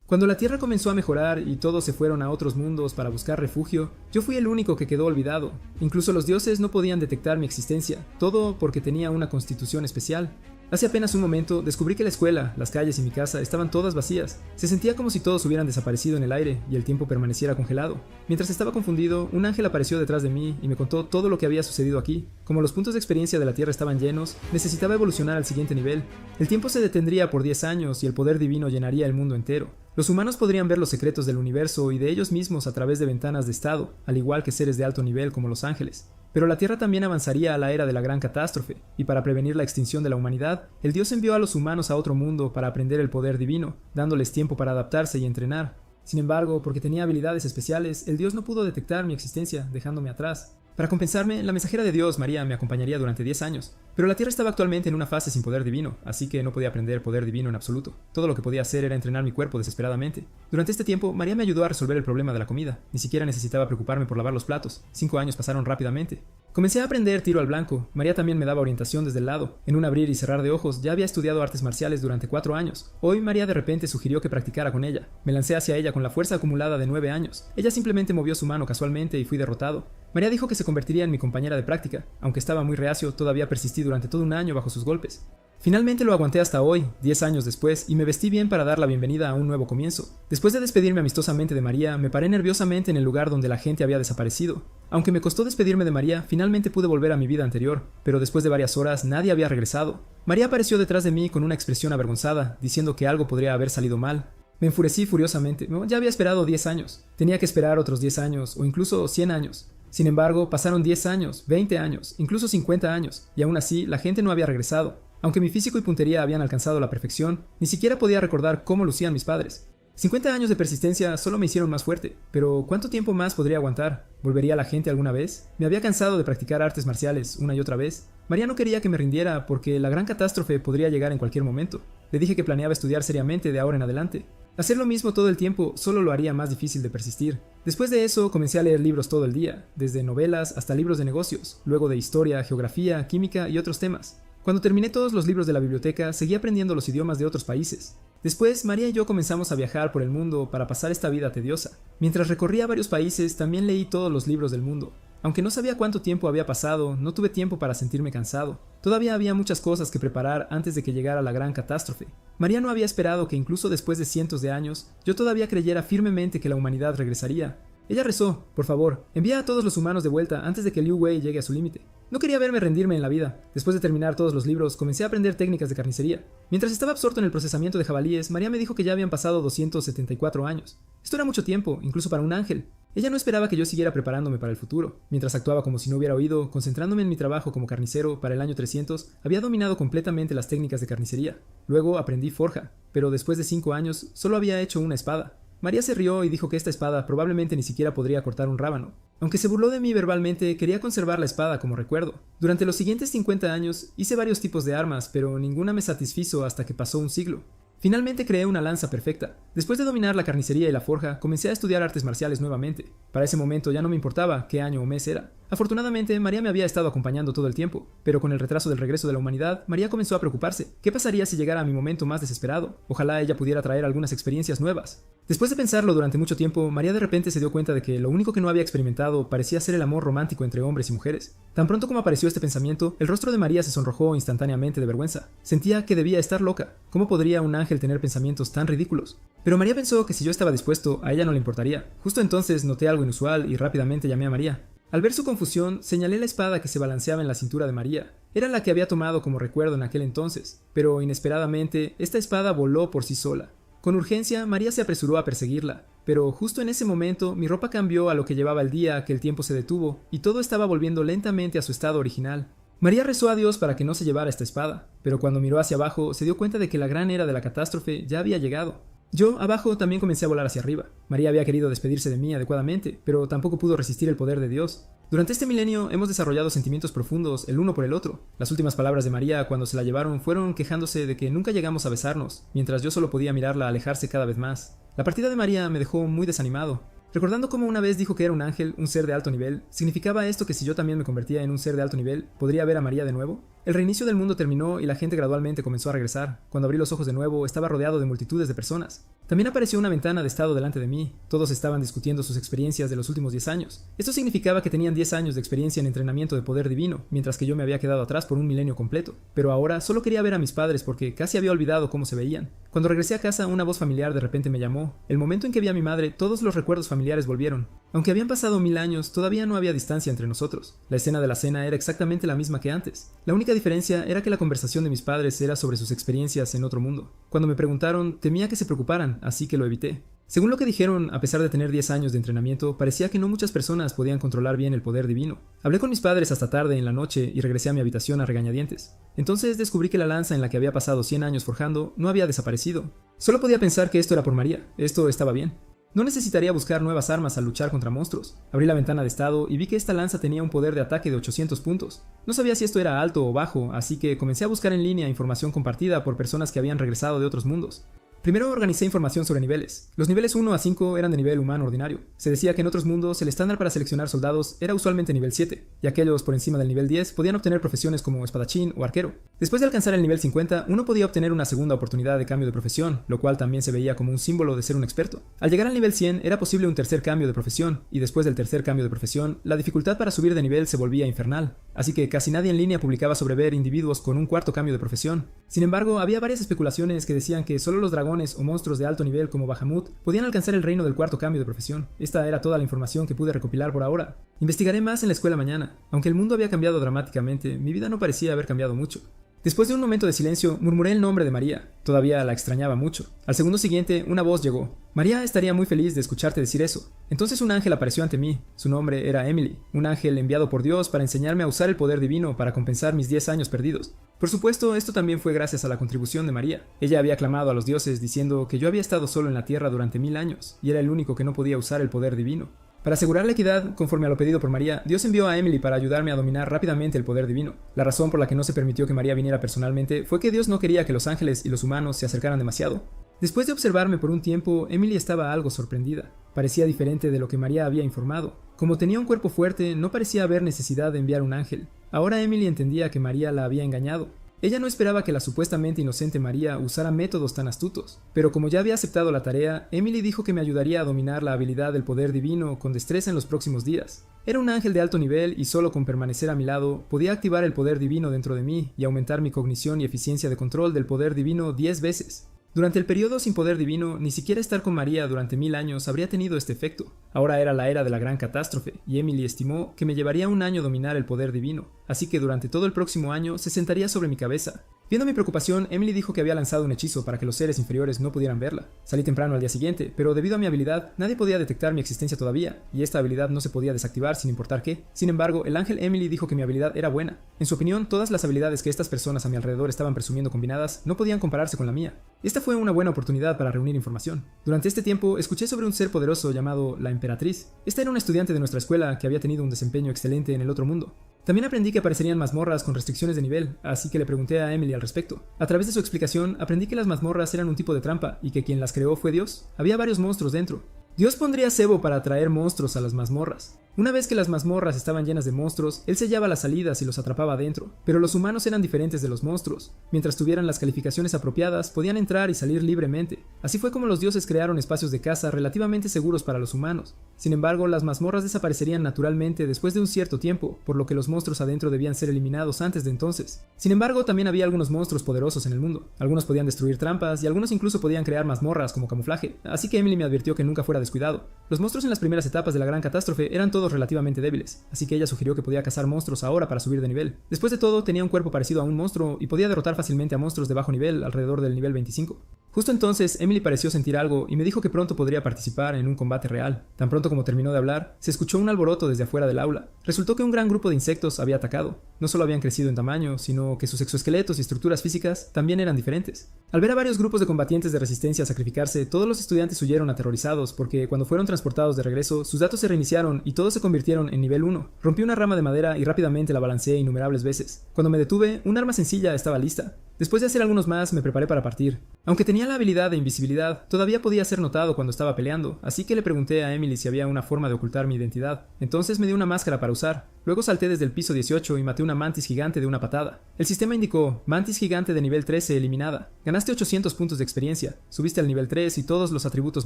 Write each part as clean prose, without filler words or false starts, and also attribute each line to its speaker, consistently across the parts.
Speaker 1: Cuando la Tierra comenzó a mejorar y todos se fueron a otros mundos para buscar refugio, yo fui el único que quedó olvidado. Incluso los dioses no podían detectar mi existencia, todo porque tenía una constitución especial. Hace apenas un momento descubrí que la escuela, las calles y mi casa estaban todas vacías. Se sentía como si todos hubieran desaparecido en el aire y el tiempo permaneciera congelado. Mientras estaba confundido, un ángel apareció detrás de mí y me contó todo lo que había sucedido aquí. Como los puntos de experiencia de la Tierra estaban llenos, necesitaba evolucionar al siguiente nivel. El tiempo se detendría por 10 años y el poder divino llenaría el mundo entero. Los humanos podrían ver los secretos del universo y de ellos mismos a través de ventanas de estado, al igual que seres de alto nivel como los ángeles. Pero la Tierra también avanzaría a la era de la gran catástrofe, y para prevenir la extinción de la humanidad, el Dios envió a los humanos a otro mundo para aprender el poder divino, dándoles tiempo para adaptarse y entrenar. Sin embargo, porque tenía habilidades especiales, el Dios no pudo detectar mi existencia, dejándome atrás. Para compensarme, la mensajera de Dios, María, me acompañaría durante 10 años, pero la Tierra estaba actualmente en una fase sin poder divino, así que no podía aprender poder divino en absoluto. Todo lo que podía hacer era entrenar mi cuerpo desesperadamente. Durante este tiempo, María me ayudó a resolver el problema de la comida. Ni siquiera necesitaba preocuparme por lavar los platos. 5 años pasaron rápidamente. Comencé a aprender tiro al blanco. María también me daba orientación desde el lado. En un abrir y cerrar de ojos, ya había estudiado artes marciales durante 4 años. Hoy María de repente sugirió que practicara con ella. Me lancé hacia ella con la fuerza acumulada de 9 años. Ella simplemente movió su mano casualmente y fui derrotado. María dijo que se convertiría en mi compañera de práctica. Aunque estaba muy reacio, todavía persistí durante todo un año bajo sus golpes. Finalmente lo aguanté hasta hoy, 10 años después, y me vestí bien para dar la bienvenida a un nuevo comienzo. Después de despedirme amistosamente de María, me paré nerviosamente en el lugar donde la gente había desaparecido. Aunque me costó despedirme de María, finalmente pude volver a mi vida anterior, pero después de varias horas nadie había regresado. María apareció detrás de mí con una expresión avergonzada, diciendo que algo podría haber salido mal. Me enfurecí furiosamente. Ya había esperado 10 años. Tenía que esperar otros 10 años, o incluso 100 años. Sin embargo, pasaron 10 años, 20 años, incluso 50 años, y aún así la gente no había regresado. Aunque mi físico y puntería habían alcanzado la perfección, ni siquiera podía recordar cómo lucían mis padres. 50 años de persistencia solo me hicieron más fuerte, pero ¿cuánto tiempo más podría aguantar? ¿Volvería la gente alguna vez? Me había cansado de practicar artes marciales una y otra vez. María no quería que me rindiera porque la gran catástrofe podría llegar en cualquier momento. Le dije que planeaba estudiar seriamente de ahora en adelante. Hacer lo mismo todo el tiempo solo lo haría más difícil de persistir. Después de eso comencé a leer libros todo el día, desde novelas hasta libros de negocios, luego de historia, geografía, química y otros temas. Cuando terminé todos los libros de la biblioteca, seguí aprendiendo los idiomas de otros países. Después, María y yo comenzamos a viajar por el mundo para pasar esta vida tediosa. Mientras recorría varios países, también leí todos los libros del mundo. Aunque no sabía cuánto tiempo había pasado, no tuve tiempo para sentirme cansado. Todavía había muchas cosas que preparar antes de que llegara la gran catástrofe. María no había esperado que incluso después de cientos de años, yo todavía creyera firmemente que la humanidad regresaría. Ella rezó: por favor, envía a todos los humanos de vuelta antes de que Liu Wei llegue a su límite. No quería verme rendirme en la vida. Después de terminar todos los libros, comencé a aprender técnicas de carnicería. Mientras estaba absorto en el procesamiento de jabalíes, María me dijo que ya habían pasado 274 años. Esto era mucho tiempo, incluso para un ángel. Ella no esperaba que yo siguiera preparándome para el futuro. Mientras actuaba como si no hubiera oído, concentrándome en mi trabajo como carnicero para el año 300, había dominado completamente las técnicas de carnicería. Luego aprendí forja, pero después de 5 años solo había hecho una espada. María se rió y dijo que esta espada probablemente ni siquiera podría cortar un rábano. Aunque se burló de mí verbalmente, quería conservar la espada como recuerdo. Durante los siguientes 50 años hice varios tipos de armas, pero ninguna me satisfizo hasta que pasó un siglo. Finalmente creé una lanza perfecta. Después de dominar la carnicería y la forja, comencé a estudiar artes marciales nuevamente. Para ese momento ya no me importaba qué año o mes era. Afortunadamente, María me había estado acompañando todo el tiempo, pero con el retraso del regreso de la humanidad, María comenzó a preocuparse. ¿Qué pasaría si llegara a mi momento más desesperado? Ojalá ella pudiera traer algunas experiencias nuevas. Después de pensarlo durante mucho tiempo, María de repente se dio cuenta de que lo único que no había experimentado parecía ser el amor romántico entre hombres y mujeres. Tan pronto como apareció este pensamiento, el rostro de María se sonrojó instantáneamente de vergüenza. Sentía que debía estar loca. ¿Cómo podría un ángel tener pensamientos tan ridículos? Pero María pensó que si yo estaba dispuesto, a ella no le importaría. Justo entonces noté algo inusual y rápidamente llamé a María. Al ver su confusión, señalé la espada que se balanceaba en la cintura de María. Era la que había tomado como recuerdo en aquel entonces, pero inesperadamente, esta espada voló por sí sola. Con urgencia, María se apresuró a perseguirla, pero justo en ese momento mi ropa cambió a lo que llevaba el día que el tiempo se detuvo y todo estaba volviendo lentamente a su estado original. María rezó a Dios para que no se llevara esta espada, pero cuando miró hacia abajo se dio cuenta de que la gran era de la catástrofe ya había llegado. Yo, abajo, también comencé a volar hacia arriba. María había querido despedirse de mí adecuadamente, pero tampoco pudo resistir el poder de Dios. Durante este milenio hemos desarrollado sentimientos profundos el uno por el otro. Las últimas palabras de María cuando se la llevaron fueron quejándose de que nunca llegamos a besarnos, mientras yo solo podía mirarla alejarse cada vez más. La partida de María me dejó muy desanimado. Recordando cómo una vez dijo que era un ángel, un ser de alto nivel, ¿significaba esto que si yo también me convertía en un ser de alto nivel, podría ver a María de nuevo? El reinicio del mundo terminó y la gente gradualmente comenzó a regresar. Cuando abrí los ojos de nuevo, estaba rodeado de multitudes de personas. También apareció una ventana de estado delante de mí. Todos estaban discutiendo sus experiencias de los últimos 10 años. Esto significaba que tenían 10 años de experiencia en entrenamiento de poder divino, mientras que yo me había quedado atrás por un milenio completo. Pero ahora solo quería ver a mis padres porque casi había olvidado cómo se veían. Cuando regresé a casa, una voz familiar de repente me llamó. El momento en que vi a mi madre, todos los recuerdos familiares volvieron. Aunque habían pasado 1000 años, todavía no había distancia entre nosotros. La escena de la cena era exactamente la misma que antes. La única diferencia era que la conversación de mis padres era sobre sus experiencias en otro mundo. Cuando me preguntaron, temía que se preocuparan, así que lo evité. Según lo que dijeron, a pesar de tener 10 años de entrenamiento, parecía que no muchas personas podían controlar bien el poder divino. Hablé con mis padres hasta tarde en la noche y regresé a mi habitación a regañadientes. Entonces descubrí que la lanza en la que había pasado 100 años forjando no había desaparecido. Solo podía pensar que esto era por María. Esto estaba bien. No necesitaría buscar nuevas armas al luchar contra monstruos. Abrí la ventana de estado y vi que esta lanza tenía un poder de ataque de 800 puntos. No sabía si esto era alto o bajo, así que comencé a buscar en línea información compartida por personas que habían regresado de otros mundos. Primero organicé información sobre niveles. Los niveles 1 a 5 eran de nivel humano ordinario. Se decía que en otros mundos el estándar para seleccionar soldados era usualmente nivel 7, y aquellos por encima del nivel 10 podían obtener profesiones como espadachín o arquero. Después de alcanzar el nivel 50, uno podía obtener una segunda oportunidad de cambio de profesión, lo cual también se veía como un símbolo de ser un experto. Al llegar al nivel 100 era posible un tercer cambio de profesión, y después del tercer cambio de profesión, la dificultad para subir de nivel se volvía infernal, así que casi nadie en línea publicaba sobre ver individuos con un cuarto cambio de profesión. Sin embargo, había varias especulaciones que decían que solo los dragones o monstruos de alto nivel como Bahamut podían alcanzar el reino del cuarto cambio de profesión. Esta era toda la información que pude recopilar por ahora. Investigaré más en la escuela mañana. Aunque el mundo había cambiado dramáticamente, mi vida no parecía haber cambiado mucho. Después de un momento de silencio, murmuré el nombre de María. Todavía la extrañaba mucho. Al segundo siguiente, una voz llegó. María estaría muy feliz de escucharte decir eso. Entonces un ángel apareció ante mí. Su nombre era Emily, un ángel enviado por Dios para enseñarme a usar el poder divino para compensar mis 10 años perdidos. Por supuesto, esto también fue gracias a la contribución de María. Ella había clamado a los dioses diciendo que yo había estado solo en la tierra durante 1000 años, y era el único que no podía usar el poder divino. Para asegurar la equidad, conforme a lo pedido por María, Dios envió a Emily para ayudarme a dominar rápidamente el poder divino. La razón por la que no se permitió que María viniera personalmente fue que Dios no quería que los ángeles y los humanos se acercaran demasiado. Después de observarme por un tiempo, Emily estaba algo sorprendida. Parecía diferente de lo que María había informado. Como tenía un cuerpo fuerte, no parecía haber necesidad de enviar un ángel. Ahora Emily entendía que María la había engañado. Ella no esperaba que la supuestamente inocente María usara métodos tan astutos, pero como ya había aceptado la tarea, Emily dijo que me ayudaría a dominar la habilidad del poder divino con destreza en los próximos días. Era un ángel de alto nivel y solo con permanecer a mi lado podía activar el poder divino dentro de mí y aumentar mi cognición y eficiencia de control del poder divino 10 veces. Durante el periodo sin poder divino, ni siquiera estar con María durante 1000 años habría tenido este efecto. Ahora era la era de la gran catástrofe, y Emily estimó que me llevaría un año dominar el poder divino, así que durante todo el próximo año se sentaría sobre mi cabeza. Viendo mi preocupación, Emily dijo que había lanzado un hechizo para que los seres inferiores no pudieran verla. Salí temprano al día siguiente, pero debido a mi habilidad, nadie podía detectar mi existencia todavía, y esta habilidad no se podía desactivar sin importar qué. Sin embargo, el ángel Emily dijo que mi habilidad era buena. En su opinión, todas las habilidades que estas personas a mi alrededor estaban presumiendo combinadas no podían compararse con la mía. Esta fue una buena oportunidad para reunir información. Durante este tiempo, escuché sobre un ser poderoso llamado la Emperatriz. Esta era una estudiante de nuestra escuela que había tenido un desempeño excelente en el otro mundo. También aprendí que aparecerían mazmorras con restricciones de nivel, así que le pregunté a Emily al respecto. A través de su explicación, aprendí que las mazmorras eran un tipo de trampa y que quien las creó fue Dios. Había varios monstruos dentro. Dios pondría cebo para atraer monstruos a las mazmorras. Una vez que las mazmorras estaban llenas de monstruos, él sellaba las salidas y los atrapaba adentro, pero los humanos eran diferentes de los monstruos. Mientras tuvieran las calificaciones apropiadas, podían entrar y salir libremente. Así fue como los dioses crearon espacios de caza relativamente seguros para los humanos. Sin embargo, las mazmorras desaparecerían naturalmente después de un cierto tiempo, por lo que los monstruos adentro debían ser eliminados antes de entonces. Sin embargo, también había algunos monstruos poderosos en el mundo. Algunos podían destruir trampas y algunos incluso podían crear mazmorras como camuflaje, así que Emily me advirtió que nunca fuera descuidado. Los monstruos en las primeras etapas de la gran catástrofe eran todos relativamente débiles, así que ella sugirió que podía cazar monstruos ahora para subir de nivel. Después de todo, tenía un cuerpo parecido a un monstruo y podía derrotar fácilmente a monstruos de bajo nivel alrededor del nivel 25. Justo entonces, Emily pareció sentir algo y me dijo que pronto podría participar en un combate real. Tan pronto como terminó de hablar, se escuchó un alboroto desde afuera del aula. Resultó que un gran grupo de insectos había atacado. No solo habían crecido en tamaño, sino que sus exoesqueletos y estructuras físicas también eran diferentes. Al ver a varios grupos de combatientes de resistencia sacrificarse, todos los estudiantes huyeron aterrorizados porque cuando fueron transportados de regreso, sus datos se reiniciaron y todos se convirtieron en nivel 1. Rompí una rama de madera y rápidamente la balanceé innumerables veces. Cuando me detuve, un arma sencilla estaba lista. Después de hacer algunos más, me preparé para partir. Aunque tenía la habilidad de invisibilidad, todavía podía ser notado cuando estaba peleando, así que le pregunté a Emily si había una forma de ocultar mi identidad. Entonces me dio una máscara para usar. Luego salté desde el piso 18 y maté una mantis gigante de una patada. El sistema indicó, mantis gigante de nivel 13 eliminada. Ganaste 800 puntos de experiencia, subiste al nivel 3 y todos los atributos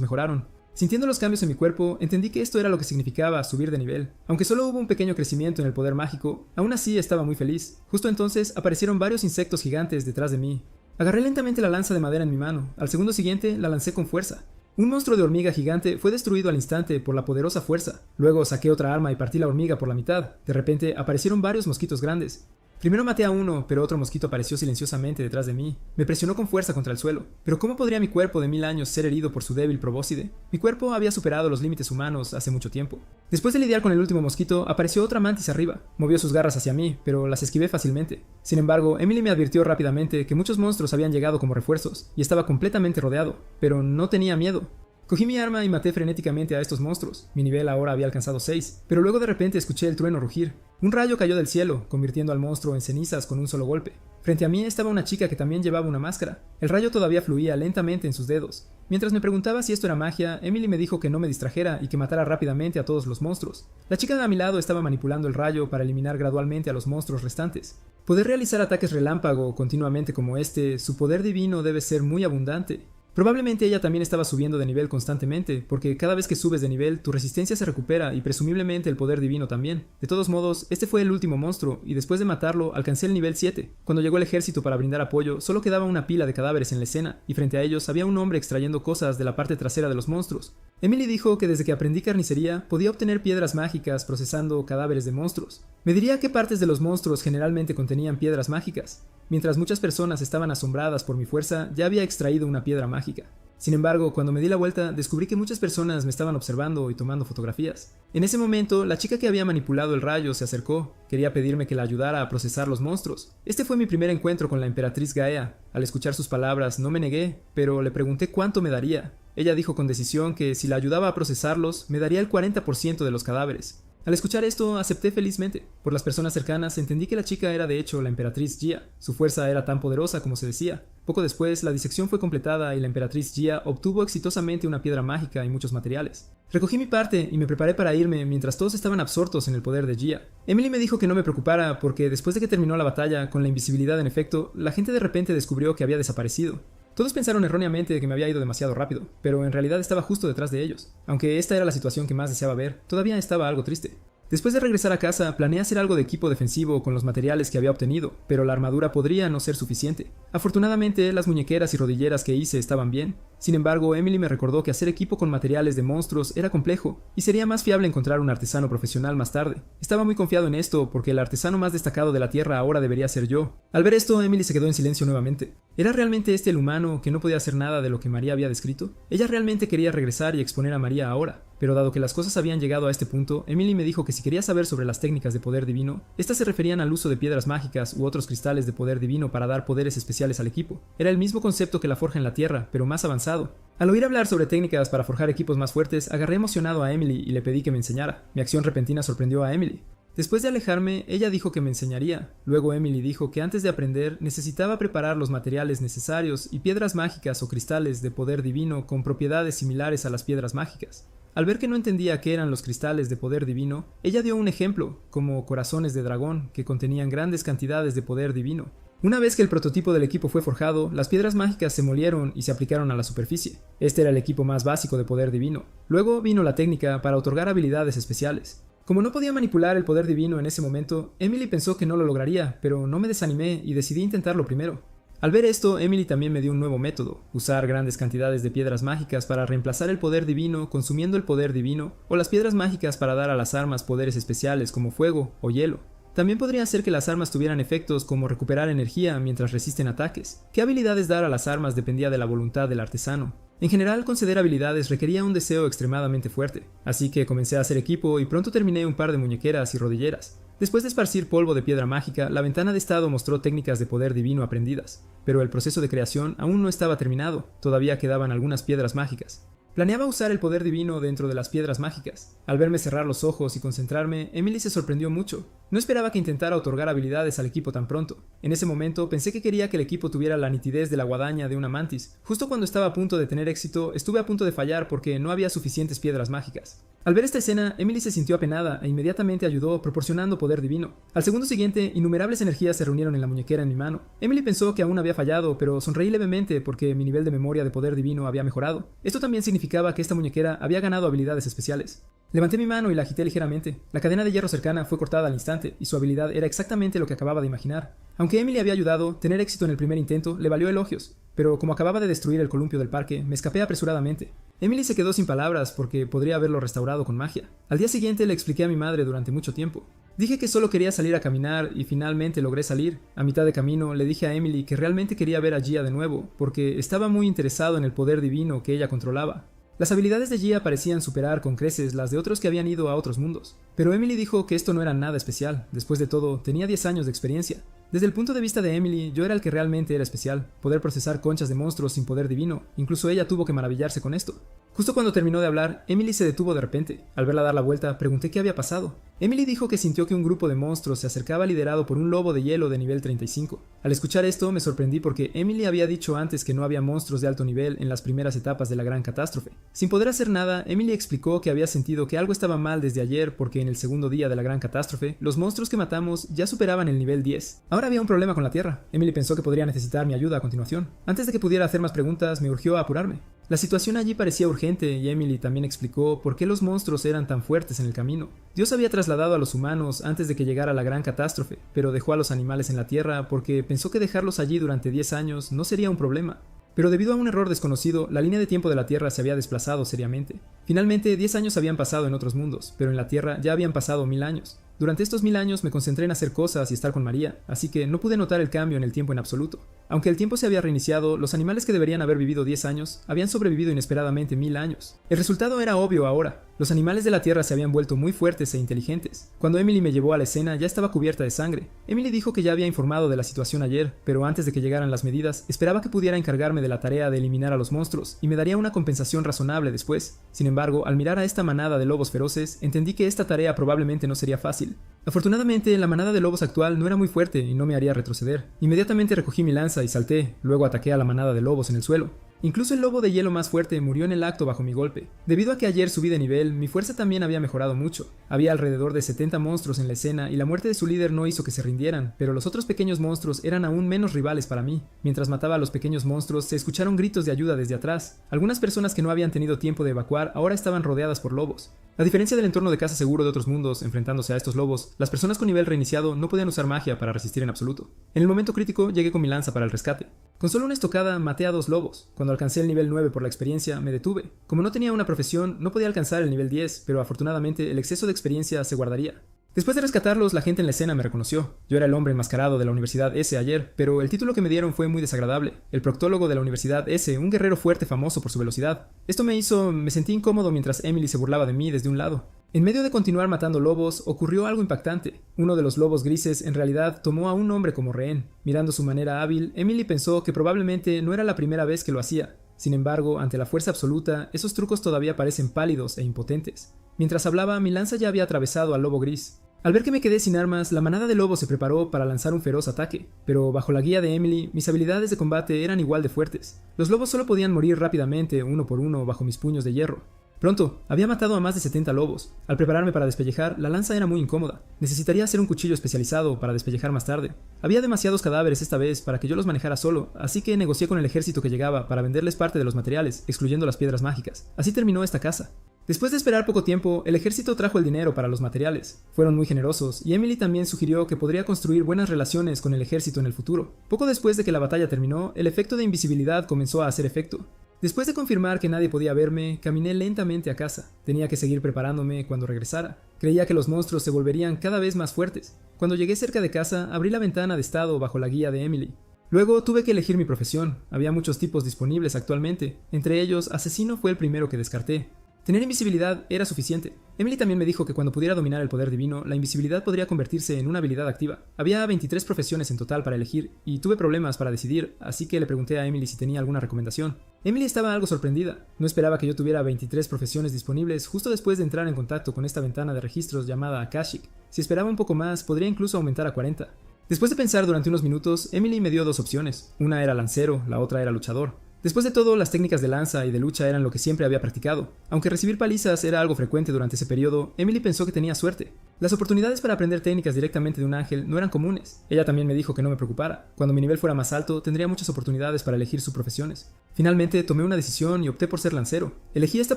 Speaker 1: mejoraron. Sintiendo los cambios en mi cuerpo, entendí que esto era lo que significaba subir de nivel. Aunque solo hubo un pequeño crecimiento en el poder mágico, aún así estaba muy feliz. Justo entonces aparecieron varios insectos gigantes detrás de mí. Agarré lentamente la lanza de madera en mi mano. Al segundo siguiente la lancé con fuerza. Un monstruo de hormiga gigante fue destruido al instante por la poderosa fuerza. Luego saqué otra arma y partí la hormiga por la mitad. De repente aparecieron varios mosquitos grandes. Primero maté a uno, pero otro mosquito apareció silenciosamente detrás de mí. Me presionó con fuerza contra el suelo. Pero ¿cómo podría mi cuerpo de 1000 años ser herido por su débil probóscide? Mi cuerpo había superado los límites humanos hace mucho tiempo. Después de lidiar con el último mosquito, apareció otra mantis arriba. Movió sus garras hacia mí, pero las esquivé fácilmente. Sin embargo, Emily me advirtió rápidamente que muchos monstruos habían llegado como refuerzos, y estaba completamente rodeado, pero no tenía miedo. Cogí mi arma y maté frenéticamente a estos monstruos. Mi nivel ahora había alcanzado 6, pero luego de repente escuché el trueno rugir. Un rayo cayó del cielo, convirtiendo al monstruo en cenizas con un solo golpe. Frente a mí estaba una chica que también llevaba una máscara. El rayo todavía fluía lentamente en sus dedos. Mientras me preguntaba si esto era magia, Emily me dijo que no me distrajera y que matara rápidamente a todos los monstruos. La chica a mi lado estaba manipulando el rayo para eliminar gradualmente a los monstruos restantes. Poder realizar ataques relámpago continuamente como este, su poder divino debe ser muy abundante. Probablemente ella también estaba subiendo de nivel constantemente, porque cada vez que subes de nivel, tu resistencia se recupera y presumiblemente el poder divino también. De todos modos, este fue el último monstruo, y después de matarlo, alcancé el nivel 7. Cuando llegó el ejército para brindar apoyo, solo quedaba una pila de cadáveres en la escena, y frente a ellos había un hombre extrayendo cosas de la parte trasera de los monstruos. Emily dijo que desde que aprendí carnicería, podía obtener piedras mágicas procesando cadáveres de monstruos. Me diría qué partes de los monstruos generalmente contenían piedras mágicas. Mientras muchas personas estaban asombradas por mi fuerza, ya había extraído una piedra mágica. Sin embargo, cuando me di la vuelta, descubrí que muchas personas me estaban observando y tomando fotografías. En ese momento, la chica que había manipulado el rayo se acercó. Quería pedirme que la ayudara a procesar los monstruos. Este fue mi primer encuentro con la emperatriz Gaea. Al escuchar sus palabras, no me negué, pero le pregunté cuánto me daría. Ella dijo con decisión que si la ayudaba a procesarlos, me daría el 40% de los cadáveres. Al escuchar esto, acepté felizmente. Por las personas cercanas, entendí que la chica era de hecho la emperatriz Gia. Su fuerza era tan poderosa como se decía. Poco después, la disección fue completada y la emperatriz Gia obtuvo exitosamente una piedra mágica y muchos materiales. Recogí mi parte y me preparé para irme mientras todos estaban absortos en el poder de Gia. Emily me dijo que no me preocupara porque después de que terminó la batalla, con la invisibilidad en efecto, la gente de repente descubrió que había desaparecido. Todos pensaron erróneamente que me había ido demasiado rápido, pero en realidad estaba justo detrás de ellos. Aunque esta era la situación que más deseaba ver, todavía estaba algo triste. Después de regresar a casa, planeé hacer algo de equipo defensivo con los materiales que había obtenido, pero la armadura podría no ser suficiente. Afortunadamente, las muñequeras y rodilleras que hice estaban bien. Sin embargo, Emily me recordó que hacer equipo con materiales de monstruos era complejo, y sería más fiable encontrar un artesano profesional más tarde. Estaba muy confiado en esto, porque el artesano más destacado de la Tierra ahora debería ser yo. Al ver esto, Emily se quedó en silencio nuevamente. ¿Era realmente este el humano que no podía hacer nada de lo que María había descrito? Ella realmente quería regresar y exponer a María ahora. Pero dado que las cosas habían llegado a este punto, Emily me dijo que si quería saber sobre las técnicas de poder divino, estas se referían al uso de piedras mágicas u otros cristales de poder divino para dar poderes especiales al equipo. Era el mismo concepto que la forja en la Tierra, pero más avanzado. Al oír hablar sobre técnicas para forjar equipos más fuertes, agarré emocionado a Emily y le pedí que me enseñara. Mi acción repentina sorprendió a Emily. Después de alejarme, ella dijo que me enseñaría. Luego Emily dijo que antes de aprender necesitaba preparar los materiales necesarios y piedras mágicas o cristales de poder divino con propiedades similares a las piedras mágicas. Al ver que no entendía qué eran los cristales de poder divino, ella dio un ejemplo, como corazones de dragón que contenían grandes cantidades de poder divino. Una vez que el prototipo del equipo fue forjado, las piedras mágicas se molieron y se aplicaron a la superficie. Este era el equipo más básico de poder divino. Luego vino la técnica para otorgar habilidades especiales. Como no podía manipular el poder divino en ese momento, Emily pensó que no lo lograría, pero no me desanimé y decidí intentarlo primero. Al ver esto, Emily también me dio un nuevo método, usar grandes cantidades de piedras mágicas para reemplazar el poder divino consumiendo el poder divino, o las piedras mágicas para dar a las armas poderes especiales como fuego o hielo. También podría ser que las armas tuvieran efectos como recuperar energía mientras resisten ataques. ¿Qué habilidades dar a las armas dependía de la voluntad del artesano? En general, conceder habilidades requería un deseo extremadamente fuerte, así que comencé a hacer equipo y pronto terminé un par de muñequeras y rodilleras. Después de esparcir polvo de piedra mágica, la ventana de estado mostró técnicas de poder divino aprendidas, pero el proceso de creación aún no estaba terminado, todavía quedaban algunas piedras mágicas. Planeaba usar el poder divino dentro de las piedras mágicas. Al verme cerrar los ojos y concentrarme, Emily se sorprendió mucho. No esperaba que intentara otorgar habilidades al equipo tan pronto. En ese momento pensé que quería que el equipo tuviera la nitidez de la guadaña de una mantis. Justo cuando estaba a punto de tener éxito, estuve a punto de fallar porque no había suficientes piedras mágicas. Al ver esta escena, Emily se sintió apenada e inmediatamente ayudó proporcionando poder divino. Al segundo siguiente, innumerables energías se reunieron en la muñequera en mi mano. Emily pensó que aún había fallado, pero sonreí levemente porque mi nivel de memoria de poder divino había mejorado. Esto también significaba que esta muñequera había ganado habilidades especiales. Levanté mi mano y la agité ligeramente. La cadena de hierro cercana fue cortada al instante, y su habilidad era exactamente lo que acababa de imaginar. Aunque Emily había ayudado, tener éxito en el primer intento le valió elogios, pero como acababa de destruir el columpio del parque, me escapé apresuradamente. Emily se quedó sin palabras porque podría haberlo restaurado con magia. Al día siguiente le expliqué a mi madre durante mucho tiempo. Dije que solo quería salir a caminar y finalmente logré salir. A mitad de camino le dije a Emily que realmente quería ver a Gia de nuevo, porque estaba muy interesado en el poder divino que ella controlaba. Las habilidades de Gia parecían superar con creces las de otros que habían ido a otros mundos. Pero Emily dijo que esto no era nada especial. Después de todo, tenía 10 años de experiencia. Desde el punto de vista de Emily, yo era el que realmente era especial. Poder procesar conchas de monstruos sin poder divino. Incluso ella tuvo que maravillarse con esto. Justo cuando terminó de hablar, Emily se detuvo de repente. Al verla dar la vuelta, pregunté qué había pasado. Emily dijo que sintió que un grupo de monstruos se acercaba liderado por un lobo de hielo de nivel 35. Al escuchar esto, me sorprendí porque Emily había dicho antes que no había monstruos de alto nivel en las primeras etapas de la gran catástrofe. Sin poder hacer nada, Emily explicó que había sentido que algo estaba mal desde ayer porque en el segundo día de la gran catástrofe, los monstruos que matamos ya superaban el nivel 10. Ahora había un problema con la Tierra. Emily pensó que podría necesitar mi ayuda a continuación. Antes de que pudiera hacer más preguntas, me urgió a apurarme. La situación allí parecía urgente y Emily también explicó por qué los monstruos eran tan fuertes en el camino. Dios había trasladado a los humanos antes de que llegara la gran catástrofe, pero dejó a los animales en la Tierra porque pensó que dejarlos allí durante 10 años no sería un problema. Pero debido a un error desconocido, la línea de tiempo de la Tierra se había desplazado seriamente. Finalmente, 10 años habían pasado en otros mundos, pero en la Tierra ya habían pasado 1000 años. Durante estos 1000 años me concentré en hacer cosas y estar con María, así que no pude notar el cambio en el tiempo en absoluto. Aunque el tiempo se había reiniciado, los animales que deberían haber vivido 10 años habían sobrevivido inesperadamente 1000 años. El resultado era obvio ahora. Los animales de la Tierra se habían vuelto muy fuertes e inteligentes. Cuando Emily me llevó a la escena ya estaba cubierta de sangre. Emily dijo que ya había informado de la situación ayer, pero antes de que llegaran las medidas, esperaba que pudiera encargarme de la tarea de eliminar a los monstruos y me daría una compensación razonable después. Sin embargo, al mirar a esta manada de lobos feroces, entendí que esta tarea probablemente no sería fácil. Afortunadamente, la manada de lobos actual no era muy fuerte y no me haría retroceder. Inmediatamente recogí mi lanza y salté, luego ataqué a la manada de lobos en el suelo. Incluso el lobo de hielo más fuerte murió en el acto bajo mi golpe. Debido a que ayer subí de nivel, mi fuerza también había mejorado mucho. Había alrededor de 70 monstruos en la escena y la muerte de su líder no hizo que se rindieran, pero los otros pequeños monstruos eran aún menos rivales para mí. Mientras mataba a los pequeños monstruos, se escucharon gritos de ayuda desde atrás. Algunas personas que no habían tenido tiempo de evacuar ahora estaban rodeadas por lobos. A diferencia del entorno de casa seguro de otros mundos enfrentándose a estos lobos, las personas con nivel reiniciado no podían usar magia para resistir en absoluto. En el momento crítico llegué con mi lanza para el rescate. Con solo una estocada maté a 2 lobos. Cuando alcancé el nivel 9 por la experiencia, me detuve. Como no tenía una profesión, no podía alcanzar el nivel 10, pero afortunadamente el exceso de experiencia se guardaría. Después de rescatarlos, la gente en la escena me reconoció. Yo era el hombre enmascarado de la Universidad S ayer, pero el título que me dieron fue muy desagradable. El proctólogo de la Universidad S, un guerrero fuerte famoso por su velocidad. Esto me sentí incómodo mientras Emily se burlaba de mí desde un lado. En medio de continuar matando lobos, ocurrió algo impactante. Uno de los lobos grises en realidad tomó a un hombre como rehén. Mirando su manera hábil, Emily pensó que probablemente no era la primera vez que lo hacía. Sin embargo, ante la fuerza absoluta, esos trucos todavía parecen pálidos e impotentes. Mientras hablaba, mi lanza ya había atravesado al lobo gris. Al ver que me quedé sin armas, la manada de lobos se preparó para lanzar un feroz ataque, pero bajo la guía de Emily, mis habilidades de combate eran igual de fuertes. Los lobos solo podían morir rápidamente, uno por uno, bajo mis puños de hierro. Pronto, había matado a más de 70 lobos. Al prepararme para despellejar, la lanza era muy incómoda. Necesitaría hacer un cuchillo especializado para despellejar más tarde. Había demasiados cadáveres esta vez para que yo los manejara solo, así que negocié con el ejército que llegaba para venderles parte de los materiales, excluyendo las piedras mágicas. Así terminó esta caza. Después de esperar poco tiempo, el ejército trajo el dinero para los materiales. Fueron muy generosos, y Emily también sugirió que podría construir buenas relaciones con el ejército en el futuro. Poco después de que la batalla terminó, el efecto de invisibilidad comenzó a hacer efecto. Después de confirmar que nadie podía verme, caminé lentamente a casa. Tenía que seguir preparándome cuando regresara. Creía que los monstruos se volverían cada vez más fuertes. Cuando llegué cerca de casa, abrí la ventana de estado bajo la guía de Emily. Luego tuve que elegir mi profesión. Había muchos tipos disponibles actualmente. Entre ellos, asesino fue el primero que descarté. Tener invisibilidad era suficiente. Emily también me dijo que cuando pudiera dominar el poder divino, la invisibilidad podría convertirse en una habilidad activa. Había 23 profesiones en total para elegir, y tuve problemas para decidir, así que le pregunté a Emily si tenía alguna recomendación. Emily estaba algo sorprendida. No esperaba que yo tuviera 23 profesiones disponibles justo después de entrar en contacto con esta ventana de registros llamada Akashic. Si esperaba un poco más, podría incluso aumentar a 40. Después de pensar durante unos minutos, Emily me dio dos opciones. Una era lancero, la otra era luchador. Después de todo, las técnicas de lanza y de lucha eran lo que siempre había practicado. Aunque recibir palizas era algo frecuente durante ese periodo, Emily pensó que tenía suerte. Las oportunidades para aprender técnicas directamente de un ángel no eran comunes. Ella también me dijo que no me preocupara. Cuando mi nivel fuera más alto, tendría muchas oportunidades para elegir subprofesiones. Finalmente, tomé una decisión y opté por ser lancero. Elegí esta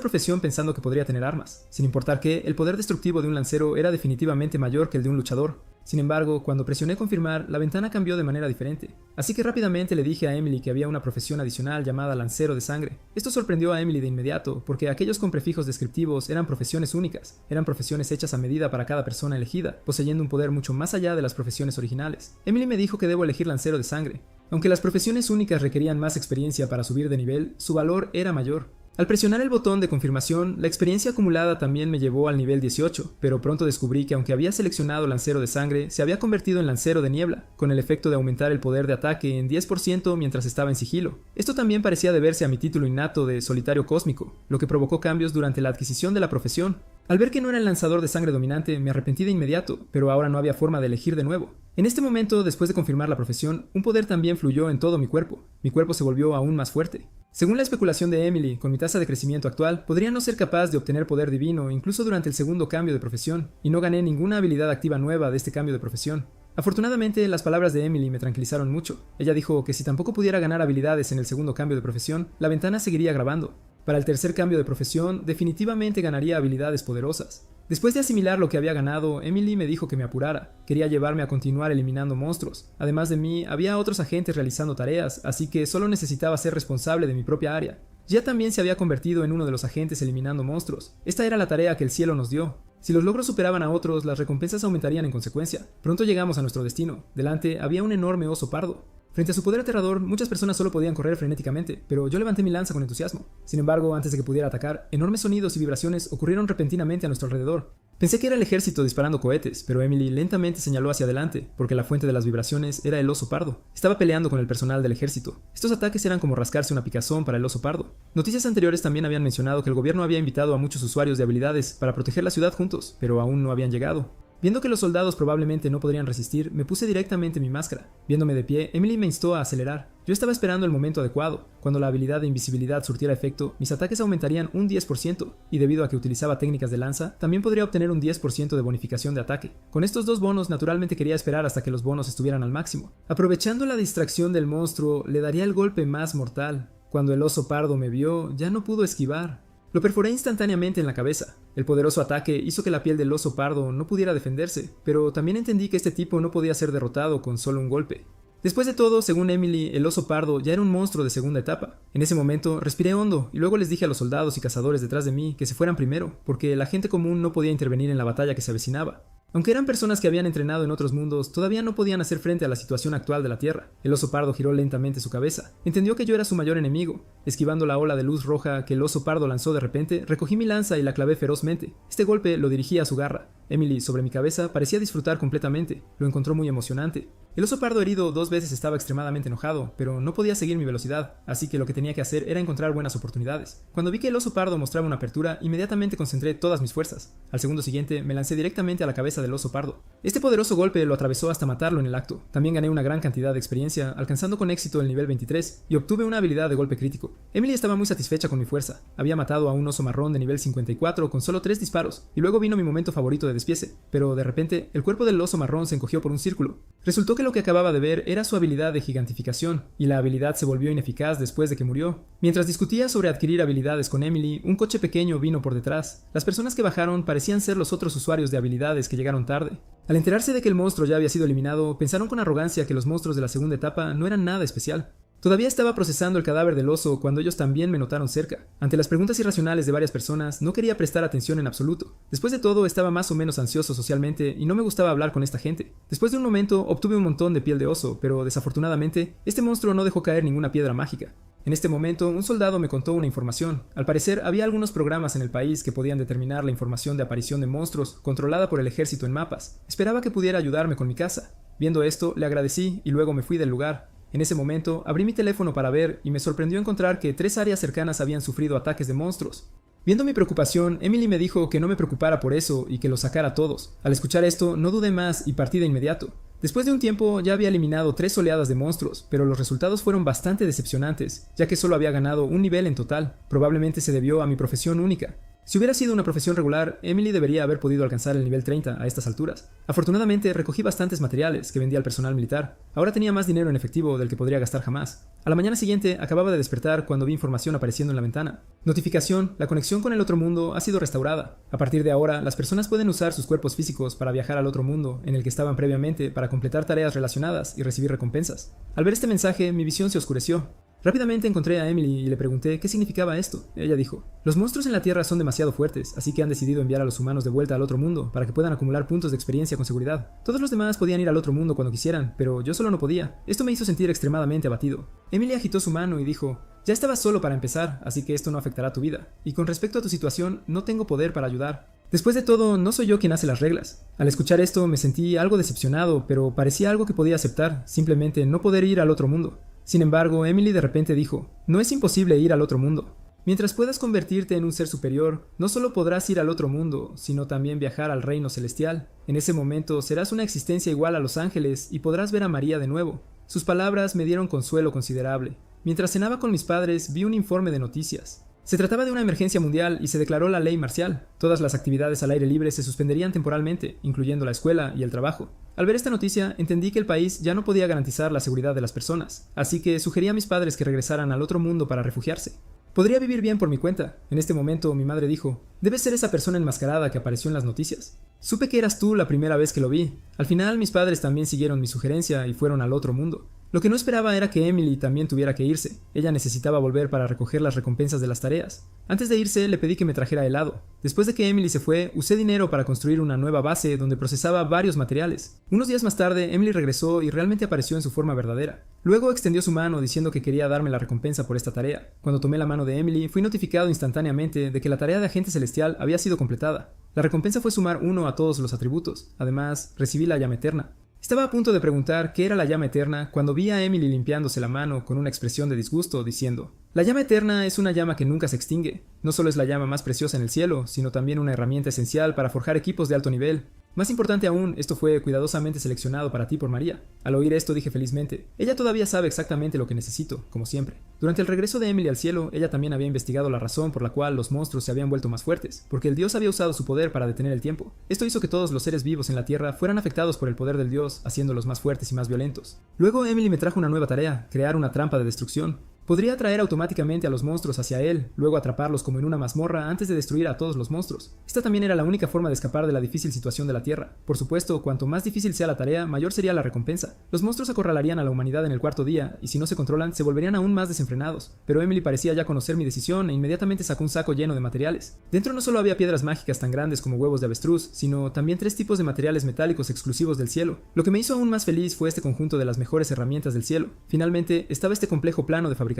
Speaker 1: profesión pensando que podría tener armas. Sin importar que, el poder destructivo de un lancero era definitivamente mayor que el de un luchador. Sin embargo, cuando presioné confirmar, la ventana cambió de manera diferente. Así que rápidamente le dije a Emily que había una profesión adicional llamada lancero de sangre. Esto sorprendió a Emily de inmediato, porque aquellos con prefijos descriptivos eran profesiones únicas. Eran profesiones hechas a medida para cada persona elegida, poseyendo un poder mucho más allá de las profesiones originales. Emily me dijo que debo elegir lancero de sangre. Aunque las profesiones únicas requerían más experiencia para subir de nivel, su valor era mayor. Al presionar el botón de confirmación, la experiencia acumulada también me llevó al nivel 18, pero pronto descubrí que aunque había seleccionado lancero de sangre, se había convertido en lancero de niebla, con el efecto de aumentar el poder de ataque en 10% mientras estaba en sigilo. Esto también parecía deberse a mi título innato de solitario cósmico, lo que provocó cambios durante la adquisición de la profesión. Al ver que no era el lanzador de sangre dominante, me arrepentí de inmediato, pero ahora no había forma de elegir de nuevo. En este momento, después de confirmar la profesión, un poder también fluyó en todo mi cuerpo. Mi cuerpo se volvió aún más fuerte. Según la especulación de Emily, con mi tasa de crecimiento actual, podría no ser capaz de obtener poder divino incluso durante el segundo cambio de profesión, y no gané ninguna habilidad activa nueva de este cambio de profesión. Afortunadamente, las palabras de Emily me tranquilizaron mucho. Ella dijo que si tampoco pudiera ganar habilidades en el segundo cambio de profesión, la ventana seguiría grabando. Para el tercer cambio de profesión, definitivamente ganaría habilidades poderosas. Después de asimilar lo que había ganado, Emily me dijo que me apurara. Quería llevarme a continuar eliminando monstruos. Además de mí, había otros agentes realizando tareas, así que solo necesitaba ser responsable de mi propia área. Ya también se había convertido en uno de los agentes eliminando monstruos. Esta era la tarea que el cielo nos dio. Si los logros superaban a otros, las recompensas aumentarían en consecuencia. Pronto llegamos a nuestro destino. Delante había un enorme oso pardo. Frente a su poder aterrador, muchas personas solo podían correr frenéticamente, pero yo levanté mi lanza con entusiasmo. Sin embargo, antes de que pudiera atacar, enormes sonidos y vibraciones ocurrieron repentinamente a nuestro alrededor. Pensé que era el ejército disparando cohetes, pero Emily lentamente señaló hacia adelante, porque la fuente de las vibraciones era el oso pardo. Estaba peleando con el personal del ejército. Estos ataques eran como rascarse una picazón para el oso pardo. Noticias anteriores también habían mencionado que el gobierno había invitado a muchos usuarios de habilidades para proteger la ciudad juntos, pero aún no habían llegado. Viendo que los soldados probablemente no podrían resistir, me puse directamente mi máscara. Viéndome de pie, Emily me instó a acelerar. Yo estaba esperando el momento adecuado. Cuando la habilidad de invisibilidad surtiera efecto, mis ataques aumentarían un 10%, y debido a que utilizaba técnicas de lanza, también podría obtener un 10% de bonificación de ataque. Con estos dos bonos, naturalmente quería esperar hasta que los bonos estuvieran al máximo. Aprovechando la distracción del monstruo, le daría el golpe más mortal. Cuando el oso pardo me vio, ya no pudo esquivar. Lo perforé instantáneamente en la cabeza. El poderoso ataque hizo que la piel del oso pardo no pudiera defenderse, pero también entendí que este tipo no podía ser derrotado con solo un golpe. Después de todo, según Emily, el oso pardo ya era un monstruo de segunda etapa. En ese momento, respiré hondo y luego les dije a los soldados y cazadores detrás de mí que se fueran primero, porque la gente común no podía intervenir en la batalla que se avecinaba. Aunque eran personas que habían entrenado en otros mundos, todavía no podían hacer frente a la situación actual de la Tierra. El oso pardo giró lentamente su cabeza. Entendió que yo era su mayor enemigo. Esquivando la ola de luz roja que el oso pardo lanzó de repente, recogí mi lanza y la clavé ferozmente. Este golpe lo dirigí a su garra. Emily, sobre mi cabeza, parecía disfrutar completamente. Lo encontró muy emocionante. El oso pardo herido 2 veces estaba extremadamente enojado, pero no podía seguir mi velocidad, así que lo que tenía que hacer era encontrar buenas oportunidades. Cuando vi que el oso pardo mostraba una apertura, inmediatamente concentré todas mis fuerzas. Al segundo siguiente, me lancé directamente a la cabeza del oso pardo. Este poderoso golpe lo atravesó hasta matarlo en el acto. También gané una gran cantidad de experiencia, alcanzando con éxito el nivel 23, y obtuve una habilidad de golpe crítico. Emily estaba muy satisfecha con mi fuerza. Había matado a un oso marrón de nivel 54 con solo 3 disparos, y luego vino mi momento favorito de despiece, pero de repente, el cuerpo del oso marrón se encogió por un círculo. Resultó que lo que acababa de ver era su habilidad de gigantificación, y la habilidad se volvió ineficaz después de que murió. Mientras discutía sobre adquirir habilidades con Emily, un coche pequeño vino por detrás. Las personas que bajaron parecían ser los otros usuarios de habilidades que llegaron tarde. Al enterarse de que el monstruo ya había sido eliminado, pensaron con arrogancia que los monstruos de la segunda etapa no eran nada especial. Todavía estaba procesando el cadáver del oso cuando ellos también me notaron cerca. Ante las preguntas irracionales de varias personas, no quería prestar atención en absoluto. Después de todo, estaba más o menos ansioso socialmente y no me gustaba hablar con esta gente. Después de un momento, obtuve un montón de piel de oso, pero desafortunadamente, este monstruo no dejó caer ninguna piedra mágica. En este momento, un soldado me contó una información. Al parecer, había algunos programas en el país que podían determinar la información de aparición de monstruos controlada por el ejército en mapas. Esperaba que pudiera ayudarme con mi casa. Viendo esto, le agradecí y luego me fui del lugar. En ese momento, abrí mi teléfono para ver y me sorprendió encontrar que 3 áreas cercanas habían sufrido ataques de monstruos. Viendo mi preocupación, Emily me dijo que no me preocupara por eso y que los sacara a todos. Al escuchar esto, no dudé más y partí de inmediato. Después de un tiempo ya había eliminado 3 oleadas de monstruos, pero los resultados fueron bastante decepcionantes, ya que solo había ganado un nivel en total. Probablemente se debió a mi profesión única. Si hubiera sido una profesión regular, Emily debería haber podido alcanzar el nivel 30 a estas alturas. Afortunadamente, recogí bastantes materiales que vendía al personal militar. Ahora tenía más dinero en efectivo del que podría gastar jamás. A la mañana siguiente, acababa de despertar cuando vi información apareciendo en la ventana. Notificación: la conexión con el otro mundo ha sido restaurada. A partir de ahora, las personas pueden usar sus cuerpos físicos para viajar al otro mundo en el que estaban previamente para completar tareas relacionadas y recibir recompensas. Al ver este mensaje, mi visión se oscureció. Rápidamente encontré a Emily y le pregunté qué significaba esto. Ella dijo: los monstruos en la Tierra son demasiado fuertes, así que han decidido enviar a los humanos de vuelta al otro mundo para que puedan acumular puntos de experiencia con seguridad. Todos los demás podían ir al otro mundo cuando quisieran, pero yo solo no podía. Esto me hizo sentir extremadamente abatido. Emily agitó su mano y dijo: ya estabas solo para empezar, así que esto no afectará tu vida. Y con respecto a tu situación, no tengo poder para ayudar. Después de todo, no soy yo quien hace las reglas. Al escuchar esto me sentí algo decepcionado, pero parecía algo que podía aceptar, simplemente no poder ir al otro mundo. Sin embargo, Emily de repente dijo: no es imposible ir al otro mundo. Mientras puedas convertirte en un ser superior, no solo podrás ir al otro mundo, sino también viajar al reino celestial. En ese momento serás una existencia igual a los ángeles y podrás ver a María de nuevo. Sus palabras me dieron consuelo considerable. Mientras cenaba con mis padres, vi un informe de noticias. Se trataba de una emergencia mundial y se declaró la ley marcial. Todas las actividades al aire libre se suspenderían temporalmente, incluyendo la escuela y el trabajo. Al ver esta noticia, entendí que el país ya no podía garantizar la seguridad de las personas, así que sugerí a mis padres que regresaran al otro mundo para refugiarse. Podría vivir bien por mi cuenta. En este momento, mi madre dijo: debes ser esa persona enmascarada que apareció en las noticias. Supe que eras tú la primera vez que lo vi. Al final, mis padres también siguieron mi sugerencia y fueron al otro mundo. Lo que no esperaba era que Emily también tuviera que irse. Ella necesitaba volver para recoger las recompensas de las tareas. Antes de irse, le pedí que me trajera helado. Después de que Emily se fue, usé dinero para construir una nueva base donde procesaba varios materiales. Unos días más tarde, Emily regresó y realmente apareció en su forma verdadera. Luego extendió su mano diciendo que quería darme la recompensa por esta tarea. Cuando tomé la mano de Emily, fui notificado instantáneamente de que la tarea de agente celestial había sido completada. La recompensa fue sumar 1 a todos los atributos. Además, recibí la llama eterna. Estaba a punto de preguntar qué era la llama eterna cuando vi a Emily limpiándose la mano con una expresión de disgusto, diciendo: la llama eterna es una llama que nunca se extingue. No solo es la llama más preciosa en el cielo, sino también una herramienta esencial para forjar equipos de alto nivel. Más importante aún, esto fue cuidadosamente seleccionado para ti por María. Al oír esto dije felizmente: ella todavía sabe exactamente lo que necesito, como siempre. Durante el regreso de Emily al cielo, ella también había investigado la razón por la cual los monstruos se habían vuelto más fuertes, porque el dios había usado su poder para detener el tiempo. Esto hizo que todos los seres vivos en la tierra fueran afectados por el poder del dios, haciéndolos más fuertes y más violentos. Luego Emily me trajo una nueva tarea: crear una trampa de destrucción. Podría atraer automáticamente a los monstruos hacia él, luego atraparlos como en una mazmorra antes de destruir a todos los monstruos. Esta también era la única forma de escapar de la difícil situación de la Tierra. Por supuesto, cuanto más difícil sea la tarea, mayor sería la recompensa. Los monstruos acorralarían a la humanidad en el cuarto día, y si no se controlan, se volverían aún más desenfrenados. Pero Emily parecía ya conocer mi decisión e inmediatamente sacó un saco lleno de materiales. Dentro no solo había piedras mágicas tan grandes como huevos de avestruz, sino también 3 tipos de materiales metálicos exclusivos del cielo. Lo que me hizo aún más feliz fue este conjunto de las mejores herramientas del cielo. Finalmente, estaba este complejo plano de fabricación.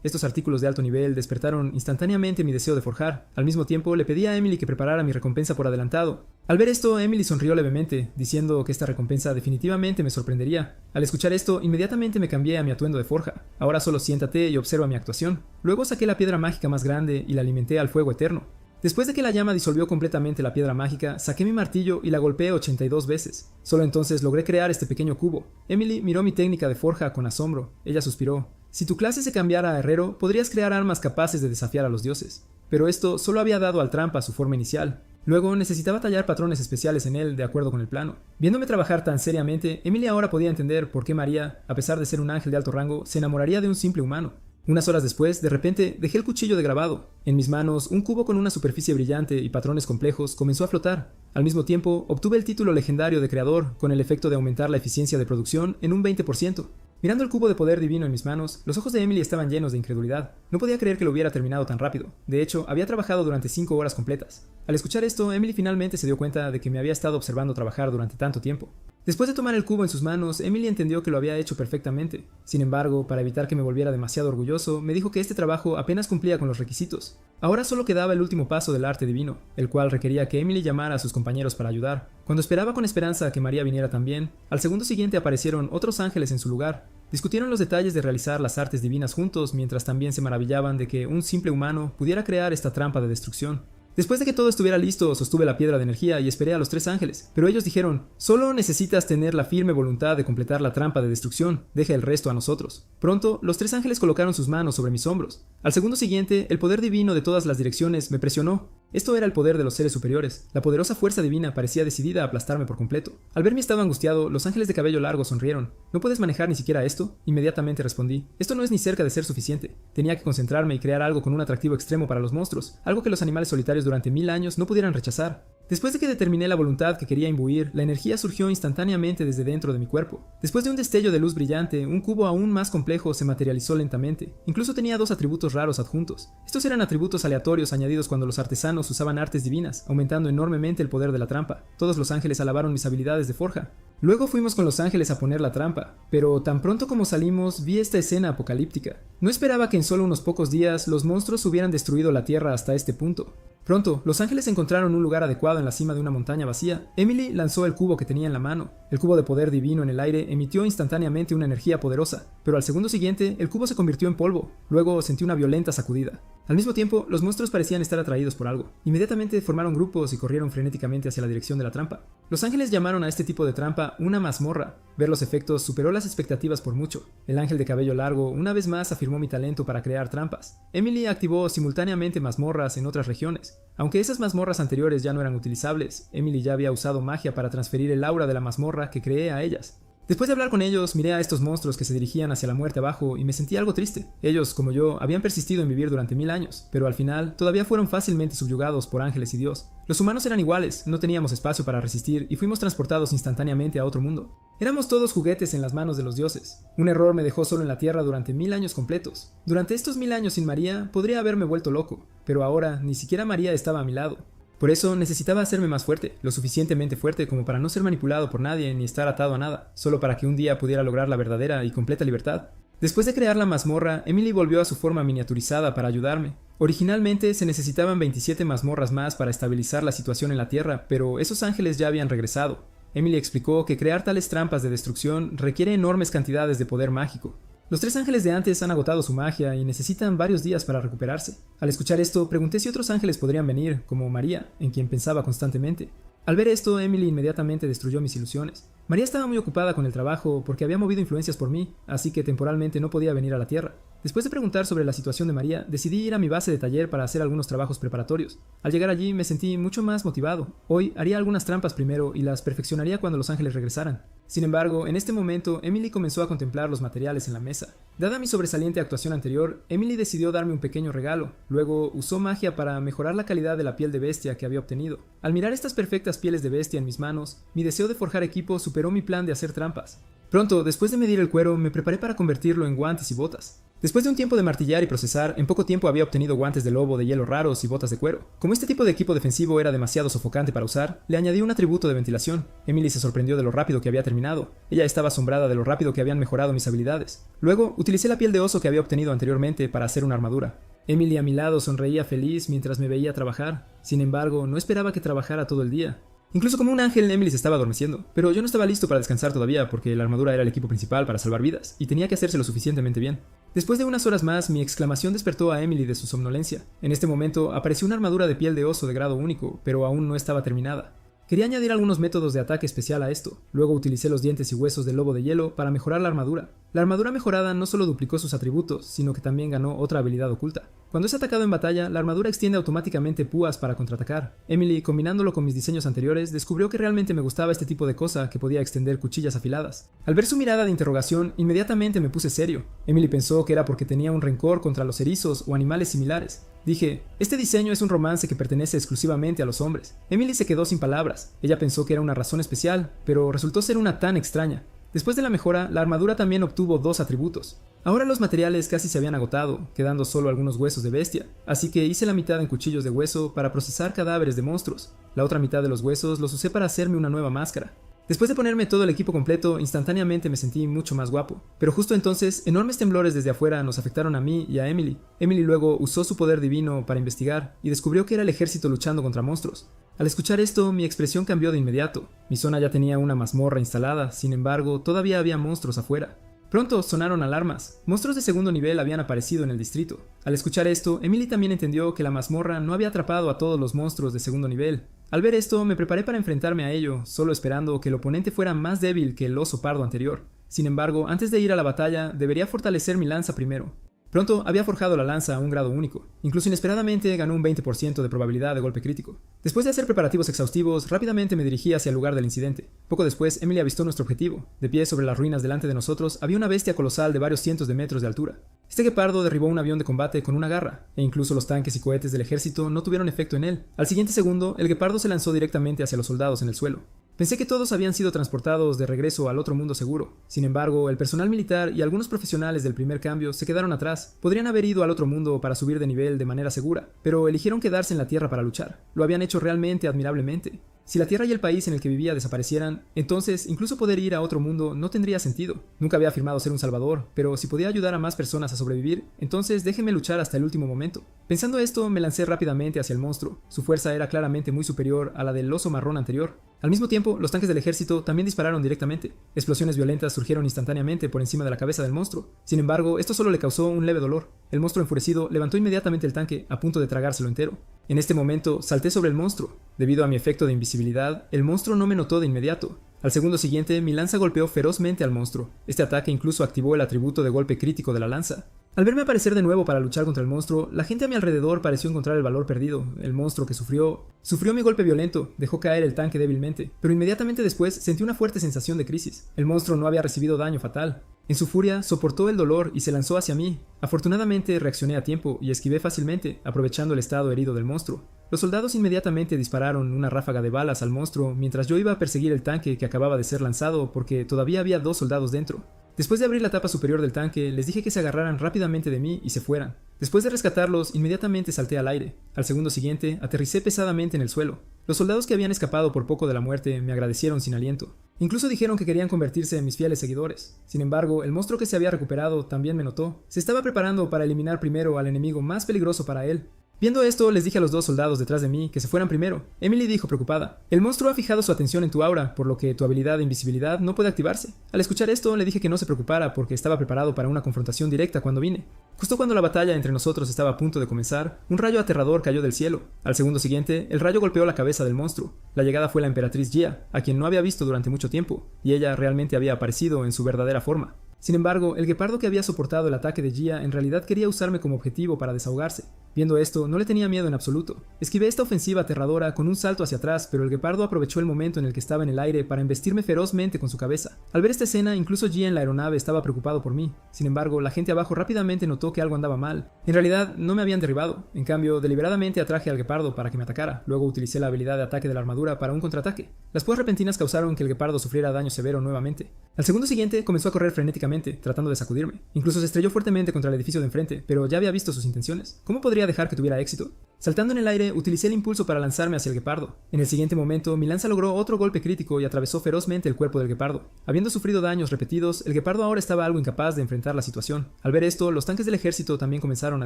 Speaker 1: Estos artículos de alto nivel despertaron instantáneamente mi deseo de forjar. Al mismo tiempo, le pedí a Emily que preparara mi recompensa por adelantado. Al ver esto, Emily sonrió levemente, diciendo que esta recompensa definitivamente me sorprendería. Al escuchar esto, inmediatamente me cambié a mi atuendo de forja. Ahora solo siéntate y observa mi actuación. Luego saqué la piedra mágica más grande y la alimenté al fuego eterno. Después de que la llama disolvió completamente la piedra mágica, saqué mi martillo y la golpeé 82 veces. Solo entonces logré crear este pequeño cubo. Emily miró mi técnica de forja con asombro. Ella suspiró: si tu clase se cambiara a herrero, podrías crear armas capaces de desafiar a los dioses. Pero esto solo había dado al trampa su forma inicial. Luego necesitaba tallar patrones especiales en él de acuerdo con el plano. Viéndome trabajar tan seriamente, Emily ahora podía entender por qué María, a pesar de ser un ángel de alto rango, se enamoraría de un simple humano. Unas horas después, de repente, dejé el cuchillo de grabado. En mis manos, un cubo con una superficie brillante y patrones complejos comenzó a flotar. Al mismo tiempo, obtuve el título legendario de creador, con el efecto de aumentar la eficiencia de producción en un 20%. Mirando el cubo de poder divino en mis manos, los ojos de Emily estaban llenos de incredulidad. No podía creer que lo hubiera terminado tan rápido. De hecho, había trabajado durante 5 horas completas. Al escuchar esto, Emily finalmente se dio cuenta de que me había estado observando trabajar durante tanto tiempo. Después de tomar el cubo en sus manos, Emily entendió que lo había hecho perfectamente. Sin embargo, para evitar que me volviera demasiado orgulloso, me dijo que este trabajo apenas cumplía con los requisitos. Ahora solo quedaba el último paso del arte divino, el cual requería que Emily llamara a sus compañeros para ayudar. Cuando esperaba con esperanza a que María viniera también, al segundo siguiente aparecieron otros ángeles en su lugar. Discutieron los detalles de realizar las artes divinas juntos, mientras también se maravillaban de que un simple humano pudiera crear esta trampa de destrucción. Después de que todo estuviera listo, sostuve la piedra de energía y esperé a los 3 ángeles, pero ellos dijeron: solo necesitas tener la firme voluntad de completar la trampa de destrucción, deja el resto a nosotros. Pronto, los 3 ángeles colocaron sus manos sobre mis hombros. Al segundo siguiente, el poder divino de todas las direcciones me presionó. Esto era el poder de los seres superiores. La poderosa fuerza divina parecía decidida a aplastarme por completo. Al ver mi estado angustiado, los ángeles de cabello largo sonrieron. ¿No puedes manejar ni siquiera esto? Inmediatamente respondí: esto no es ni cerca de ser suficiente. Tenía que concentrarme y crear algo con un atractivo extremo para los monstruos, algo que los animales solitarios durante 1000 años no pudieran rechazar. Después de que determiné la voluntad que quería imbuir, la energía surgió instantáneamente desde dentro de mi cuerpo. Después de un destello de luz brillante, un cubo aún más complejo se materializó lentamente. Incluso tenía 2 atributos raros adjuntos. Estos eran atributos aleatorios añadidos cuando los artesanos usaban artes divinas, aumentando enormemente el poder de la trampa. Todos los ángeles alabaron mis habilidades de forja. Luego fuimos con los ángeles a poner la trampa, pero tan pronto como salimos vi esta escena apocalíptica. No esperaba que en solo unos pocos días los monstruos hubieran destruido la tierra hasta este punto. Pronto, los ángeles encontraron un lugar adecuado en la cima de una montaña vacía. Emily lanzó el cubo que tenía en la mano. El cubo de poder divino en el aire emitió instantáneamente una energía poderosa, pero al segundo siguiente, el cubo se convirtió en polvo. Luego sentí una violenta sacudida. Al mismo tiempo, los monstruos parecían estar atraídos por algo. Inmediatamente formaron grupos y corrieron frenéticamente hacia la dirección de la trampa. Los ángeles llamaron a este tipo de trampa una mazmorra. Ver los efectos superó las expectativas por mucho. El ángel de cabello largo una vez más afirmó mi talento para crear trampas. Emily activó simultáneamente mazmorras en otras regiones. Aunque esas mazmorras anteriores ya no eran utilizables, Emily ya había usado magia para transferir el aura de la mazmorra que creé a ellas. Después de hablar con ellos, miré a estos monstruos que se dirigían hacia la muerte abajo y me sentí algo triste. Ellos, como yo, habían persistido en vivir durante 1000 años, pero al final todavía fueron fácilmente subyugados por ángeles y Dios. Los humanos eran iguales, no teníamos espacio para resistir y fuimos transportados instantáneamente a otro mundo. Éramos todos juguetes en las manos de los dioses. Un error me dejó solo en la tierra durante 1000 años completos. Durante estos 1000 años sin María, podría haberme vuelto loco, pero ahora ni siquiera María estaba a mi lado. Por eso necesitaba hacerme más fuerte, lo suficientemente fuerte como para no ser manipulado por nadie ni estar atado a nada, solo para que un día pudiera lograr la verdadera y completa libertad. Después de crear la mazmorra, Emily volvió a su forma miniaturizada para ayudarme. Originalmente se necesitaban 27 mazmorras más para estabilizar la situación en la Tierra, pero esos ángeles ya habían regresado. Emily explicó que crear tales trampas de destrucción requiere enormes cantidades de poder mágico. Los 3 ángeles de antes han agotado su magia y necesitan varios días para recuperarse. Al escuchar esto, pregunté si otros ángeles podrían venir, como María, en quien pensaba constantemente. Al ver esto, Emily inmediatamente destruyó mis ilusiones. María estaba muy ocupada con el trabajo porque había movido influencias por mí, así que temporalmente no podía venir a la Tierra. Después de preguntar sobre la situación de María, decidí ir a mi base de taller para hacer algunos trabajos preparatorios. Al llegar allí me sentí mucho más motivado. Hoy haría algunas trampas primero y las perfeccionaría cuando los ángeles regresaran. Sin embargo, en este momento, Emily comenzó a contemplar los materiales en la mesa. Dada mi sobresaliente actuación anterior, Emily decidió darme un pequeño regalo. Luego usó magia para mejorar la calidad de la piel de bestia que había obtenido. Al mirar estas perfectas pieles de bestia en mis manos, mi deseo de forjar equipo superó mi plan de hacer trampas. Pronto, después de medir el cuero, me preparé para convertirlo en guantes y botas. Después de un tiempo de martillar y procesar, en poco tiempo había obtenido guantes de lobo de hielo raros y botas de cuero. Como este tipo de equipo defensivo era demasiado sofocante para usar, le añadí un atributo de ventilación. Emily se sorprendió de lo rápido que había terminado. Ella estaba asombrada de lo rápido que habían mejorado mis habilidades. Luego, utilicé la piel de oso que había obtenido anteriormente para hacer una armadura. Emily a mi lado sonreía feliz mientras me veía trabajar. Sin embargo, no esperaba que trabajara todo el día. Incluso como un ángel, Emily se estaba adormeciendo, pero yo no estaba listo para descansar todavía porque la armadura era el equipo principal para salvar vidas, y tenía que hacérselo suficientemente bien. Después de unas horas más, mi exclamación despertó a Emily de su somnolencia. En este momento, apareció una armadura de piel de oso de grado único, pero aún no estaba terminada. Quería añadir algunos métodos de ataque especial a esto. Luego utilicé los dientes y huesos del lobo de hielo para mejorar la armadura. La armadura mejorada no solo duplicó sus atributos, sino que también ganó otra habilidad oculta. Cuando es atacado en batalla, la armadura extiende automáticamente púas para contraatacar. Emily, combinándolo con mis diseños anteriores, descubrió que realmente me gustaba este tipo de cosa que podía extender cuchillas afiladas. Al ver su mirada de interrogación, inmediatamente me puse serio. Emily pensó que era porque tenía un rencor contra los erizos o animales similares. Dije, este diseño es un romance que pertenece exclusivamente a los hombres. Emily se quedó sin palabras. Ella pensó que era una razón especial, pero resultó ser una tan extraña. Después de la mejora, la armadura también obtuvo 2 atributos. Ahora los materiales casi se habían agotado, quedando solo algunos huesos de bestia, así que hice la mitad en cuchillos de hueso para procesar cadáveres de monstruos. La otra mitad de los huesos los usé para hacerme una nueva máscara. Después de ponerme todo el equipo completo, instantáneamente me sentí mucho más guapo. Pero justo entonces, enormes temblores desde afuera nos afectaron a mí y a Emily. Emily luego usó su poder divino para investigar y descubrió que era el ejército luchando contra monstruos. Al escuchar esto, mi expresión cambió de inmediato. Mi zona ya tenía una mazmorra instalada, sin embargo, todavía había monstruos afuera. Pronto sonaron alarmas. Monstruos de segundo nivel habían aparecido en el distrito. Al escuchar esto, Emily también entendió que la mazmorra no había atrapado a todos los monstruos de segundo nivel. Al ver esto, me preparé para enfrentarme a ello, solo esperando que el oponente fuera más débil que el oso pardo anterior. Sin embargo, antes de ir a la batalla, debería fortalecer mi lanza primero. Pronto había forjado la lanza a un grado único. Incluso inesperadamente ganó un 20% de probabilidad de golpe crítico. Después de hacer preparativos exhaustivos, rápidamente me dirigí hacia el lugar del incidente. Poco después, Emily avistó nuestro objetivo. De pie sobre las ruinas delante de nosotros, había una bestia colosal de varios cientos de metros de altura. Este guepardo derribó un avión de combate con una garra, e incluso los tanques y cohetes del ejército no tuvieron efecto en él. Al siguiente segundo, el guepardo se lanzó directamente hacia los soldados en el suelo. Pensé que todos habían sido transportados de regreso al otro mundo seguro. Sin embargo, el personal militar y algunos profesionales del primer cambio se quedaron atrás. Podrían haber ido al otro mundo para subir de nivel de manera segura, pero eligieron quedarse en la Tierra para luchar. Lo habían hecho realmente admirablemente. Si la Tierra y el país en el que vivía desaparecieran, entonces incluso poder ir a otro mundo no tendría sentido. Nunca había afirmado ser un salvador, pero si podía ayudar a más personas a sobrevivir, entonces déjenme luchar hasta el último momento. Pensando esto, me lancé rápidamente hacia el monstruo. Su fuerza era claramente muy superior a la del oso marrón anterior. Al mismo tiempo, los tanques del ejército también dispararon directamente. Explosiones violentas surgieron instantáneamente por encima de la cabeza del monstruo. Sin embargo, esto solo le causó un leve dolor. El monstruo enfurecido levantó inmediatamente el tanque, a punto de tragárselo entero. En este momento, salté sobre el monstruo. Debido a mi efecto de invisibilidad, el monstruo no me notó de inmediato. Al segundo siguiente, mi lanza golpeó ferozmente al monstruo. Este ataque incluso activó el atributo de golpe crítico de la lanza. Al verme aparecer de nuevo para luchar contra el monstruo, la gente a mi alrededor pareció encontrar el valor perdido. El monstruo que sufrió mi golpe violento, dejó caer el tanque débilmente, pero inmediatamente después sentí una fuerte sensación de crisis. El monstruo no había recibido daño fatal. En su furia, soportó el dolor y se lanzó hacia mí. Afortunadamente reaccioné a tiempo y esquivé fácilmente, aprovechando el estado herido del monstruo. Los soldados inmediatamente dispararon una ráfaga de balas al monstruo mientras yo iba a perseguir el tanque que acababa de ser lanzado porque todavía había 2 soldados dentro. Después de abrir la tapa superior del tanque, les dije que se agarraran rápidamente de mí y se fueran. Después de rescatarlos, inmediatamente salté al aire. Al segundo siguiente, aterricé pesadamente en el suelo. Los soldados que habían escapado por poco de la muerte me agradecieron sin aliento. Incluso dijeron que querían convertirse en mis fieles seguidores. Sin embargo, el monstruo que se había recuperado también me notó. Se estaba preparando para eliminar primero al enemigo más peligroso para él. Viendo esto, les dije a los 2 soldados detrás de mí que se fueran primero. Emily dijo preocupada: el monstruo ha fijado su atención en tu aura, por lo que tu habilidad de invisibilidad no puede activarse. Al escuchar esto, le dije que no se preocupara porque estaba preparado para una confrontación directa cuando vine. Justo cuando la batalla entre nosotros estaba a punto de comenzar, un rayo aterrador cayó del cielo. Al segundo siguiente, el rayo golpeó la cabeza del monstruo. La llegada fue la emperatriz Gia, a quien no había visto durante mucho tiempo, y ella realmente había aparecido en su verdadera forma. Sin embargo, el guepardo que había soportado el ataque de Gia en realidad quería usarme como objetivo para desahogarse. Viendo esto, no le tenía miedo en absoluto. Esquivé esta ofensiva aterradora con un salto hacia atrás, pero el guepardo aprovechó el momento en el que estaba en el aire para embestirme ferozmente con su cabeza. Al ver esta escena, incluso Gia en la aeronave estaba preocupado por mí. Sin embargo, la gente abajo rápidamente notó que algo andaba mal. En realidad, no me habían derribado. En cambio, deliberadamente atraje al guepardo para que me atacara. Luego utilicé la habilidad de ataque de la armadura para un contraataque. Las púas repentinas causaron que el guepardo sufriera daño severo nuevamente. Al segundo siguiente, comenzó a correr frenéticamente, tratando de sacudirme. Incluso se estrelló fuertemente contra el edificio de enfrente, pero ya había visto sus intenciones. ¿Cómo podría dejar que tuviera éxito? Saltando en el aire, utilicé el impulso para lanzarme hacia el guepardo. En el siguiente momento, mi lanza logró otro golpe crítico y atravesó ferozmente el cuerpo del guepardo. Habiendo sufrido daños repetidos, el guepardo ahora estaba algo incapaz de enfrentar la situación. Al ver esto, los tanques del ejército también comenzaron a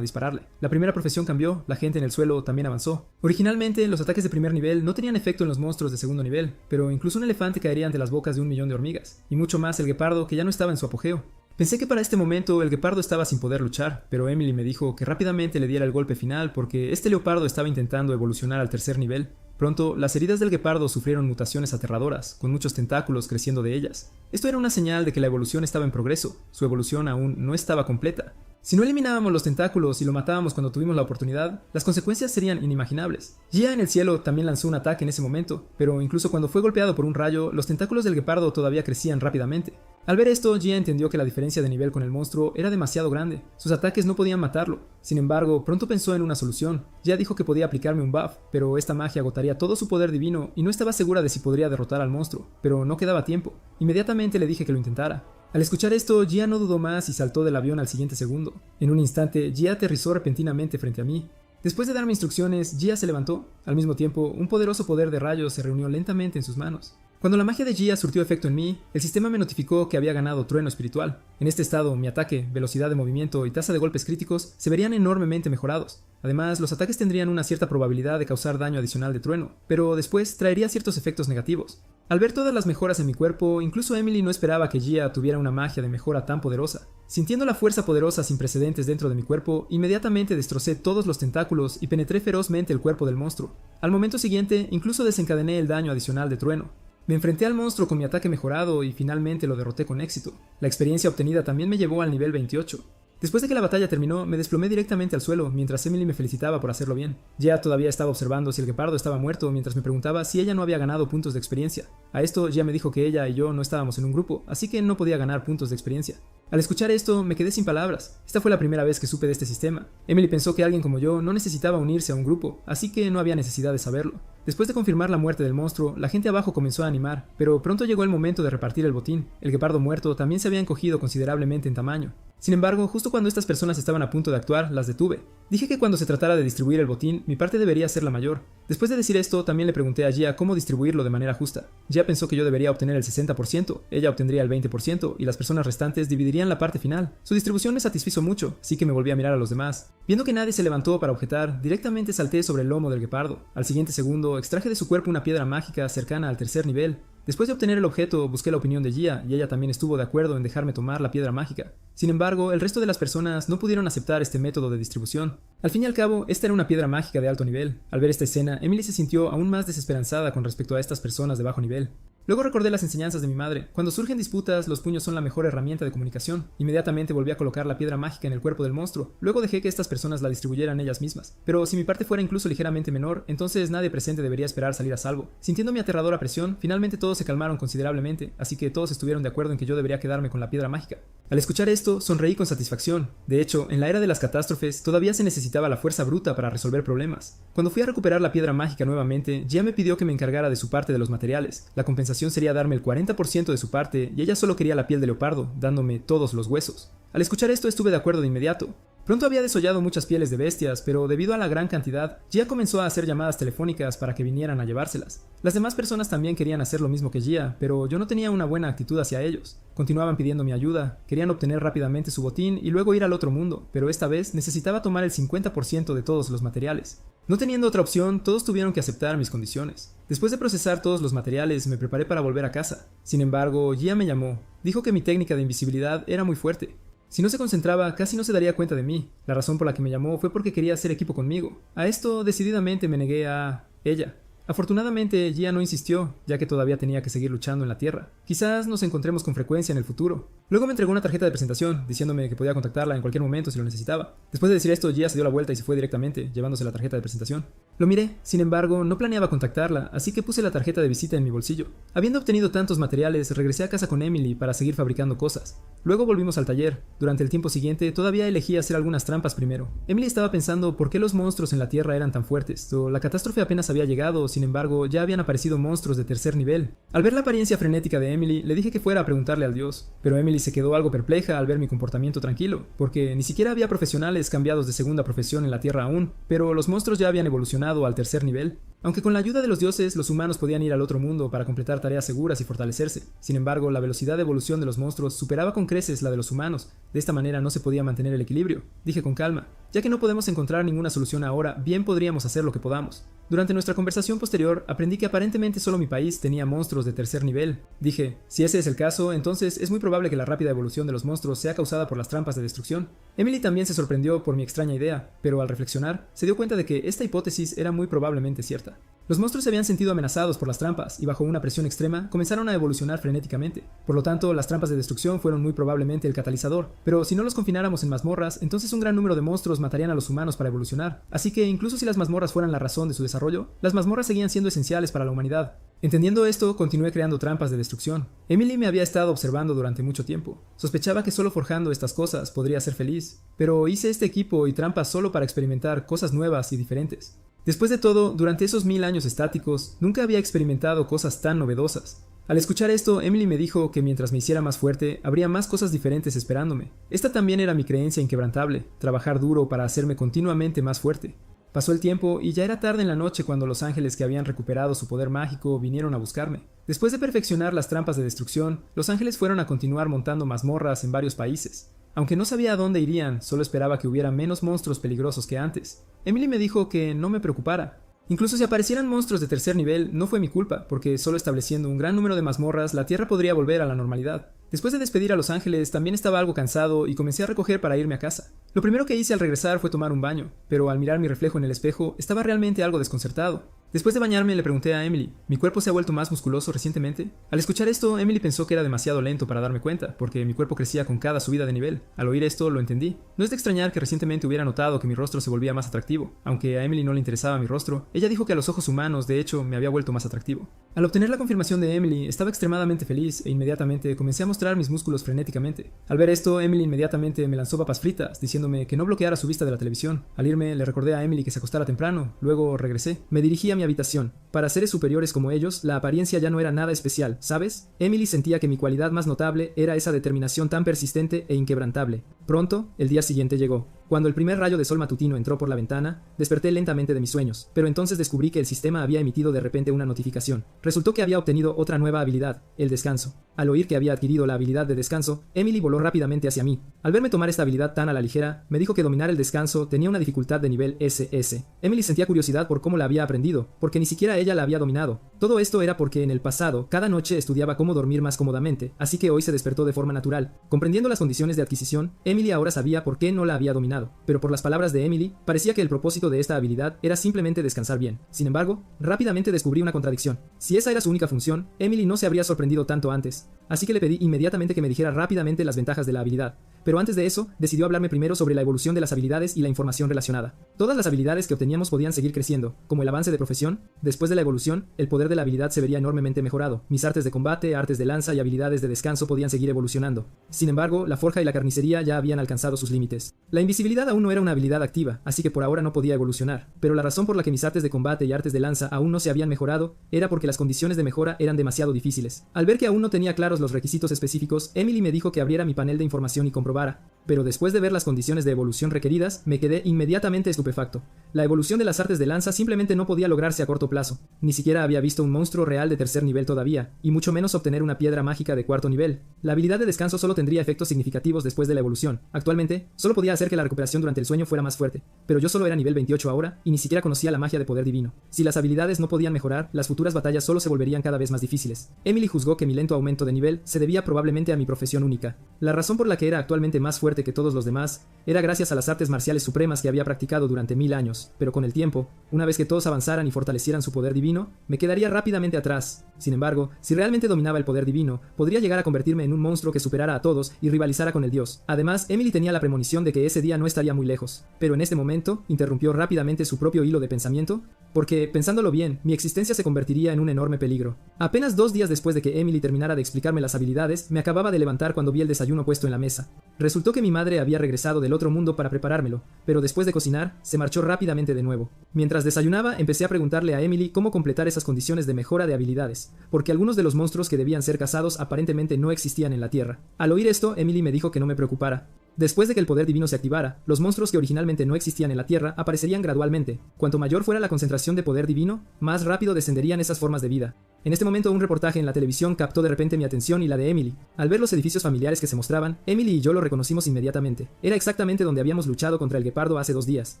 Speaker 1: dispararle. La primera profesión cambió, la gente en el suelo también avanzó. Originalmente, los ataques de primer nivel no tenían efecto en los monstruos de segundo nivel, pero incluso un elefante caería ante las bocas de 1.000.000 de hormigas, y mucho más el guepardo que ya no estaba en su apogeo. Pensé que para este momento el guepardo estaba sin poder luchar, pero Emily me dijo que rápidamente le diera el golpe final porque este leopardo estaba intentando evolucionar al tercer nivel. Pronto, las heridas del guepardo sufrieron mutaciones aterradoras, con muchos tentáculos creciendo de ellas. Esto era una señal de que la evolución estaba en progreso, su evolución aún no estaba completa. Si no eliminábamos los tentáculos y lo matábamos cuando tuvimos la oportunidad, las consecuencias serían inimaginables. Gia en el cielo también lanzó un ataque en ese momento, pero incluso cuando fue golpeado por un rayo, los tentáculos del guepardo todavía crecían rápidamente. Al ver esto, Gia entendió que la diferencia de nivel con el monstruo era demasiado grande. Sus ataques no podían matarlo. Sin embargo, pronto pensó en una solución. Gia dijo que podía aplicarme un buff, pero esta magia agotaría todo su poder divino y no estaba segura de si podría derrotar al monstruo, pero no quedaba tiempo. Inmediatamente le dije que lo intentara. Al escuchar esto, Gia no dudó más y saltó del avión al siguiente segundo. En un instante, Gia aterrizó repentinamente frente a mí. Después de darme instrucciones, Gia se levantó. Al mismo tiempo, un poderoso poder de rayos se reunió lentamente en sus manos. Cuando la magia de Gia surtió efecto en mí, el sistema me notificó que había ganado trueno espiritual. En este estado, mi ataque, velocidad de movimiento y tasa de golpes críticos se verían enormemente mejorados. Además, los ataques tendrían una cierta probabilidad de causar daño adicional de trueno, pero después traería ciertos efectos negativos. Al ver todas las mejoras en mi cuerpo, incluso Emily no esperaba que Gia tuviera una magia de mejora tan poderosa. Sintiendo la fuerza poderosa sin precedentes dentro de mi cuerpo, inmediatamente destrocé todos los tentáculos y penetré ferozmente el cuerpo del monstruo. Al momento siguiente, incluso desencadené el daño adicional de trueno. Me enfrenté al monstruo con mi ataque mejorado y finalmente lo derroté con éxito. La experiencia obtenida también me llevó al nivel 28. Después de que la batalla terminó, me desplomé directamente al suelo mientras Emily me felicitaba por hacerlo bien. Gia todavía estaba observando si el guepardo estaba muerto mientras me preguntaba si ella no había ganado puntos de experiencia. A esto, Gia me dijo que ella y yo no estábamos en un grupo, así que no podía ganar puntos de experiencia. Al escuchar esto, me quedé sin palabras. Esta fue la primera vez que supe de este sistema. Emily pensó que alguien como yo no necesitaba unirse a un grupo, así que no había necesidad de saberlo. Después de confirmar la muerte del monstruo, la gente abajo comenzó a animar, pero pronto llegó el momento de repartir el botín. El guepardo muerto también se había encogido considerablemente en tamaño. Sin embargo, justo cuando estas personas estaban a punto de actuar, las detuve. Dije que cuando se tratara de distribuir el botín, mi parte debería ser la mayor. Después de decir esto, también le pregunté a Gia cómo distribuirlo de manera justa. Gia pensó que yo debería obtener el 60%, ella obtendría el 20% y las personas restantes dividirían la parte final. Su distribución me satisfizo mucho, así que me volví a mirar a los demás. Viendo que nadie se levantó para objetar, directamente salté sobre el lomo del guepardo. Al siguiente segundo, extraje de su cuerpo una piedra mágica cercana al tercer nivel. Después de obtener el objeto, busqué la opinión de Gia, y ella también estuvo de acuerdo en dejarme tomar la piedra mágica. Sin embargo, el resto de las personas no pudieron aceptar este método de distribución. Al fin y al cabo, esta era una piedra mágica de alto nivel. Al ver esta escena, Emily se sintió aún más desesperanzada con respecto a estas personas de bajo nivel. Luego recordé las enseñanzas de mi madre. Cuando surgen disputas, los puños son la mejor herramienta de comunicación. Inmediatamente volví a colocar la piedra mágica en el cuerpo del monstruo. Luego dejé que estas personas la distribuyeran ellas mismas. Pero si mi parte fuera incluso ligeramente menor, entonces nadie presente debería esperar salir a salvo. Sintiendo mi aterradora presión, finalmente todos se calmaron considerablemente, así que todos estuvieron de acuerdo en que yo debería quedarme con la piedra mágica. Al escuchar esto, sonreí con satisfacción. De hecho, en la era de las catástrofes, todavía se necesitaba la fuerza bruta para resolver problemas. Cuando fui a recuperar la piedra mágica nuevamente, Gia me pidió que me encargara de su parte de los materiales. La compensación sería darme el 40% de su parte, y ella solo quería la piel de leopardo, dándome todos los huesos. Al escuchar esto estuve de acuerdo de inmediato. Pronto había desollado muchas pieles de bestias, pero debido a la gran cantidad, Gia comenzó a hacer llamadas telefónicas para que vinieran a llevárselas. Las demás personas también querían hacer lo mismo que Gia, pero yo no tenía una buena actitud hacia ellos. Continuaban pidiendo mi ayuda, querían obtener rápidamente su botín y luego ir al otro mundo, pero esta vez necesitaba tomar el 50% de todos los materiales. No teniendo otra opción, todos tuvieron que aceptar mis condiciones. Después de procesar todos los materiales, me preparé para volver a casa. Sin embargo, Gia me llamó. Dijo que mi técnica de invisibilidad era muy fuerte. Si no se concentraba, casi no se daría cuenta de mí. La razón por la que me llamó fue porque quería hacer equipo conmigo. A esto, decididamente me negué a ella. Afortunadamente, Gia no insistió, ya que todavía tenía que seguir luchando en la Tierra. Quizás nos encontremos con frecuencia en el futuro. Luego me entregó una tarjeta de presentación, diciéndome que podía contactarla en cualquier momento si lo necesitaba. Después de decir esto, Gia se dio la vuelta y se fue directamente, llevándose la tarjeta de presentación. Lo miré, sin embargo, no planeaba contactarla, así que puse la tarjeta de visita en mi bolsillo. Habiendo obtenido tantos materiales, regresé a casa con Emily para seguir fabricando cosas. Luego volvimos al taller. Durante el tiempo siguiente, todavía elegí hacer algunas trampas primero. Emily estaba pensando por qué los monstruos en la Tierra eran tan fuertes. La catástrofe apenas había llegado, sin embargo, ya habían aparecido monstruos de tercer nivel. Al ver la apariencia frenética de Emily, le dije que fuera a preguntarle al dios. Pero Emily se quedó algo perpleja al ver mi comportamiento tranquilo, porque ni siquiera había profesionales cambiados de segunda profesión en la Tierra aún, pero los monstruos ya habían evolucionado al tercer nivel. Aunque con la ayuda de los dioses, los humanos podían ir al otro mundo para completar tareas seguras y fortalecerse. Sin embargo, la velocidad de evolución de los monstruos superaba con creces la de los humanos. De esta manera no se podía mantener el equilibrio. Dije con calma, ya que no podemos encontrar ninguna solución ahora, bien podríamos hacer lo que podamos. Durante nuestra conversación posterior, aprendí que aparentemente solo mi país tenía monstruos de tercer nivel. Dije, si ese es el caso, entonces es muy probable que la rápida evolución de los monstruos sea causada por las trampas de destrucción. Emily también se sorprendió por mi extraña idea, pero al reflexionar, se dio cuenta de que esta hipótesis era muy probablemente cierta. Los monstruos se habían sentido amenazados por las trampas y bajo una presión extrema comenzaron a evolucionar frenéticamente. Por lo tanto, las trampas de destrucción fueron muy probablemente el catalizador, pero si no los confináramos en mazmorras, entonces un gran número de monstruos matarían a los humanos para evolucionar. Así que incluso si las mazmorras fueran la razón de su desarrollo, las mazmorras seguían siendo esenciales para la humanidad. Entendiendo esto, continué creando trampas de destrucción. Emily me había estado observando durante mucho tiempo. Sospechaba que solo forjando estas cosas podría ser feliz, pero hice este equipo y trampas solo para experimentar cosas nuevas y diferentes. Después de todo, durante esos 1000 años estáticos, nunca había experimentado cosas tan novedosas. Al escuchar esto, Emily me dijo que mientras me hiciera más fuerte, habría más cosas diferentes esperándome. Esta también era mi creencia inquebrantable, trabajar duro para hacerme continuamente más fuerte. Pasó el tiempo y ya era tarde en la noche cuando los ángeles que habían recuperado su poder mágico vinieron a buscarme. Después de perfeccionar las trampas de destrucción, los ángeles fueron a continuar montando mazmorras en varios países. Aunque no sabía a dónde irían, solo esperaba que hubiera menos monstruos peligrosos que antes. Emily me dijo que no me preocupara. Incluso si aparecieran monstruos de tercer nivel, no fue mi culpa, porque solo estableciendo un gran número de mazmorras, la Tierra podría volver a la normalidad. Después de despedir a los ángeles, también estaba algo cansado y comencé a recoger para irme a casa. Lo primero que hice al regresar fue tomar un baño, pero al mirar mi reflejo en el espejo, estaba realmente algo desconcertado. Después de bañarme le pregunté a Emily, ¿mi cuerpo se ha vuelto más musculoso recientemente? Al escuchar esto, Emily pensó que era demasiado lento para darme cuenta, porque mi cuerpo crecía con cada subida de nivel. Al oír esto, lo entendí. No es de extrañar que recientemente hubiera notado que mi rostro se volvía más atractivo. Aunque a Emily no le interesaba mi rostro, ella dijo que a los ojos humanos, de hecho, me había vuelto más atractivo. Al obtener la confirmación de Emily, estaba extremadamente feliz e inmediatamente comencé a mostrar mis músculos frenéticamente. Al ver esto, Emily inmediatamente me lanzó papas fritas, diciéndome que no bloqueara su vista de la televisión. Al irme, le recordé a Emily que se acostara temprano, luego regresé. Me dirigí a mi habitación. Para seres superiores como ellos, la apariencia ya no era nada especial, ¿sabes? Emily sentía que mi cualidad más notable era esa determinación tan persistente e inquebrantable. Pronto, el día siguiente llegó. Cuando el primer rayo de sol matutino entró por la ventana, desperté lentamente de mis sueños, pero entonces descubrí que el sistema había emitido de repente una notificación. Resultó que había obtenido otra nueva habilidad, el descanso. Al oír que había adquirido la habilidad de descanso, Emily voló rápidamente hacia mí. Al verme tomar esta habilidad tan a la ligera, me dijo que dominar el descanso tenía una dificultad de nivel SS. Emily sentía curiosidad por cómo la había aprendido, porque ni siquiera ella la había dominado. Todo esto era porque en el pasado, cada noche estudiaba cómo dormir más cómodamente, así que hoy se despertó de forma natural. Comprendiendo las condiciones de adquisición, Emily ahora sabía por qué no la había dominado. Pero por las palabras de Emily, parecía que el propósito de esta habilidad era simplemente descansar bien. Sin embargo, rápidamente descubrí una contradicción. Si esa era su única función, Emily no se habría sorprendido tanto antes. Así que le pedí inmediatamente que me dijera rápidamente las ventajas de la habilidad. Pero antes de eso, decidió hablarme primero sobre la evolución de las habilidades y la información relacionada. Todas las habilidades que obteníamos podían seguir creciendo, como el avance de profesión. Después de la evolución, el poder de la habilidad se vería enormemente mejorado. Mis artes de combate, artes de lanza y habilidades de descanso podían seguir evolucionando. Sin embargo, la forja y la carnicería ya habían alcanzado sus límites. La invisibilidad aún no era una habilidad activa, así que por ahora no podía evolucionar. Pero la razón por la que mis artes de combate y artes de lanza aún no se habían mejorado era porque las condiciones de mejora eran demasiado difíciles. Al ver que aún no tenía claros los requisitos específicos, Emily me dijo que abriera mi panel de información y comprobara. Pero después de ver las condiciones de evolución requeridas, me quedé inmediatamente estupefacto. La evolución de las artes de lanza simplemente no podía lograrse a corto plazo. Ni siquiera había visto un monstruo real de tercer nivel todavía, y mucho menos obtener una piedra mágica de cuarto nivel. La habilidad de descanso solo tendría efectos significativos después de la evolución. Actualmente, solo podía hacer que la recuperación durante el sueño fuera más fuerte, pero yo solo era nivel 28 ahora, y ni siquiera conocía la magia de poder divino. Si las habilidades no podían mejorar, las futuras batallas solo se volverían cada vez más difíciles. Emily juzgó que mi lento aumento de nivel se debía probablemente a mi profesión única. La razón por la que era actualmente más fuerte que todos los demás era gracias a las artes marciales supremas que había practicado durante 1000 años, pero con el tiempo, una vez que todos avanzaran y fortalecieran su poder divino, me quedaría rápidamente atrás. Sin embargo, si realmente dominaba el poder divino, podría llegar a convertirme en un monstruo que superara a todos y rivalizara con el dios. Además, Emily tenía la premonición de que ese día no estaría muy lejos, pero en este momento interrumpió rápidamente su propio hilo de pensamiento, porque, pensándolo bien, mi existencia se convertiría en un enorme peligro. Apenas 2 días después de que Emily terminara de explicarme las habilidades, me acababa de levantar cuando vi el desayuno puesto en la mesa. Resultó que mi madre había regresado del otro mundo para preparármelo, pero después de cocinar, se marchó rápidamente de nuevo. Mientras desayunaba, empecé a preguntarle a Emily cómo completar esas condiciones de mejora de habilidades, porque algunos de los monstruos que debían ser cazados aparentemente no existían en la Tierra. Al oír esto, Emily me dijo que no me preocupara. Después de que el poder divino se activara, los monstruos que originalmente no existían en la Tierra aparecerían gradualmente. Cuanto mayor fuera la concentración de poder divino, más rápido descenderían esas formas de vida. En este momento un reportaje en la televisión captó de repente mi atención y la de Emily. Al ver los edificios familiares que se mostraban, Emily y yo lo reconocimos inmediatamente. Era exactamente donde habíamos luchado contra el guepardo hace 2 días.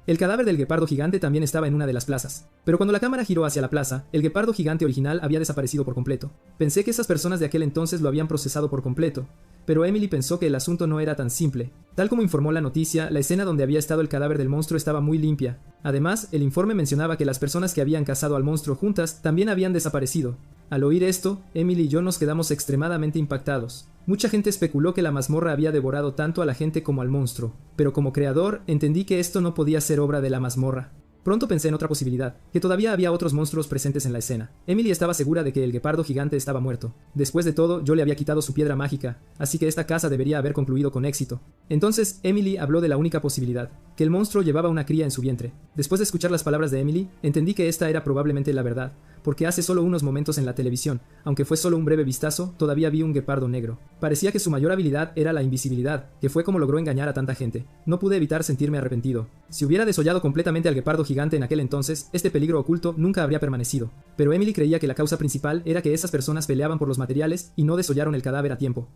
Speaker 1: El cadáver del guepardo gigante también estaba en una de las plazas. Pero cuando la cámara giró hacia la plaza, el guepardo gigante original había desaparecido por completo. Pensé que esas personas de aquel entonces lo habían procesado por completo. Pero Emily pensó que el asunto no era tan simple. Tal como informó la noticia, la escena donde había estado el cadáver del monstruo estaba muy limpia. Además, el informe mencionaba que las personas que habían cazado al monstruo juntas también habían desaparecido. Al oír esto, Emily y yo nos quedamos extremadamente impactados. Mucha gente especuló que la mazmorra había devorado tanto a la gente como al monstruo, pero como creador entendí que esto no podía ser obra de la mazmorra. Pronto pensé en otra posibilidad, que todavía había otros monstruos presentes en la escena. Emily estaba segura de que el guepardo gigante estaba muerto. Después de todo, yo le había quitado su piedra mágica, así que esta caza debería haber concluido con éxito. Entonces, Emily habló de la única posibilidad, que el monstruo llevaba una cría en su vientre. Después de escuchar las palabras de Emily, entendí que esta era probablemente la verdad, porque hace solo unos momentos en la televisión, aunque fue solo un breve vistazo, todavía vi un guepardo negro. Parecía que su mayor habilidad era la invisibilidad, que fue como logró engañar a tanta gente. No pude evitar sentirme arrepentido. Si hubiera desollado completamente al guepardo gigante en aquel entonces, este peligro oculto nunca habría permanecido. Pero Emily creía que la causa principal era que esas personas peleaban por los materiales y no desollaron el cadáver a tiempo.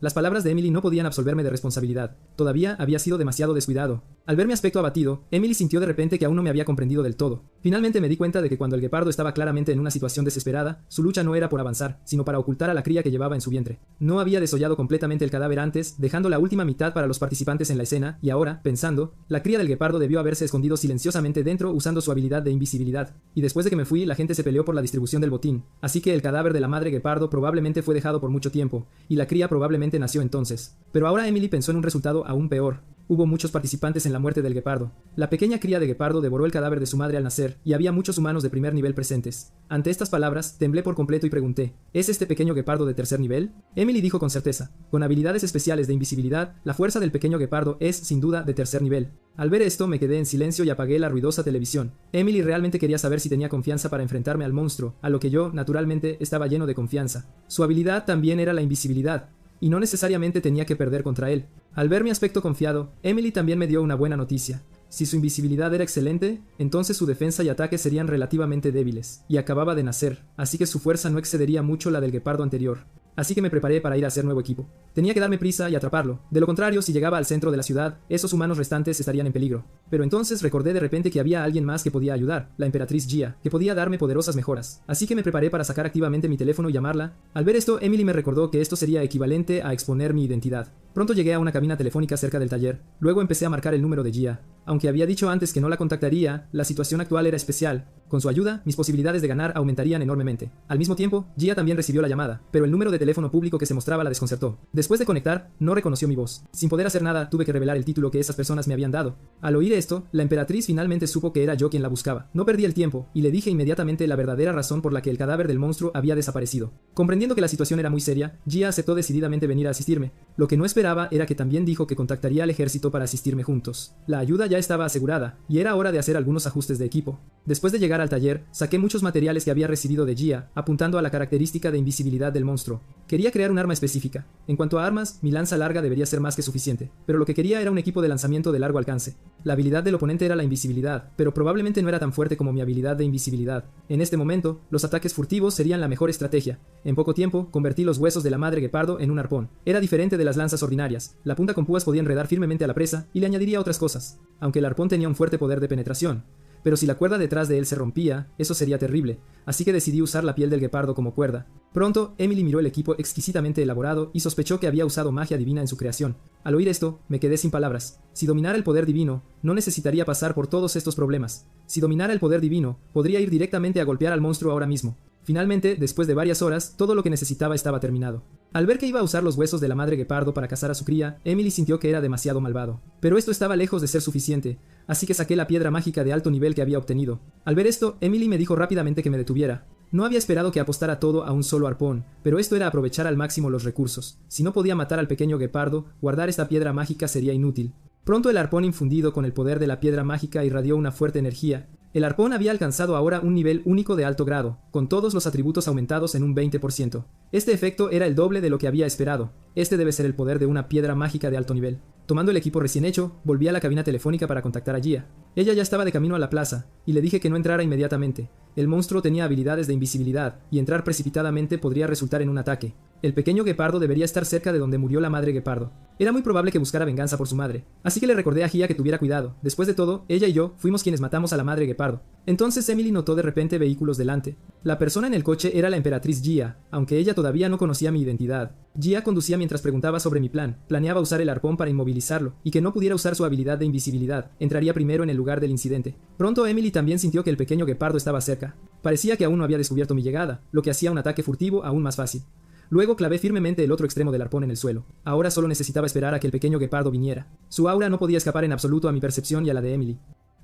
Speaker 1: Las palabras de Emily no podían absolverme de responsabilidad. Todavía había sido demasiado descuidado. Al ver mi aspecto abatido, Emily sintió de repente que aún no me había comprendido del todo. Finalmente me di cuenta de que cuando el guepardo estaba claramente en una situación desesperada, su lucha no era por avanzar, sino para ocultar a la cría que llevaba en su vientre. No había desollado completamente el cadáver antes, dejando la última mitad para los participantes en la escena, y ahora, pensando, la cría del guepardo debió haberse escondido silenciosamente dentro usando su habilidad de invisibilidad. Y después de que me fui, la gente se peleó por la distribución del botín, así que el cadáver de la madre guepardo probablemente fue dejado por mucho tiempo, y la cría probablemente nació entonces. Pero ahora Emily pensó en un resultado aún peor. Hubo muchos participantes en la muerte del guepardo. La pequeña cría de guepardo devoró el cadáver de su madre al nacer, y había muchos humanos de primer nivel presentes. Ante estas palabras, temblé por completo y pregunté, ¿es este pequeño guepardo de tercer nivel? Emily dijo con certeza, con habilidades especiales de invisibilidad, la fuerza del pequeño guepardo es, sin duda, de tercer nivel. Al ver esto, me quedé en silencio y apagué la ruidosa televisión. Emily realmente quería saber si tenía confianza para enfrentarme al monstruo, a lo que yo, naturalmente, estaba lleno de confianza. Su habilidad también era la invisibilidad, y no necesariamente tenía que perder contra él. Al ver mi aspecto confiado, Emily también me dio una buena noticia. Si su invisibilidad era excelente, entonces su defensa y ataque serían relativamente débiles, y acababa de nacer, así que su fuerza no excedería mucho la del guepardo anterior. Así que me preparé para ir a hacer nuevo equipo. Tenía que darme prisa y atraparlo. De lo contrario, si llegaba al centro de la ciudad, esos humanos restantes estarían en peligro. Pero entonces recordé de repente que había alguien más que podía ayudar, la emperatriz Gia, que podía darme poderosas mejoras. Así que me preparé para sacar activamente mi teléfono y llamarla. Al ver esto, Emily me recordó que esto sería equivalente a exponer mi identidad. Pronto llegué a una cabina telefónica cerca del taller. Luego empecé a marcar el número de Gia. Aunque había dicho antes que no la contactaría, la situación actual era especial. Con su ayuda, mis posibilidades de ganar aumentarían enormemente. Al mismo tiempo, Gia también recibió la llamada, pero el número de teléfono público que se mostraba la desconcertó. Después de conectar, no reconoció mi voz. Sin poder hacer nada, tuve que revelar el título que esas personas me habían dado. Al oír esto, la emperatriz finalmente supo que era yo quien la buscaba. No perdí el tiempo, y le dije inmediatamente la verdadera razón por la que el cadáver del monstruo había desaparecido. Comprendiendo que la situación era muy seria, Gia aceptó decididamente venir a asistirme. Lo que no esperaba era que también dijo que contactaría al ejército para asistirme juntos. La ayuda ya estaba asegurada, y era hora de hacer algunos ajustes de equipo. Después de llegar al taller, saqué muchos materiales que había recibido de Gia, apuntando a la característica de invisibilidad del monstruo. Quería crear un arma específica. En cuanto a armas, mi lanza larga debería ser más que suficiente, pero lo que quería era un equipo de lanzamiento de largo alcance. La habilidad del oponente era la invisibilidad, pero probablemente no era tan fuerte como mi habilidad de invisibilidad. En este momento, los ataques furtivos serían la mejor estrategia. En poco tiempo, convertí los huesos de la madre guepardo en un arpón. Era diferente de las lanzas ordinarias. La punta con púas podía enredar firmemente a la presa y le añadiría otras cosas, aunque el arpón tenía un fuerte poder de penetración. Pero si la cuerda detrás de él se rompía, eso sería terrible, así que decidí usar la piel del guepardo como cuerda. Pronto, Emily miró el equipo exquisitamente elaborado y sospechó que había usado magia divina en su creación. Al oír esto, me quedé sin palabras. Si dominara el poder divino, no necesitaría pasar por todos estos problemas. Si dominara el poder divino, podría ir directamente a golpear al monstruo ahora mismo. Finalmente, después de varias horas, todo lo que necesitaba estaba terminado. Al ver que iba a usar los huesos de la madre guepardo para cazar a su cría, Emily sintió que era demasiado malvado. Pero esto estaba lejos de ser suficiente, así que saqué la piedra mágica de alto nivel que había obtenido. Al ver esto, Emily me dijo rápidamente que me detuviera. No había esperado que apostara todo a un solo arpón, pero esto era aprovechar al máximo los recursos. Si no podía matar al pequeño guepardo, guardar esta piedra mágica sería inútil. Pronto el arpón infundido con el poder de la piedra mágica irradió una fuerte energía. El arpón había alcanzado ahora un nivel único de alto grado, con todos los atributos aumentados en un 20%. Este efecto era el doble de lo que había esperado. Este debe ser el poder de una piedra mágica de alto nivel. Tomando el equipo recién hecho, volví a la cabina telefónica para contactar a Gia. Ella ya estaba de camino a la plaza, y le dije que no entrara inmediatamente. El monstruo tenía habilidades de invisibilidad, y entrar precipitadamente podría resultar en un ataque. El pequeño guepardo debería estar cerca de donde murió la madre guepardo. Era muy probable que buscara venganza por su madre, así que le recordé a Gia que tuviera cuidado. Después de todo, ella y yo fuimos quienes matamos a la madre guepardo. Entonces Emily notó de repente vehículos delante. La persona en el coche era la emperatriz Gia, aunque ella todavía no conocía mi identidad. Gia conducía mientras preguntaba sobre mi plan. Planeaba usar el arpón para inmovilizarlo, y que no pudiera usar su habilidad de invisibilidad. Entraría primero en el lugar del incidente. Pronto Emily también sintió que el pequeño guepardo estaba cerca. Parecía que aún no había descubierto mi llegada, lo que hacía un ataque furtivo aún más fácil. Luego clavé firmemente el otro extremo del arpón en el suelo. Ahora solo necesitaba esperar a que el pequeño guepardo viniera. Su aura no podía escapar en absoluto a mi percepción y a la de Emily.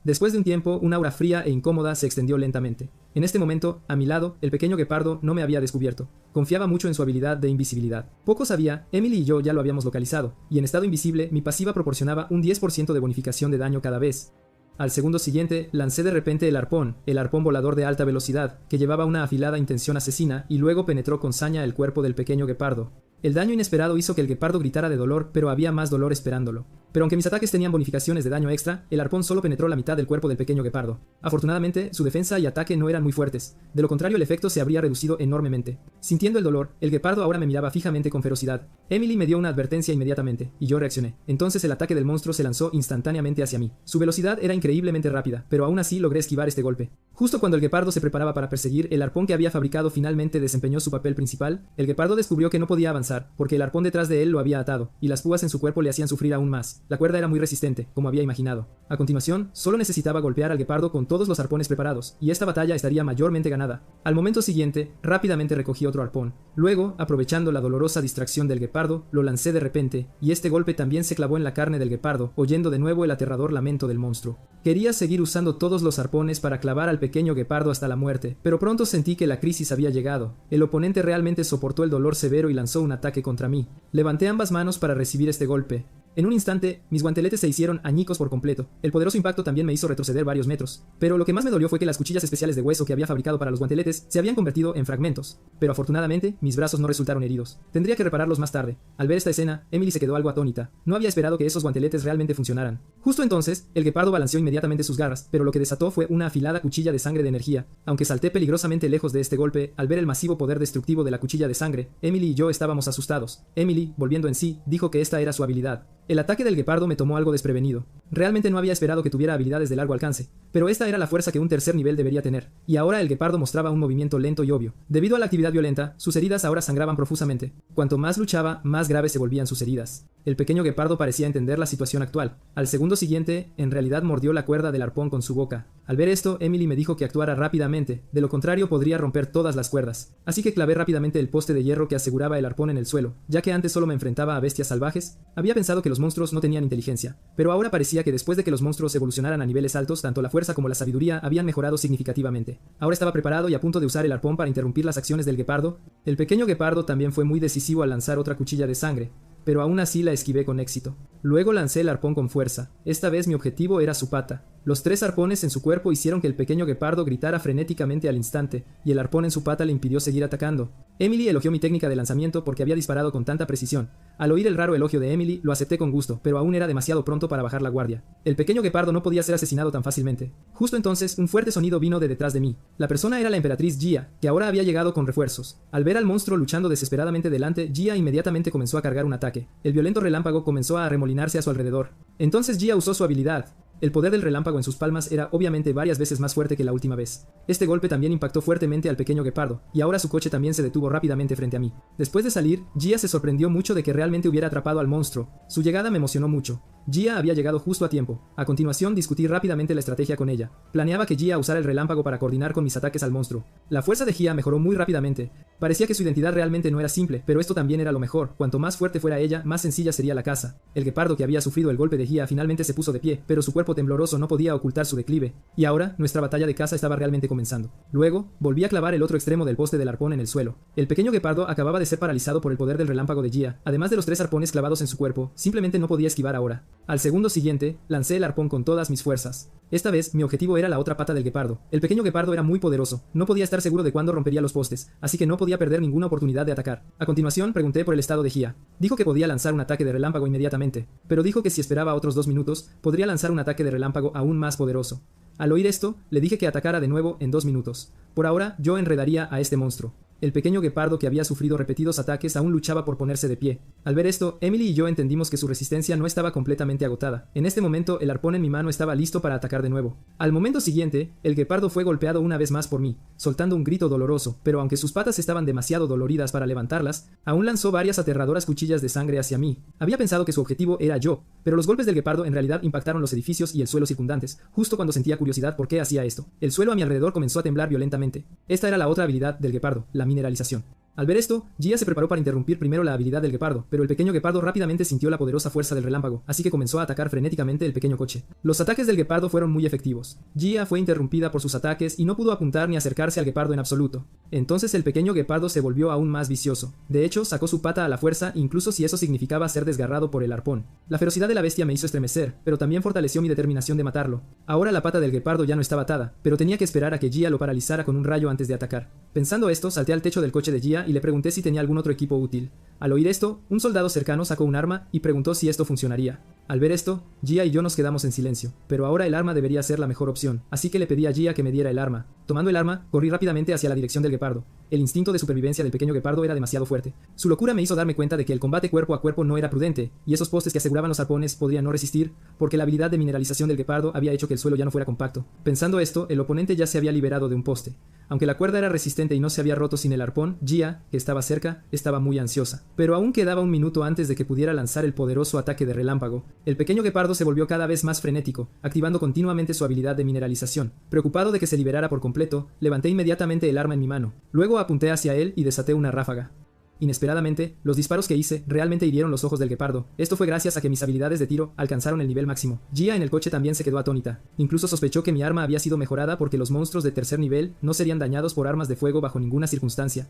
Speaker 1: Después de un tiempo, una aura fría e incómoda se extendió lentamente. En este momento, a mi lado, el pequeño guepardo no me había descubierto. Confiaba mucho en su habilidad de invisibilidad. Poco sabía, Emily y yo ya lo habíamos localizado, y en estado invisible, mi pasiva proporcionaba un 10% de bonificación de daño cada vez. Al segundo siguiente, lancé de repente el arpón volador de alta velocidad, que llevaba una afilada intención asesina, y luego penetró con saña el cuerpo del pequeño guepardo. El daño inesperado hizo que el guepardo gritara de dolor, pero había más dolor esperándolo. Pero aunque mis ataques tenían bonificaciones de daño extra, el arpón solo penetró la mitad del cuerpo del pequeño guepardo. Afortunadamente, su defensa y ataque no eran muy fuertes, de lo contrario el efecto se habría reducido enormemente. Sintiendo el dolor, el guepardo ahora me miraba fijamente con ferocidad. Emily me dio una advertencia inmediatamente, y yo reaccioné. Entonces el ataque del monstruo se lanzó instantáneamente hacia mí. Su velocidad era increíblemente rápida, pero aún así logré esquivar este golpe. Justo cuando el guepardo se preparaba para perseguir, el arpón que había fabricado finalmente desempeñó su papel principal. El guepardo descubrió que no podía avanzar, porque el arpón detrás de él lo había atado, y las púas en su cuerpo le hacían sufrir aún más. La cuerda era muy resistente, como había imaginado. A continuación, solo necesitaba golpear al guepardo con todos los arpones preparados, y esta batalla estaría mayormente ganada. Al momento siguiente, rápidamente recogí otro arpón. Luego, aprovechando la dolorosa distracción del guepardo, lo lancé de repente, y este golpe también se clavó en la carne del guepardo, oyendo de nuevo el aterrador lamento del monstruo. Quería seguir usando todos los arpones para clavar al pequeño guepardo hasta la muerte, pero pronto sentí que la crisis había llegado. El oponente realmente soportó el dolor severo y lanzó un ataque contra mí. Levanté ambas manos para recibir este golpe. En un instante, mis guanteletes se hicieron añicos por completo. El poderoso impacto también me hizo retroceder varios metros. Pero lo que más me dolió fue que las cuchillas especiales de hueso que había fabricado para los guanteletes se habían convertido en fragmentos. Pero afortunadamente, mis brazos no resultaron heridos. Tendría que repararlos más tarde. Al ver esta escena, Emily se quedó algo atónita. No había esperado que esos guanteletes realmente funcionaran. Justo entonces, el guepardo balanceó inmediatamente sus garras, pero lo que desató fue una afilada cuchilla de sangre de energía. Aunque salté peligrosamente lejos de este golpe, al ver el masivo poder destructivo de la cuchilla de sangre, Emily y yo estábamos asustados. Emily, volviendo en sí, dijo que esta era su habilidad. El ataque del guepardo me tomó algo desprevenido. Realmente no había esperado que tuviera habilidades de largo alcance, pero esta era la fuerza que un tercer nivel debería tener, y ahora el guepardo mostraba un movimiento lento y obvio. Debido a la actividad violenta, sus heridas ahora sangraban profusamente. Cuanto más luchaba, más graves se volvían sus heridas. El pequeño guepardo parecía entender la situación actual. Al segundo siguiente, en realidad mordió la cuerda del arpón con su boca. Al ver esto, Emily me dijo que actuara rápidamente, de lo contrario podría romper todas las cuerdas. Así que clavé rápidamente el poste de hierro que aseguraba el arpón en el suelo, ya que antes solo me enfrentaba a bestias salvajes. Había pensado que los monstruos no tenían inteligencia, pero ahora parecía que después de que los monstruos evolucionaran a niveles altos, tanto la fuerza como la sabiduría habían mejorado significativamente. Ahora estaba preparado y a punto de usar el arpón para interrumpir las acciones del guepardo. El pequeño guepardo también fue muy decisivo al lanzar otra cuchilla de sangre, pero aún así la esquivé con éxito. Luego lancé el arpón con fuerza. Esta vez mi objetivo era su pata. Los 3 arpones en su cuerpo hicieron que el pequeño guepardo gritara frenéticamente al instante, y el arpón en su pata le impidió seguir atacando. Emily elogió mi técnica de lanzamiento porque había disparado con tanta precisión. Al oír el raro elogio de Emily, lo acepté con gusto, pero aún era demasiado pronto para bajar la guardia. El pequeño guepardo no podía ser asesinado tan fácilmente. Justo entonces, un fuerte sonido vino de detrás de mí. La persona era la emperatriz Gia, que ahora había llegado con refuerzos. Al ver al monstruo luchando desesperadamente delante, Gia inmediatamente comenzó a cargar un ataque. El violento relámpago comenzó a arremolinarse a su alrededor. Entonces Gia usó su habilidad. El poder del relámpago en sus palmas era obviamente varias veces más fuerte que la última vez. Este golpe también impactó fuertemente al pequeño guepardo, y ahora su coche también se detuvo rápidamente frente a mí. Después de salir, Gia se sorprendió mucho de que realmente hubiera atrapado al monstruo. Su llegada me emocionó mucho. Gia había llegado justo a tiempo. A continuación discutí rápidamente la estrategia con ella. Planeaba que Gia usara el relámpago para coordinar con mis ataques al monstruo. La fuerza de Gia mejoró muy rápidamente. Parecía que su identidad realmente no era simple, pero esto también era lo mejor. Cuanto más fuerte fuera ella, más sencilla sería la caza. El guepardo que había sufrido el golpe de Gia finalmente se puso de pie, pero su cuerpo tembloroso no podía ocultar su declive. Y ahora, nuestra batalla de caza estaba realmente comenzando. Luego, volví a clavar el otro extremo del poste del arpón en el suelo. El pequeño guepardo acababa de ser paralizado por el poder del relámpago de Gia. Además de los 3 arpones clavados en su cuerpo, simplemente no podía esquivar ahora. Al segundo siguiente, lancé el arpón con todas mis fuerzas. Esta vez, mi objetivo era la otra pata del guepardo. El pequeño guepardo era muy poderoso. No podía estar seguro de cuándo rompería los postes, así que no podía perder ninguna oportunidad de atacar. A continuación, pregunté por el estado de Gia. Dijo que podía lanzar un ataque de relámpago inmediatamente, pero dijo que si esperaba otros 2 minutos, podría lanzar un ataque de relámpago aún más poderoso. Al oír esto, le dije que atacara de nuevo en 2 minutos. Por ahora, yo enredaría a este monstruo. El pequeño guepardo, que había sufrido repetidos ataques, aún luchaba por ponerse de pie. Al ver esto, Emily y yo entendimos que su resistencia no estaba completamente agotada. En este momento, el arpón en mi mano estaba listo para atacar de nuevo. Al momento siguiente, el guepardo fue golpeado una vez más por mí, soltando un grito doloroso, pero aunque sus patas estaban demasiado doloridas para levantarlas, aún lanzó varias aterradoras cuchillas de sangre hacia mí. Había pensado que su objetivo era yo, pero los golpes del guepardo en realidad impactaron los edificios y el suelo circundantes, justo cuando sentía curiosidad por qué hacía esto. El suelo a mi alrededor comenzó a temblar violentamente. Esta era la otra habilidad del guepardo, la mineralización. Al ver esto, Gia se preparó para interrumpir primero la habilidad del guepardo, pero el pequeño guepardo rápidamente sintió la poderosa fuerza del relámpago, así que comenzó a atacar frenéticamente el pequeño coche. Los ataques del guepardo fueron muy efectivos. Gia fue interrumpida por sus ataques y no pudo apuntar ni acercarse al guepardo en absoluto. Entonces el pequeño guepardo se volvió aún más vicioso. De hecho, sacó su pata a la fuerza, incluso si eso significaba ser desgarrado por el arpón. La ferocidad de la bestia me hizo estremecer, pero también fortaleció mi determinación de matarlo. Ahora la pata del guepardo ya no estaba atada, pero tenía que esperar a que Gia lo paralizara con un rayo antes de atacar. Pensando esto, salté al techo del coche de Gia y le pregunté si tenía algún otro equipo útil. Al oír esto, un soldado cercano sacó un arma y preguntó si esto funcionaría. Al ver esto, Gia y yo nos quedamos en silencio, pero ahora el arma debería ser la mejor opción, así que le pedí a Gia que me diera el arma. Tomando el arma, corrí rápidamente hacia la dirección del guepardo. El instinto de supervivencia del pequeño guepardo era demasiado fuerte. Su locura me hizo darme cuenta de que el combate cuerpo a cuerpo no era prudente, y esos postes que aseguraban los arpones podrían no resistir, porque la habilidad de mineralización del guepardo había hecho que el suelo ya no fuera compacto. Pensando esto, el oponente ya se había liberado de un poste. Aunque la cuerda era resistente y no se había roto sin el arpón, Gia, que estaba cerca, estaba muy ansiosa. Pero aún quedaba un minuto antes de que pudiera lanzar el poderoso ataque de relámpago. El pequeño guepardo se volvió cada vez más frenético, activando continuamente su habilidad de mineralización. Preocupado de que se liberara por completo, levanté inmediatamente el arma en mi mano. Luego apunté hacia él y desaté una ráfaga. Inesperadamente, los disparos que hice realmente hirieron los ojos del guepardo. Esto fue gracias a que mis habilidades de tiro alcanzaron el nivel máximo. Gia en el coche también se quedó atónita. Incluso sospechó que mi arma había sido mejorada porque los monstruos de tercer nivel no serían dañados por armas de fuego bajo ninguna circunstancia.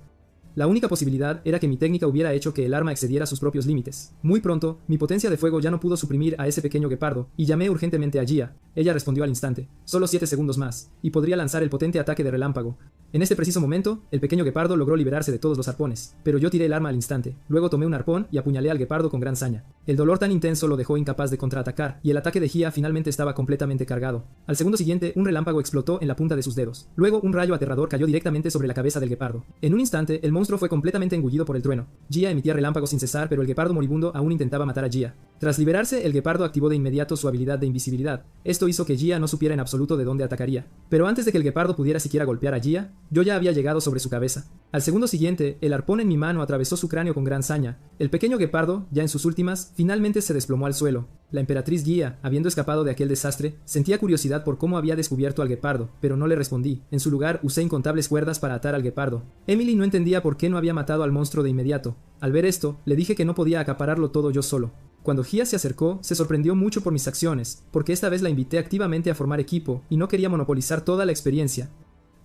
Speaker 1: La única posibilidad era que mi técnica hubiera hecho que el arma excediera sus propios límites. Muy pronto, mi potencia de fuego ya no pudo suprimir a ese pequeño guepardo, y llamé urgentemente a Gia. Ella respondió al instante. Solo 7 segundos más, y podría lanzar el potente ataque de relámpago. En este preciso momento, el pequeño guepardo logró liberarse de todos los arpones, pero yo tiré el arma al instante. Luego tomé un arpón y apuñalé al guepardo con gran saña. El dolor tan intenso lo dejó incapaz de contraatacar, y el ataque de Gia finalmente estaba completamente cargado. Al segundo siguiente, un relámpago explotó en la punta de sus dedos. Luego, un rayo aterrador cayó directamente sobre la cabeza del guepardo. En un instante, el monstruo fue completamente engullido por el trueno. Gia emitía relámpagos sin cesar, pero el guepardo moribundo aún intentaba matar a Gia. Tras liberarse, el guepardo activó de inmediato su habilidad de invisibilidad. Esto hizo que Gia no supiera en absoluto de dónde atacaría. Pero antes de que el guepardo pudiera siquiera golpear a Gia, yo ya había llegado sobre su cabeza. Al segundo siguiente, el arpón en mi mano atravesó su cráneo con gran saña. El pequeño guepardo, ya en sus últimas, finalmente se desplomó al suelo. La emperatriz Gia, habiendo escapado de aquel desastre, sentía curiosidad por cómo había descubierto al guepardo, pero no le respondí. En su lugar, usé incontables cuerdas para atar al guepardo. Emily no entendía por qué no había matado al monstruo de inmediato. Al ver esto, le dije que no podía acapararlo todo yo solo. Cuando Gia se acercó, se sorprendió mucho por mis acciones, porque esta vez la invité activamente a formar equipo, y no quería monopolizar toda la experiencia.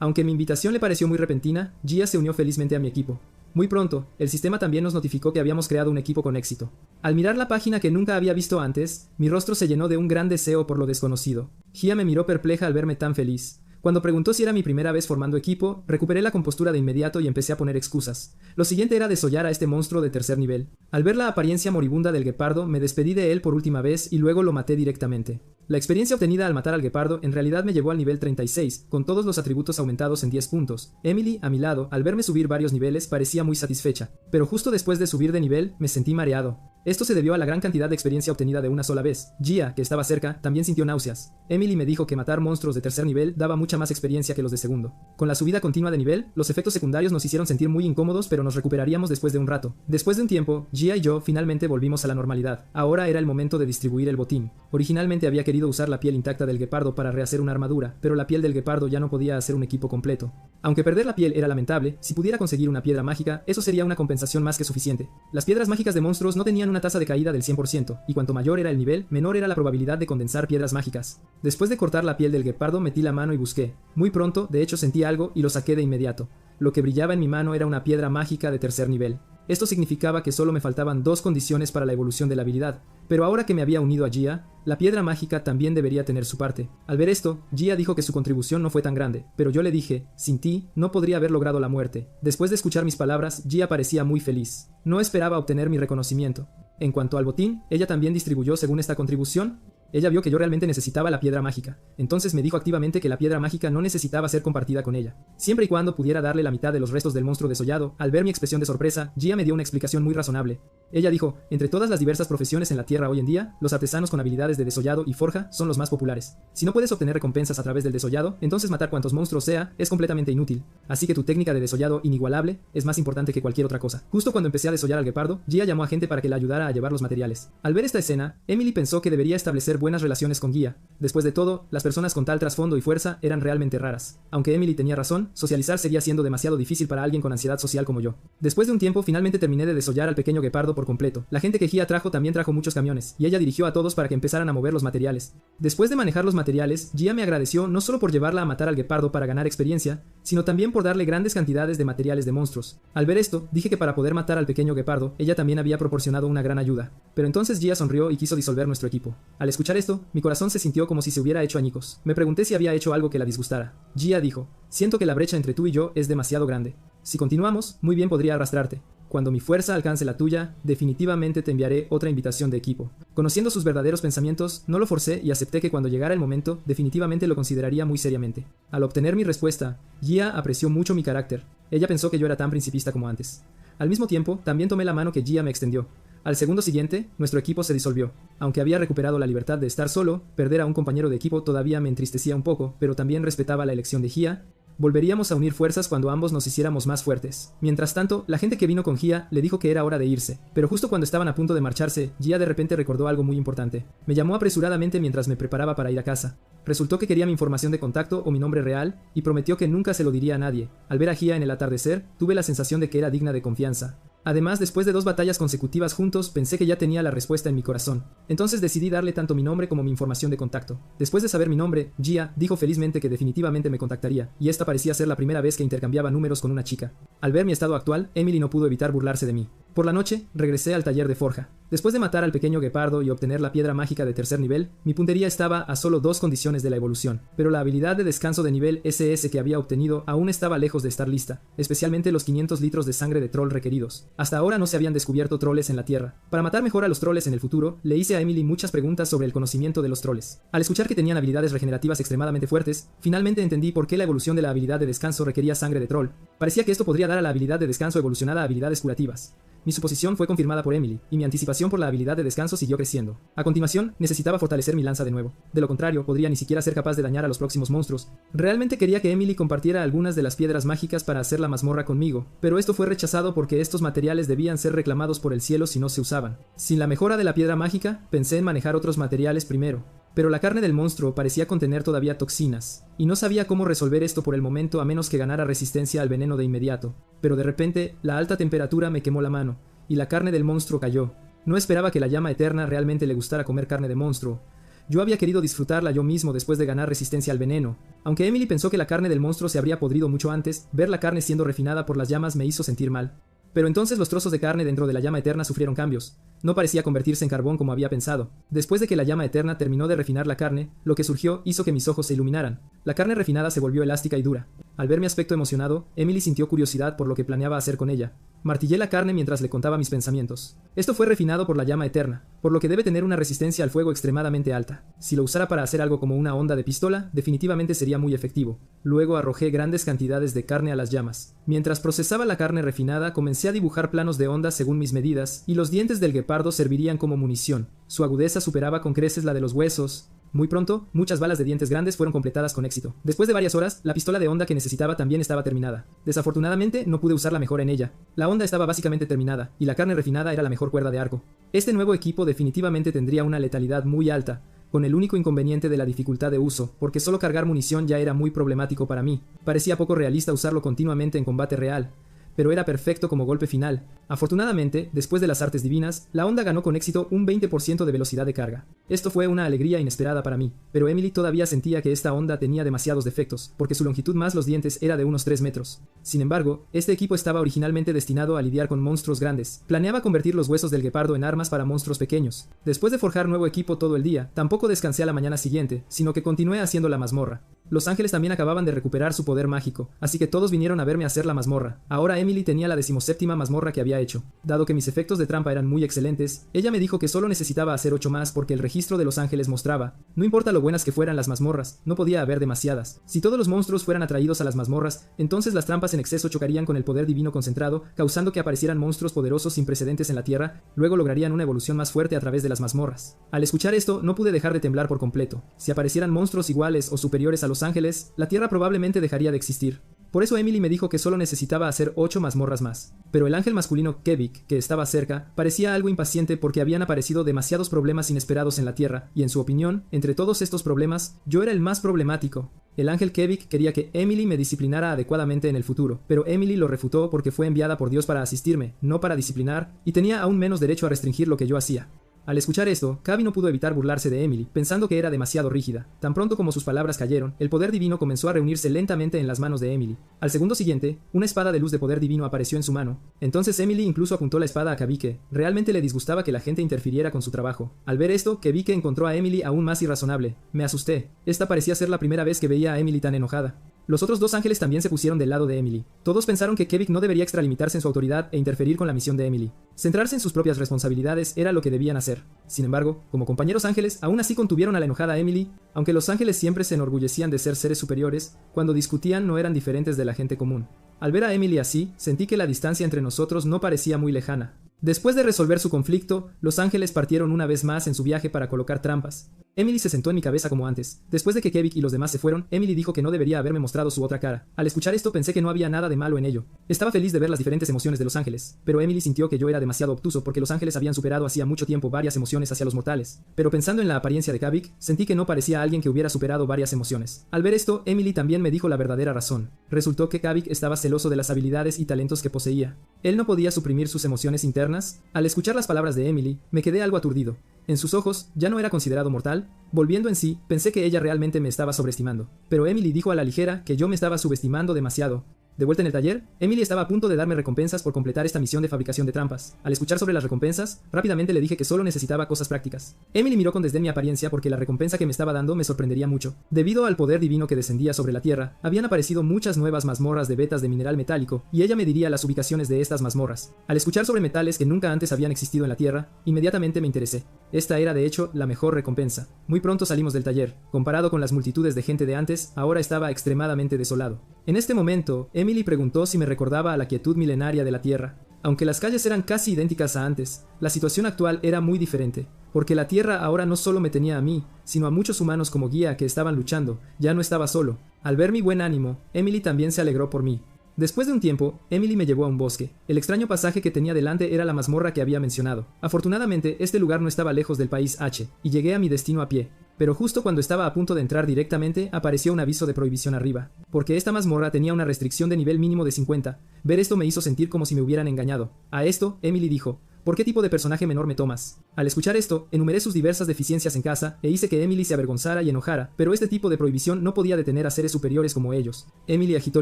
Speaker 1: Aunque mi invitación le pareció muy repentina, Gia se unió felizmente a mi equipo. Muy pronto, el sistema también nos notificó que habíamos creado un equipo con éxito. Al mirar la página que nunca había visto antes, mi rostro se llenó de un gran deseo por lo desconocido. Gia me miró perpleja al verme tan feliz. Cuando preguntó si era mi primera vez formando equipo, recuperé la compostura de inmediato y empecé a poner excusas. Lo siguiente era desollar a este monstruo de tercer nivel. Al ver la apariencia moribunda del guepardo, me despedí de él por última vez y luego lo maté directamente. La experiencia obtenida al matar al guepardo en realidad me llevó al nivel 36, con todos los atributos aumentados en 10 puntos. Emily, a mi lado, al verme subir varios niveles, parecía muy satisfecha. Pero justo después de subir de nivel, me sentí mareado. Esto se debió a la gran cantidad de experiencia obtenida de una sola vez. Gia, que estaba cerca, también sintió náuseas. Emily me dijo que matar monstruos de tercer nivel daba mucha más experiencia que los de segundo. Con la subida continua de nivel, los efectos secundarios nos hicieron sentir muy incómodos, pero nos recuperaríamos después de un rato. Después de un tiempo, Gia y yo finalmente volvimos a la normalidad. Ahora era el momento de distribuir el botín. Originalmente había querido usar la piel intacta del guepardo para rehacer una armadura, pero la piel del guepardo ya no podía hacer un equipo completo. Aunque perder la piel era lamentable, si pudiera conseguir una piedra mágica, eso sería una compensación más que suficiente. Las piedras mágicas de monstruos no tenían una tasa de caída del 100%, y cuanto mayor era el nivel, menor era la probabilidad de condensar piedras mágicas. Después de cortar la piel del guepardo, metí la mano y busqué. Muy pronto, de hecho, sentí algo y lo saqué de inmediato. Lo que brillaba en mi mano era una piedra mágica de tercer nivel. Esto significaba que solo me faltaban 2 condiciones para la evolución de la habilidad, pero ahora que me había unido a Gia, la piedra mágica también debería tener su parte. Al ver esto, Gia dijo que su contribución no fue tan grande, pero yo le dije, sin ti, no podría haber logrado la muerte. Después de escuchar mis palabras, Gia parecía muy feliz. No esperaba obtener mi reconocimiento. En cuanto al botín, ella también distribuyó según esta contribución. Ella vio que yo realmente necesitaba la piedra mágica, entonces me dijo activamente que la piedra mágica no necesitaba ser compartida con ella, siempre y cuando pudiera darle la mitad de los restos del monstruo desollado. Al ver mi expresión de sorpresa, Gia me dio una explicación muy razonable. Ella dijo, entre todas las diversas profesiones en la Tierra hoy en día, los artesanos con habilidades de desollado y forja son los más populares. Si no puedes obtener recompensas a través del desollado, entonces matar cuantos monstruos sea es completamente inútil. Así que tu técnica de desollado inigualable es más importante que cualquier otra cosa. Justo cuando empecé a desollar al guepardo, Gia llamó a gente para que la ayudara a llevar los materiales. Al ver esta escena, Emily pensó que debería establecer buenas relaciones con Gia. Después de todo, las personas con tal trasfondo y fuerza eran realmente raras. Aunque Emily tenía razón, socializar seguía siendo demasiado difícil para alguien con ansiedad social como yo. Después de un tiempo, finalmente terminé de desollar al pequeño guepardo por completo. La gente que Gia trajo también trajo muchos camiones, y ella dirigió a todos para que empezaran a mover los materiales. Después de manejar los materiales, Gia me agradeció no solo por llevarla a matar al guepardo para ganar experiencia, sino también por darle grandes cantidades de materiales de monstruos. Al ver esto, dije que para poder matar al pequeño guepardo, ella también había proporcionado una gran ayuda. Pero entonces Gia sonrió y quiso disolver nuestro equipo. Al escuchar esto, mi corazón se sintió como si se hubiera hecho añicos. Me pregunté si había hecho algo que la disgustara. Gia dijo: siento que la brecha entre tú y yo es demasiado grande. Si continuamos, muy bien podría arrastrarte. Cuando mi fuerza alcance la tuya, definitivamente te enviaré otra invitación de equipo. Conociendo sus verdaderos pensamientos, no lo forcé y acepté que cuando llegara el momento, definitivamente lo consideraría muy seriamente. Al obtener mi respuesta, Gia apreció mucho mi carácter. Ella pensó que yo era tan principista como antes. Al mismo tiempo, también tomé la mano que Gia me extendió. Al segundo siguiente, nuestro equipo se disolvió. Aunque había recuperado la libertad de estar solo, perder a un compañero de equipo todavía me entristecía un poco, pero también respetaba la elección de Gia. Volveríamos a unir fuerzas cuando ambos nos hiciéramos más fuertes. Mientras tanto, la gente que vino con Gia le dijo que era hora de irse, pero justo cuando estaban a punto de marcharse, Gia de repente recordó algo muy importante. Me llamó apresuradamente mientras me preparaba para ir a casa. Resultó que quería mi información de contacto o mi nombre real, y prometió que nunca se lo diría a nadie. Al ver a Gia en el atardecer, tuve la sensación de que era digna de confianza. Además, después de 2 batallas consecutivas juntos, pensé que ya tenía la respuesta en mi corazón. Entonces decidí darle tanto mi nombre como mi información de contacto. Después de saber mi nombre, Gia dijo felizmente que definitivamente me contactaría, y esta parecía ser la primera vez que intercambiaba números con una chica. Al ver mi estado actual, Emily no pudo evitar burlarse de mí. Por la noche, regresé al taller de forja. Después de matar al pequeño guepardo y obtener la piedra mágica de tercer nivel, mi puntería estaba a solo 2 condiciones de la evolución, pero la habilidad de descanso de nivel SS que había obtenido aún estaba lejos de estar lista, especialmente los 500 litros de sangre de troll requeridos. Hasta ahora no se habían descubierto troles en la Tierra. Para matar mejor a los troles en el futuro, le hice a Emily muchas preguntas sobre el conocimiento de los troles. Al escuchar que tenían habilidades regenerativas extremadamente fuertes, finalmente entendí por qué la evolución de la habilidad de descanso requería sangre de troll. Parecía que esto podría dar a la habilidad de descanso evolucionada habilidades curativas. Mi suposición fue confirmada por Emily, y mi anticipación por la habilidad de descanso siguió creciendo. A continuación, necesitaba fortalecer mi lanza de nuevo. De lo contrario, podría ni siquiera ser capaz de dañar a los próximos monstruos. Realmente quería que Emily compartiera algunas de las piedras mágicas para hacer la mazmorra conmigo, pero esto fue rechazado porque estos materiales debían ser reclamados por el cielo si no se usaban. Sin la mejora de la piedra mágica, pensé en manejar otros materiales primero. Pero la carne del monstruo parecía contener todavía toxinas, y no sabía cómo resolver esto por el momento a menos que ganara resistencia al veneno de inmediato. Pero de repente, la alta temperatura me quemó la mano, y la carne del monstruo cayó. No esperaba que la llama eterna realmente le gustara comer carne de monstruo. Yo había querido disfrutarla yo mismo después de ganar resistencia al veneno. Aunque Emily pensó que la carne del monstruo se habría podrido mucho antes, ver la carne siendo refinada por las llamas me hizo sentir mal. Pero entonces los trozos de carne dentro de la llama eterna sufrieron cambios. No parecía convertirse en carbón como había pensado. Después de que la llama eterna terminó de refinar la carne, lo que surgió hizo que mis ojos se iluminaran. La carne refinada se volvió elástica y dura. Al ver mi aspecto emocionado, Emily sintió curiosidad por lo que planeaba hacer con ella. Martillé la carne mientras le contaba mis pensamientos. Esto fue refinado por la llama eterna, por lo que debe tener una resistencia al fuego extremadamente alta. Si lo usara para hacer algo como una onda de pistola, definitivamente sería muy efectivo. Luego arrojé grandes cantidades de carne a las llamas. Mientras procesaba la carne refinada, comencé a dibujar planos de ondas según mis medidas, y los dientes del guepardo servirían como munición. Su agudeza superaba con creces la de los huesos. Muy pronto, muchas balas de dientes grandes fueron completadas con éxito. Después de varias horas, la pistola de onda que necesitaba también estaba terminada. Desafortunadamente, no pude usarla mejor en ella. La onda estaba básicamente terminada, y la carne refinada era la mejor cuerda de arco. Este nuevo equipo definitivamente tendría una letalidad muy alta, con el único inconveniente de la dificultad de uso, porque solo cargar munición ya era muy problemático para mí. Parecía poco realista usarlo continuamente en combate real, pero era perfecto como golpe final. Afortunadamente, después de las artes divinas, la onda ganó con éxito un 20% de velocidad de carga. Esto fue una alegría inesperada para mí, pero Emily todavía sentía que esta onda tenía demasiados defectos, porque su longitud más los dientes era de unos 3 metros. Sin embargo, este equipo estaba originalmente destinado a lidiar con monstruos grandes. Planeaba convertir los huesos del guepardo en armas para monstruos pequeños. Después de forjar nuevo equipo todo el día, tampoco descansé a la mañana siguiente, sino que continué haciendo la mazmorra. Los ángeles también acababan de recuperar su poder mágico, así que todos vinieron a verme hacer la mazmorra. Ahora Emily tenía la 17ª mazmorra que había hecho. Dado que mis efectos de trampa eran muy excelentes, ella me dijo que solo necesitaba hacer 8 más porque el registro de los ángeles mostraba. No importa lo buenas que fueran las mazmorras, no podía haber demasiadas. Si todos los monstruos fueran atraídos a las mazmorras, entonces las trampas en exceso chocarían con el poder divino concentrado, causando que aparecieran monstruos poderosos sin precedentes en la Tierra, luego lograrían una evolución más fuerte a través de las mazmorras. Al escuchar esto, no pude dejar de temblar por completo. Si aparecieran monstruos iguales o superiores a los ángeles, la Tierra probablemente dejaría de existir. Por eso Emily me dijo que solo necesitaba hacer 8 mazmorras más. Pero el ángel masculino Kevik, que estaba cerca, parecía algo impaciente porque habían aparecido demasiados problemas inesperados en la Tierra, y en su opinión, entre todos estos problemas, yo era el más problemático. El ángel Kevik quería que Emily me disciplinara adecuadamente en el futuro, pero Emily lo refutó porque fue enviada por Dios para asistirme, no para disciplinar, y tenía aún menos derecho a restringir lo que yo hacía. Al escuchar esto, Cavi no pudo evitar burlarse de Emily, pensando que era demasiado rígida. Tan pronto como sus palabras cayeron, el poder divino comenzó a reunirse lentamente en las manos de Emily. Al segundo siguiente, una espada de luz de poder divino apareció en su mano. Entonces Emily incluso apuntó la espada a Kavike. Realmente le disgustaba que la gente interfiriera con su trabajo. Al ver esto, Kavike encontró a Emily aún más irrazonable. Me asusté. Esta parecía ser la primera vez que veía a Emily tan enojada. Los otros 2 ángeles también se pusieron del lado de Emily. Todos pensaron que Kevik no debería extralimitarse en su autoridad e interferir con la misión de Emily. Centrarse en sus propias responsabilidades era lo que debían hacer. Sin embargo, como compañeros ángeles, aún así contuvieron a la enojada Emily. Aunque los ángeles siempre se enorgullecían de ser seres superiores, cuando discutían no eran diferentes de la gente común. Al ver a Emily así, sentí que la distancia entre nosotros no parecía muy lejana. Después de resolver su conflicto, los ángeles partieron una vez más en su viaje para colocar trampas. Emily se sentó en mi cabeza como antes. Después de que Kevik y los demás se fueron, Emily dijo que no debería haberme mostrado su otra cara. Al escuchar esto pensé que no había nada de malo en ello. Estaba feliz de ver las diferentes emociones de los ángeles, pero Emily sintió que yo era demasiado obtuso porque los ángeles habían superado hacía mucho tiempo varias emociones hacia los mortales. Pero pensando en la apariencia de Kevik, sentí que no parecía alguien que hubiera superado varias emociones. Al ver esto, Emily también me dijo la verdadera razón. Resultó que Kevik estaba celoso de las habilidades y talentos que poseía. Él no podía suprimir sus emociones internas. Al escuchar las palabras de Emily, me quedé algo aturdido. En sus ojos, ya no era considerado mortal. Volviendo en sí, pensé que ella realmente me estaba sobreestimando. Pero Emily dijo a la ligera que yo me estaba subestimando demasiado. De vuelta en el taller, Emily estaba a punto de darme recompensas por completar esta misión de fabricación de trampas. Al escuchar sobre las recompensas, rápidamente le dije que solo necesitaba cosas prácticas. Emily miró con desdén mi apariencia porque la recompensa que me estaba dando me sorprendería mucho. Debido al poder divino que descendía sobre la Tierra, habían aparecido muchas nuevas mazmorras de vetas de mineral metálico, y ella me diría las ubicaciones de estas mazmorras. Al escuchar sobre metales que nunca antes habían existido en la Tierra, inmediatamente me interesé. Esta era de hecho la mejor recompensa. Muy pronto salimos del taller. Comparado con las multitudes de gente de antes, ahora estaba extremadamente desolado. En este momento, Emily preguntó si me recordaba a la quietud milenaria de la Tierra. Aunque las calles eran casi idénticas a antes, la situación actual era muy diferente, porque la Tierra ahora no solo me tenía a mí, sino a muchos humanos como guía que estaban luchando. Ya no estaba solo. Al ver mi buen ánimo, Emily también se alegró por mí. Después de un tiempo, Emily me llevó a un bosque. El extraño pasaje que tenía delante era la mazmorra que había mencionado. Afortunadamente, este lugar no estaba lejos del país H, y llegué a mi destino a pie. Pero justo cuando estaba a punto de entrar directamente, apareció un aviso de prohibición arriba, porque esta mazmorra tenía una restricción de nivel mínimo de 50. Ver esto me hizo sentir como si me hubieran engañado. A esto, Emily dijo: ¿por qué tipo de personaje menor me tomas? Al escuchar esto, enumeré sus diversas deficiencias en casa e hice que Emily se avergonzara y enojara, pero este tipo de prohibición no podía detener a seres superiores como ellos. Emily agitó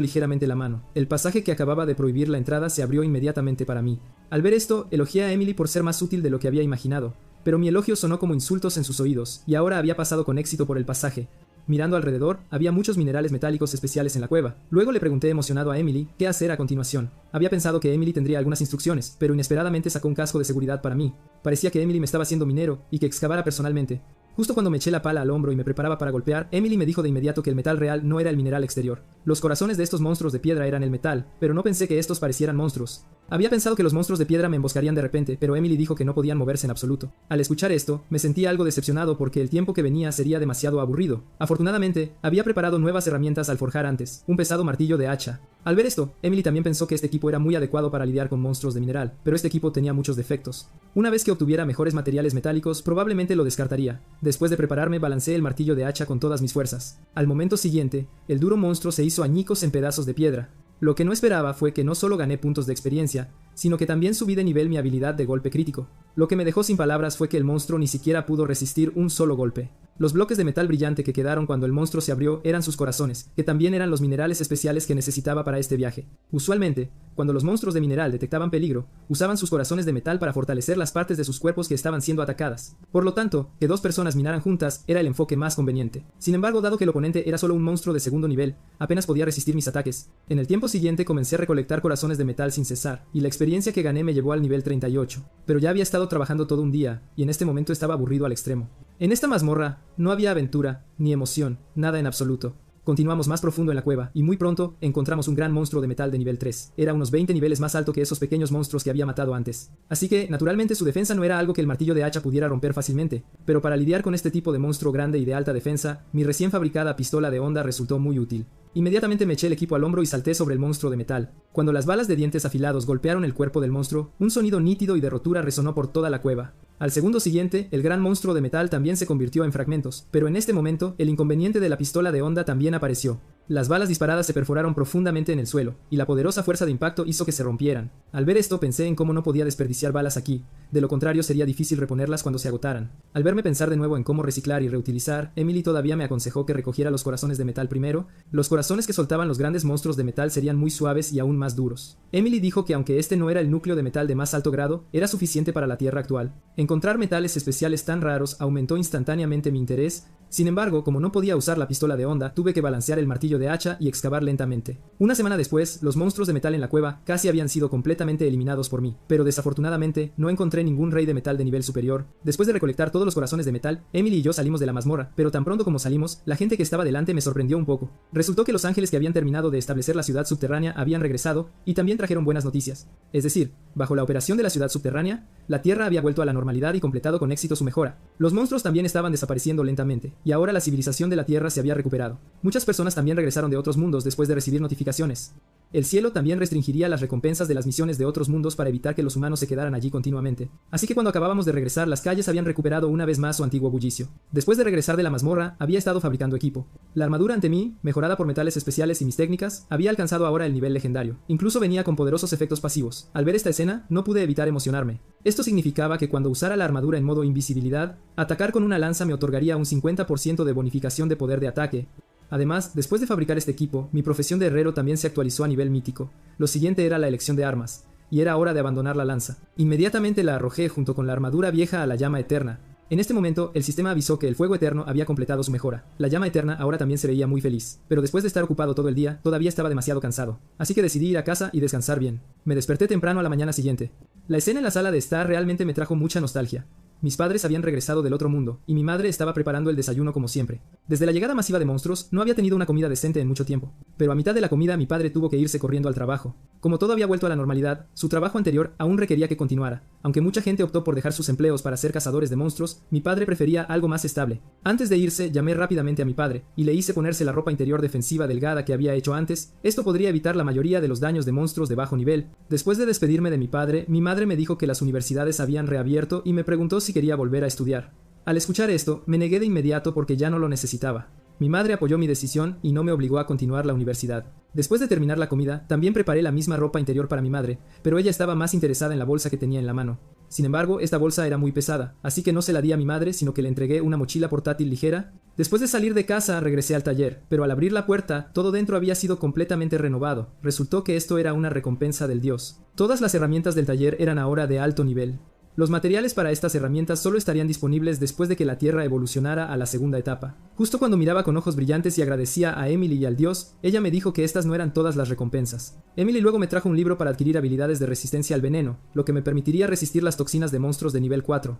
Speaker 1: ligeramente la mano. El pasaje que acababa de prohibir la entrada se abrió inmediatamente para mí. Al ver esto, elogié a Emily por ser más útil de lo que había imaginado, pero mi elogio sonó como insultos en sus oídos, y ahora había pasado con éxito por el pasaje. Mirando alrededor, había muchos minerales metálicos especiales en la cueva. Luego le pregunté emocionado a Emily qué hacer a continuación. Había pensado que Emily tendría algunas instrucciones, pero inesperadamente sacó un casco de seguridad para mí. Parecía que Emily me estaba haciendo minero y que excavara personalmente. Justo cuando me eché la pala al hombro y me preparaba para golpear, Emily me dijo de inmediato que el metal real no era el mineral exterior. Los corazones de estos monstruos de piedra eran el metal, pero no pensé que estos parecieran monstruos. Había pensado que los monstruos de piedra me emboscarían de repente, pero Emily dijo que no podían moverse en absoluto. Al escuchar esto, me sentí algo decepcionado porque el tiempo que venía sería demasiado aburrido. Afortunadamente, había preparado nuevas herramientas al forjar antes, un pesado martillo de hacha. Al ver esto, Emily también pensó que este equipo era muy adecuado para lidiar con monstruos de mineral, pero este equipo tenía muchos defectos. Una vez que obtuviera mejores materiales metálicos, probablemente lo descartaría. Después de prepararme, balancé el martillo de hacha con todas mis fuerzas. Al momento siguiente, el duro monstruo se hizo añicos en pedazos de piedra. Lo que no esperaba fue que no solo gané puntos de experiencia, sino que también subí de nivel mi habilidad de golpe crítico. Lo que me dejó sin palabras fue que el monstruo ni siquiera pudo resistir un solo golpe. Los bloques de metal brillante que quedaron cuando el monstruo se abrió eran sus corazones, que también eran los minerales especiales que necesitaba para este viaje. Usualmente, cuando los monstruos de mineral detectaban peligro, usaban sus corazones de metal para fortalecer las partes de sus cuerpos que estaban siendo atacadas. Por lo tanto, que dos personas minaran juntas era el enfoque más conveniente. Sin embargo, dado que el oponente era solo un monstruo de segundo nivel, apenas podía resistir mis ataques. En el tiempo siguiente comencé a recolectar corazones de metal sin cesar, y la experiencia que gané me llevó al nivel 38. Pero ya había estado trabajando todo un día, y en este momento estaba aburrido al extremo. En esta mazmorra no había aventura, ni emoción, nada en absoluto. Continuamos más profundo en la cueva, y muy pronto encontramos un gran monstruo de metal de nivel 3. Era unos 20 niveles más alto que esos pequeños monstruos que había matado antes. Así que, naturalmente, su defensa no era algo que el martillo de hacha pudiera romper fácilmente. Pero para lidiar con este tipo de monstruo grande y de alta defensa, mi recién fabricada pistola de onda resultó muy útil. Inmediatamente me eché el equipo al hombro y salté sobre el monstruo de metal. Cuando las balas de dientes afilados golpearon el cuerpo del monstruo, un sonido nítido y de rotura resonó por toda la cueva. Al segundo siguiente, el gran monstruo de metal también se convirtió en fragmentos, pero en este momento, el inconveniente de la pistola de onda también apareció. Las balas disparadas se perforaron profundamente en el suelo, y la poderosa fuerza de impacto hizo que se rompieran. Al ver esto pensé en cómo no podía desperdiciar balas aquí, de lo contrario sería difícil reponerlas cuando se agotaran. Al verme pensar de nuevo en cómo reciclar y reutilizar, Emily todavía me aconsejó que recogiera los corazones de metal primero. Los corazones que soltaban los grandes monstruos de metal serían muy suaves y aún más duros. Emily dijo que aunque este no era el núcleo de metal de más alto grado, era suficiente para la Tierra actual. Encontrar metales especiales tan raros aumentó instantáneamente mi interés. Sin embargo, como no podía usar la pistola de onda, tuve que balancear el martillo de hacha y excavar lentamente. Una semana después, los monstruos de metal en la cueva casi habían sido completamente eliminados por mí, pero desafortunadamente no encontré ningún rey de metal de nivel superior. Después de recolectar todos los corazones de metal, Emily y yo salimos de la mazmorra, pero tan pronto como salimos, la gente que estaba delante me sorprendió un poco. Resultó que los ángeles que habían terminado de establecer la ciudad subterránea habían regresado y también trajeron buenas noticias. Es decir, bajo la operación de la ciudad subterránea, la Tierra había vuelto a la normalidad y completado con éxito su mejora. Los monstruos también estaban desapareciendo lentamente, y ahora la civilización de la Tierra se había recuperado. Muchas personas también regresaron de otros mundos después de recibir notificaciones. El cielo también restringiría las recompensas de las misiones de otros mundos para evitar que los humanos se quedaran allí continuamente. Así que cuando acabábamos de regresar, las calles habían recuperado una vez más su antiguo bullicio. Después de regresar de la mazmorra, había estado fabricando equipo. La armadura ante mí, mejorada por metales especiales y mis técnicas, había alcanzado ahora el nivel legendario. Incluso venía con poderosos efectos pasivos. Al ver esta escena, no pude evitar emocionarme. Esto significaba que cuando usara la armadura en modo invisibilidad, atacar con una lanza me otorgaría un 50% de bonificación de poder de ataque. Además, después de fabricar este equipo, mi profesión de herrero también se actualizó a nivel mítico. Lo siguiente era la elección de armas, y era hora de abandonar la lanza. Inmediatamente la arrojé junto con la armadura vieja a la llama eterna. En este momento, el sistema avisó que el fuego eterno había completado su mejora. La llama eterna ahora también se veía muy feliz, pero después de estar ocupado todo el día, todavía estaba demasiado cansado. Así que decidí ir a casa y descansar bien. Me desperté temprano a la mañana siguiente. La escena en la sala de estar realmente me trajo mucha nostalgia. Mis padres habían regresado del otro mundo, y mi madre estaba preparando el desayuno como siempre. Desde la llegada masiva de monstruos, no había tenido una comida decente en mucho tiempo. Pero a mitad de la comida mi padre tuvo que irse corriendo al trabajo. Como todo había vuelto a la normalidad, su trabajo anterior aún requería que continuara. Aunque mucha gente optó por dejar sus empleos para ser cazadores de monstruos, mi padre prefería algo más estable. Antes de irse, llamé rápidamente a mi padre, y le hice ponerse la ropa interior defensiva delgada que había hecho antes. Esto podría evitar la mayoría de los daños de monstruos de bajo nivel. Después de despedirme de mi madre me dijo que las universidades habían reabierto y me preguntó si quería volver a estudiar. Al escuchar esto, me negué de inmediato porque ya no lo necesitaba. Mi madre apoyó mi decisión y no me obligó a continuar la universidad. Después de terminar la comida, también preparé la misma ropa interior para mi madre, pero ella estaba más interesada en la bolsa que tenía en la mano. Sin embargo, esta bolsa era muy pesada, así que no se la di a mi madre, sino que le entregué una mochila portátil ligera. Después de salir de casa, regresé al taller, pero al abrir la puerta, todo dentro había sido completamente renovado. Resultó que esto era una recompensa del dios. Todas las herramientas del taller eran ahora de alto nivel. Los materiales para estas herramientas solo estarían disponibles después de que la Tierra evolucionara a la segunda etapa. Justo cuando miraba con ojos brillantes y agradecía a Emily y al dios, ella me dijo que estas no eran todas las recompensas. Emily luego me trajo un libro para adquirir habilidades de resistencia al veneno, lo que me permitiría resistir las toxinas de monstruos de nivel 4.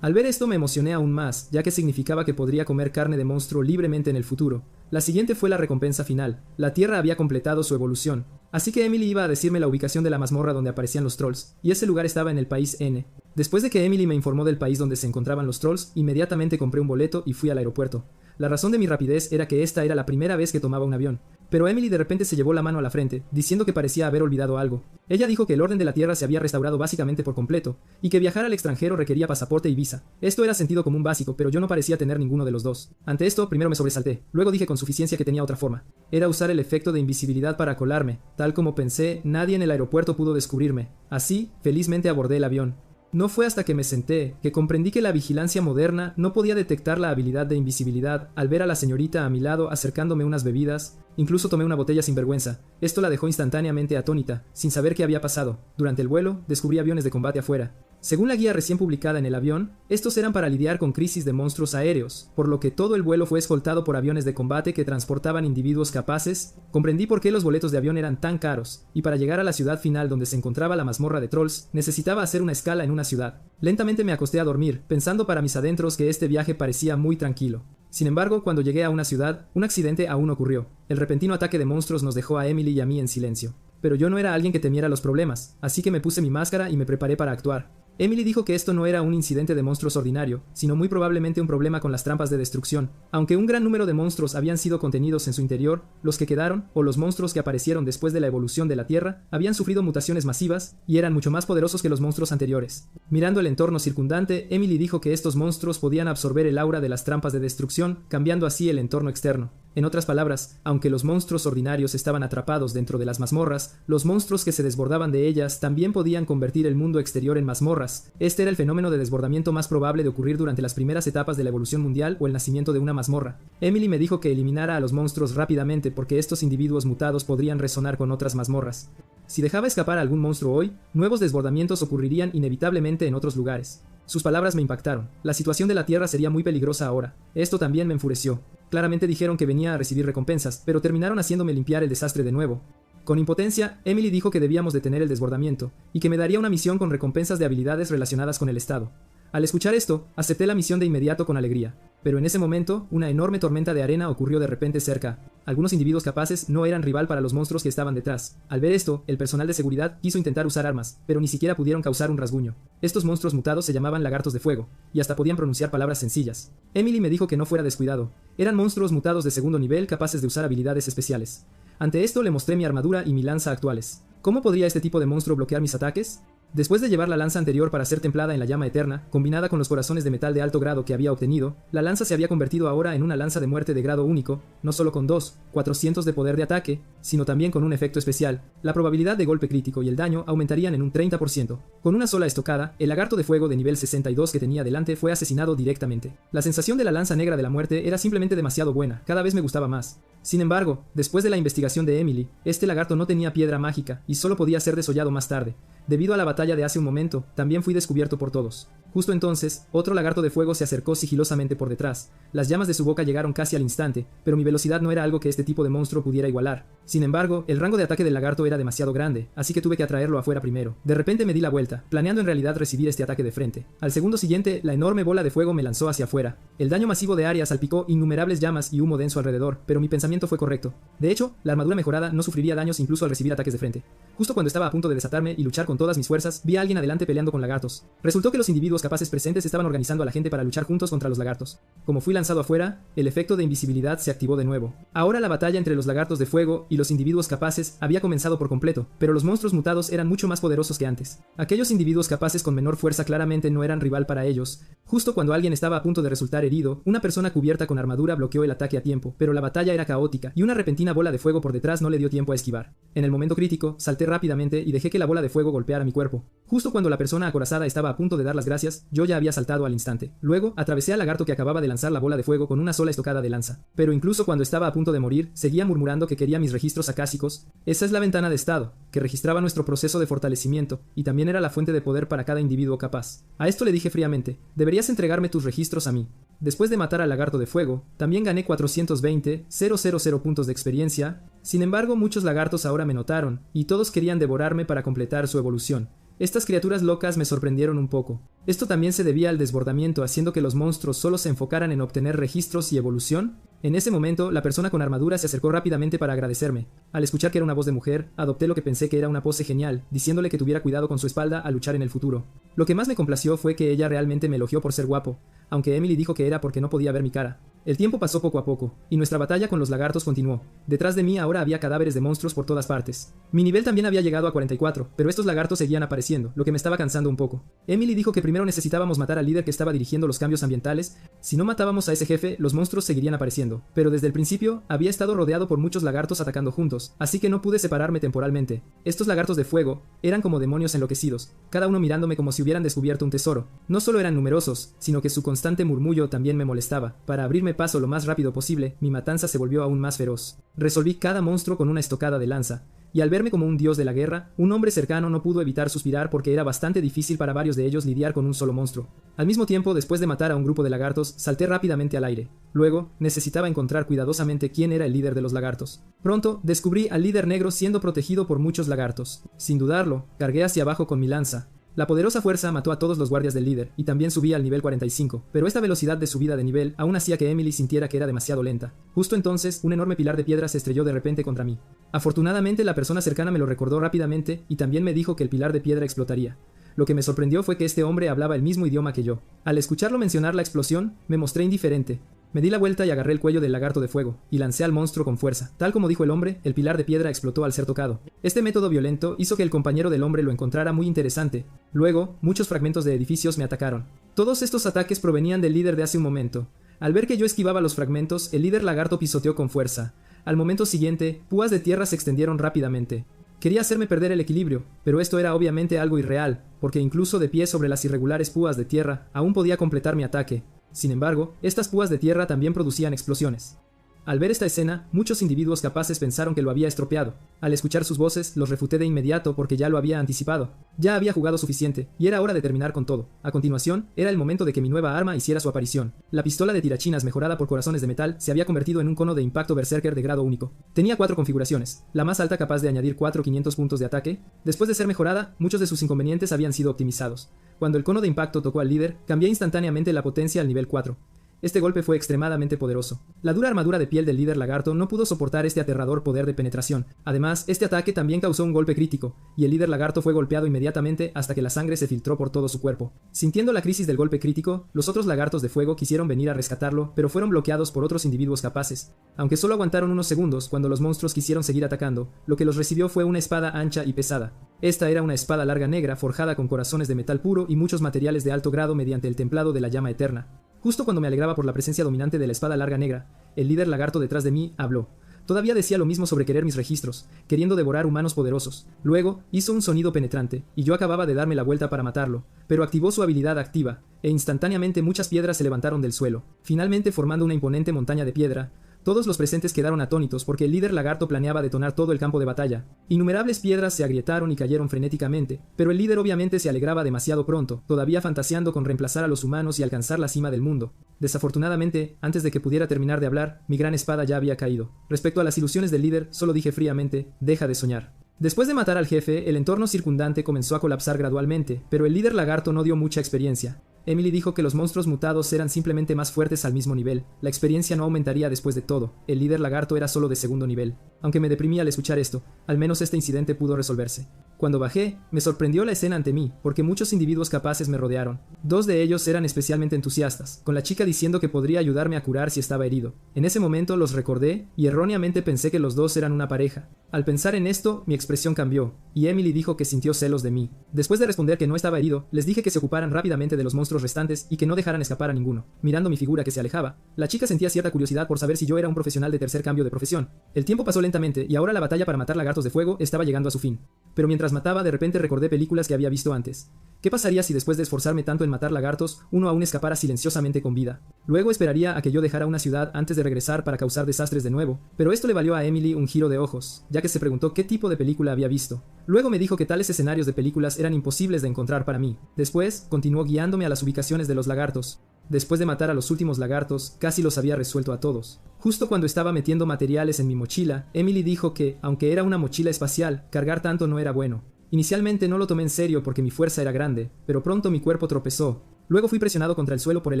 Speaker 1: Al ver esto me emocioné aún más, ya que significaba que podría comer carne de monstruo libremente en el futuro. La siguiente fue la recompensa final. La Tierra había completado su evolución. Así que Emily iba a decirme la ubicación de la mazmorra donde aparecían los trolls, y ese lugar estaba en el país N. Después de que Emily me informó del país donde se encontraban los trolls, inmediatamente compré un boleto y fui al aeropuerto. La razón de mi rapidez era que esta era la primera vez que tomaba un avión. Pero Emily de repente se llevó la mano a la frente, diciendo que parecía haber olvidado algo. Ella dijo que el orden de la Tierra se había restaurado básicamente por completo, y que viajar al extranjero requería pasaporte y visa. Esto era sentido común básico, pero yo no parecía tener ninguno de los dos. Ante esto, primero me sobresalté, luego dije con suficiencia que tenía otra forma. Era usar el efecto de invisibilidad para colarme. Tal como pensé, nadie en el aeropuerto pudo descubrirme. Así, felizmente abordé el avión. No fue hasta que me senté que comprendí que la vigilancia moderna no podía detectar la habilidad de invisibilidad al ver a la señorita a mi lado acercándome unas bebidas. Incluso tomé una botella sin vergüenza. Esto la dejó instantáneamente atónita, sin saber qué había pasado. Durante el vuelo, descubrí aviones de combate afuera. Según la guía recién publicada en el avión, estos eran para lidiar con crisis de monstruos aéreos, por lo que todo el vuelo fue escoltado por aviones de combate que transportaban individuos capaces. Comprendí por qué los boletos de avión eran tan caros, y para llegar a la ciudad final donde se encontraba la mazmorra de trolls, necesitaba hacer una escala en una ciudad. Lentamente me acosté a dormir, pensando para mis adentros que este viaje parecía muy tranquilo. Sin embargo, cuando llegué a una ciudad, un accidente aún ocurrió. El repentino ataque de monstruos nos dejó a Emily y a mí en silencio. Pero yo no era alguien que temiera los problemas, así que me puse mi máscara y me preparé para actuar. Emily dijo que esto no era un incidente de monstruos ordinario, sino muy probablemente un problema con las trampas de destrucción. Aunque un gran número de monstruos habían sido contenidos en su interior, los que quedaron, o los monstruos que aparecieron después de la evolución de la Tierra, habían sufrido mutaciones masivas y eran mucho más poderosos que los monstruos anteriores. Mirando el entorno circundante, Emily dijo que estos monstruos podían absorber el aura de las trampas de destrucción, cambiando así el entorno externo. En otras palabras, aunque los monstruos ordinarios estaban atrapados dentro de las mazmorras, los monstruos que se desbordaban de ellas también podían convertir el mundo exterior en mazmorras. Este era el fenómeno de desbordamiento más probable de ocurrir durante las primeras etapas de la evolución mundial o el nacimiento de una mazmorra. Emily me dijo que eliminara a los monstruos rápidamente porque estos individuos mutados podrían resonar con otras mazmorras. Si dejaba escapar a algún monstruo hoy, nuevos desbordamientos ocurrirían inevitablemente en otros lugares. Sus palabras me impactaron. La situación de la Tierra sería muy peligrosa ahora. Esto también me enfureció. Claramente dijeron que venía a recibir recompensas, pero terminaron haciéndome limpiar el desastre de nuevo. Con impotencia, Emily dijo que debíamos detener el desbordamiento, y que me daría una misión con recompensas de habilidades relacionadas con el Estado. Al escuchar esto, acepté la misión de inmediato con alegría. Pero en ese momento, una enorme tormenta de arena ocurrió de repente cerca. Algunos individuos capaces no eran rival para los monstruos que estaban detrás. Al ver esto, el personal de seguridad quiso intentar usar armas, pero ni siquiera pudieron causar un rasguño. Estos monstruos mutados se llamaban lagartos de fuego, y hasta podían pronunciar palabras sencillas. Emily me dijo que no fuera descuidado. Eran monstruos mutados de segundo nivel capaces de usar habilidades especiales. Ante esto le mostré mi armadura y mi lanza actuales. ¿Cómo podría este tipo de monstruo bloquear mis ataques? Después de llevar la lanza anterior para ser templada en la llama eterna, combinada con los corazones de metal de alto grado que había obtenido, la lanza se había convertido ahora en una lanza de muerte de grado único, no solo con 400 de poder de ataque, sino también con un efecto especial. La probabilidad de golpe crítico y el daño aumentarían en un 30%. Con una sola estocada, el lagarto de fuego de nivel 62 que tenía delante fue asesinado directamente. La sensación de la lanza negra de la muerte era simplemente demasiado buena, cada vez me gustaba más. Sin embargo, después de la investigación de Emily, este lagarto no tenía piedra mágica y solo podía ser desollado más tarde. Debido a la batalla de hace un momento, también fui descubierto por todos. Justo entonces, otro lagarto de fuego se acercó sigilosamente por detrás. Las llamas de su boca llegaron casi al instante, pero mi velocidad no era algo que este tipo de monstruo pudiera igualar. Sin embargo, el rango de ataque del lagarto era demasiado grande, así que tuve que atraerlo afuera primero. De repente me di la vuelta, planeando en realidad recibir este ataque de frente. Al segundo siguiente, la enorme bola de fuego me lanzó hacia afuera. El daño masivo de área salpicó innumerables llamas y humo denso alrededor, pero mi pensamiento fue correcto. De hecho, la armadura mejorada no sufriría daños incluso al recibir ataques de frente. Justo cuando estaba a punto de desatarme y luchar con todas mis fuerzas, vi a alguien adelante peleando con lagartos. Resultó que los individuos capaces presentes estaban organizando a la gente para luchar juntos contra los lagartos. Como fui lanzado afuera, el efecto de invisibilidad se activó de nuevo. Ahora la batalla entre los lagartos de fuego y los individuos capaces había comenzado por completo, pero los monstruos mutados eran mucho más poderosos que antes. Aquellos individuos capaces con menor fuerza claramente no eran rival para ellos. Justo cuando alguien estaba a punto de resultar herido, una persona cubierta con armadura bloqueó el ataque a tiempo, pero la batalla era caótica y una repentina bola de fuego por detrás no le dio tiempo a esquivar. En el momento crítico, salté rápidamente y dejé que la bola de fuego golpeara mi cuerpo. Justo cuando la persona acorazada estaba a punto de dar las gracias, yo ya había saltado al instante. Luego, atravesé al lagarto que acababa de lanzar la bola de fuego con una sola estocada de lanza. Pero incluso cuando estaba a punto de morir, seguía murmurando que quería mis registros acásicos. Esa es la ventana de estado, que registraba nuestro proceso de fortalecimiento, y también era la fuente de poder para cada individuo capaz. A esto le dije fríamente, deberías entregarme tus registros a mí. Después de matar al lagarto de fuego, también gané 420,000 puntos de experiencia. Sin embargo, muchos lagartos ahora me notaron, y todos querían devorarme para completar su evolución. Estas criaturas locas me sorprendieron un poco. Esto también se debía al desbordamiento, haciendo que los monstruos solo se enfocaran en obtener registros y evolución. En ese momento, la persona con armadura se acercó rápidamente para agradecerme. Al escuchar que era una voz de mujer, adopté lo que pensé que era una pose genial, diciéndole que tuviera cuidado con su espalda al luchar en el futuro. Lo que más me complació fue que ella realmente me elogió por ser guapo, aunque Emily dijo que era porque no podía ver mi cara. El tiempo pasó poco a poco, y nuestra batalla con los lagartos continuó. Detrás de mí ahora había cadáveres de monstruos por todas partes. Mi nivel también había llegado a 44, pero estos lagartos seguían apareciendo, lo que me estaba cansando un poco. Emily dijo que primero necesitábamos matar al líder que estaba dirigiendo los cambios ambientales. Si no matábamos a ese jefe, los monstruos seguirían apareciendo. Pero desde el principio, había estado rodeado por muchos lagartos atacando juntos, así que no pude separarme temporalmente. Estos lagartos de fuego eran como demonios enloquecidos, cada uno mirándome como si hubieran descubierto un tesoro. No solo eran numerosos, sino que su constante murmullo también me molestaba. Para abrirme paso lo más rápido posible, mi matanza se volvió aún más feroz. Resolví cada monstruo con una estocada de lanza, y al verme como un dios de la guerra, un hombre cercano no pudo evitar suspirar porque era bastante difícil para varios de ellos lidiar con un solo monstruo. Al mismo tiempo, después de matar a un grupo de lagartos, salté rápidamente al aire. Luego, necesitaba encontrar cuidadosamente quién era el líder de los lagartos. Pronto, descubrí al líder negro siendo protegido por muchos lagartos. Sin dudarlo, cargué hacia abajo con mi lanza. La poderosa fuerza mató a todos los guardias del líder, y también subí al nivel 45, pero esta velocidad de subida de nivel aún hacía que Emily sintiera que era demasiado lenta. Justo entonces, un enorme pilar de piedra se estrelló de repente contra mí. Afortunadamente, la persona cercana me lo recordó rápidamente y también me dijo que el pilar de piedra explotaría. Lo que me sorprendió fue que este hombre hablaba el mismo idioma que yo. Al escucharlo mencionar la explosión, me mostré indiferente. Me di la vuelta y agarré el cuello del lagarto de fuego, y lancé al monstruo con fuerza. Tal como dijo el hombre, el pilar de piedra explotó al ser tocado. Este método violento hizo que el compañero del hombre lo encontrara muy interesante. Luego, muchos fragmentos de edificios me atacaron. Todos estos ataques provenían del líder de hace un momento. Al ver que yo esquivaba los fragmentos, el líder lagarto pisoteó con fuerza. Al momento siguiente, púas de tierra se extendieron rápidamente. Quería hacerme perder el equilibrio, pero esto era obviamente algo irreal, porque incluso de pie sobre las irregulares púas de tierra, aún podía completar mi ataque. Sin embargo, estas púas de tierra también producían explosiones. Al ver esta escena, muchos individuos capaces pensaron que lo había estropeado. Al escuchar sus voces, los refuté de inmediato porque ya lo había anticipado. Ya había jugado suficiente, y era hora de terminar con todo. A continuación, era el momento de que mi nueva arma hiciera su aparición. La pistola de tirachinas mejorada por corazones de metal se había convertido en un cono de impacto berserker de grado único. Tenía 4 configuraciones, la más alta capaz de añadir 4.500 puntos de ataque. Después de ser mejorada, muchos de sus inconvenientes habían sido optimizados. Cuando el cono de impacto tocó al líder, cambié instantáneamente la potencia al nivel 4. Este golpe fue extremadamente poderoso. La dura armadura de piel del líder lagarto no pudo soportar este aterrador poder de penetración. Además, este ataque también causó un golpe crítico, y el líder lagarto fue golpeado inmediatamente hasta que la sangre se filtró por todo su cuerpo. Sintiendo la crisis del golpe crítico, los otros lagartos de fuego quisieron venir a rescatarlo, pero fueron bloqueados por otros individuos capaces. Aunque solo aguantaron unos segundos cuando los monstruos quisieron seguir atacando, lo que los recibió fue una espada ancha y pesada. Esta era una espada larga negra forjada con corazones de metal puro y muchos materiales de alto grado mediante el templado de la llama eterna. Justo cuando me alegraba por la presencia dominante de la espada larga negra, el líder lagarto detrás de mí habló. Todavía decía lo mismo sobre querer mis registros, queriendo devorar humanos poderosos. Luego, hizo un sonido penetrante, y yo acababa de darme la vuelta para matarlo, pero activó su habilidad activa, e instantáneamente muchas piedras se levantaron del suelo, finalmente formando una imponente montaña de piedra. Todos los presentes quedaron atónitos porque el líder lagarto planeaba detonar todo el campo de batalla. Innumerables piedras se agrietaron y cayeron frenéticamente, pero el líder obviamente se alegraba demasiado pronto, todavía fantaseando con reemplazar a los humanos y alcanzar la cima del mundo. Desafortunadamente, antes de que pudiera terminar de hablar, mi gran espada ya había caído. Respecto a las ilusiones del líder, solo dije fríamente, deja de soñar. Después de matar al jefe, el entorno circundante comenzó a colapsar gradualmente, pero el líder lagarto no dio mucha experiencia. Emily dijo que los monstruos mutados eran simplemente más fuertes al mismo nivel. La experiencia no aumentaría después de todo. El líder lagarto era solo de segundo nivel. Aunque me deprimí al escuchar esto, al menos este incidente pudo resolverse. Cuando bajé, me sorprendió la escena ante mí, porque muchos individuos capaces me rodearon. 2 de ellos eran especialmente entusiastas, con la chica diciendo que podría ayudarme a curar si estaba herido. En ese momento los recordé, y erróneamente pensé que los dos eran una pareja. Al pensar en esto, mi expresión cambió, y Emily dijo que sintió celos de mí. Después de responder que no estaba herido, les dije que se ocuparan rápidamente de los monstruos restantes y que no dejaran escapar a ninguno. Mirando mi figura que se alejaba, la chica sentía cierta curiosidad por saber si yo era un profesional de tercer cambio de profesión. El tiempo pasó lentamente, y ahora la batalla para matar lagartos de fuego estaba llegando a su fin. Pero mientras mataba, de repente recordé películas que había visto antes. ¿Qué pasaría si después de esforzarme tanto en matar lagartos, uno aún escapara silenciosamente con vida? Luego esperaría a que yo dejara una ciudad antes de regresar para causar desastres de nuevo, pero esto le valió a Emily un giro de ojos, ya que se preguntó qué tipo de película había visto. Luego me dijo que tales escenarios de películas eran imposibles de encontrar para mí. Después, continuó guiándome a las ubicaciones de los lagartos. Después de matar a los últimos lagartos, casi los había resuelto a todos. Justo cuando estaba metiendo materiales en mi mochila, Emily dijo que, aunque era una mochila espacial, cargar tanto no era bueno. Inicialmente no lo tomé en serio porque mi fuerza era grande, pero pronto mi cuerpo tropezó. Luego fui presionado contra el suelo por el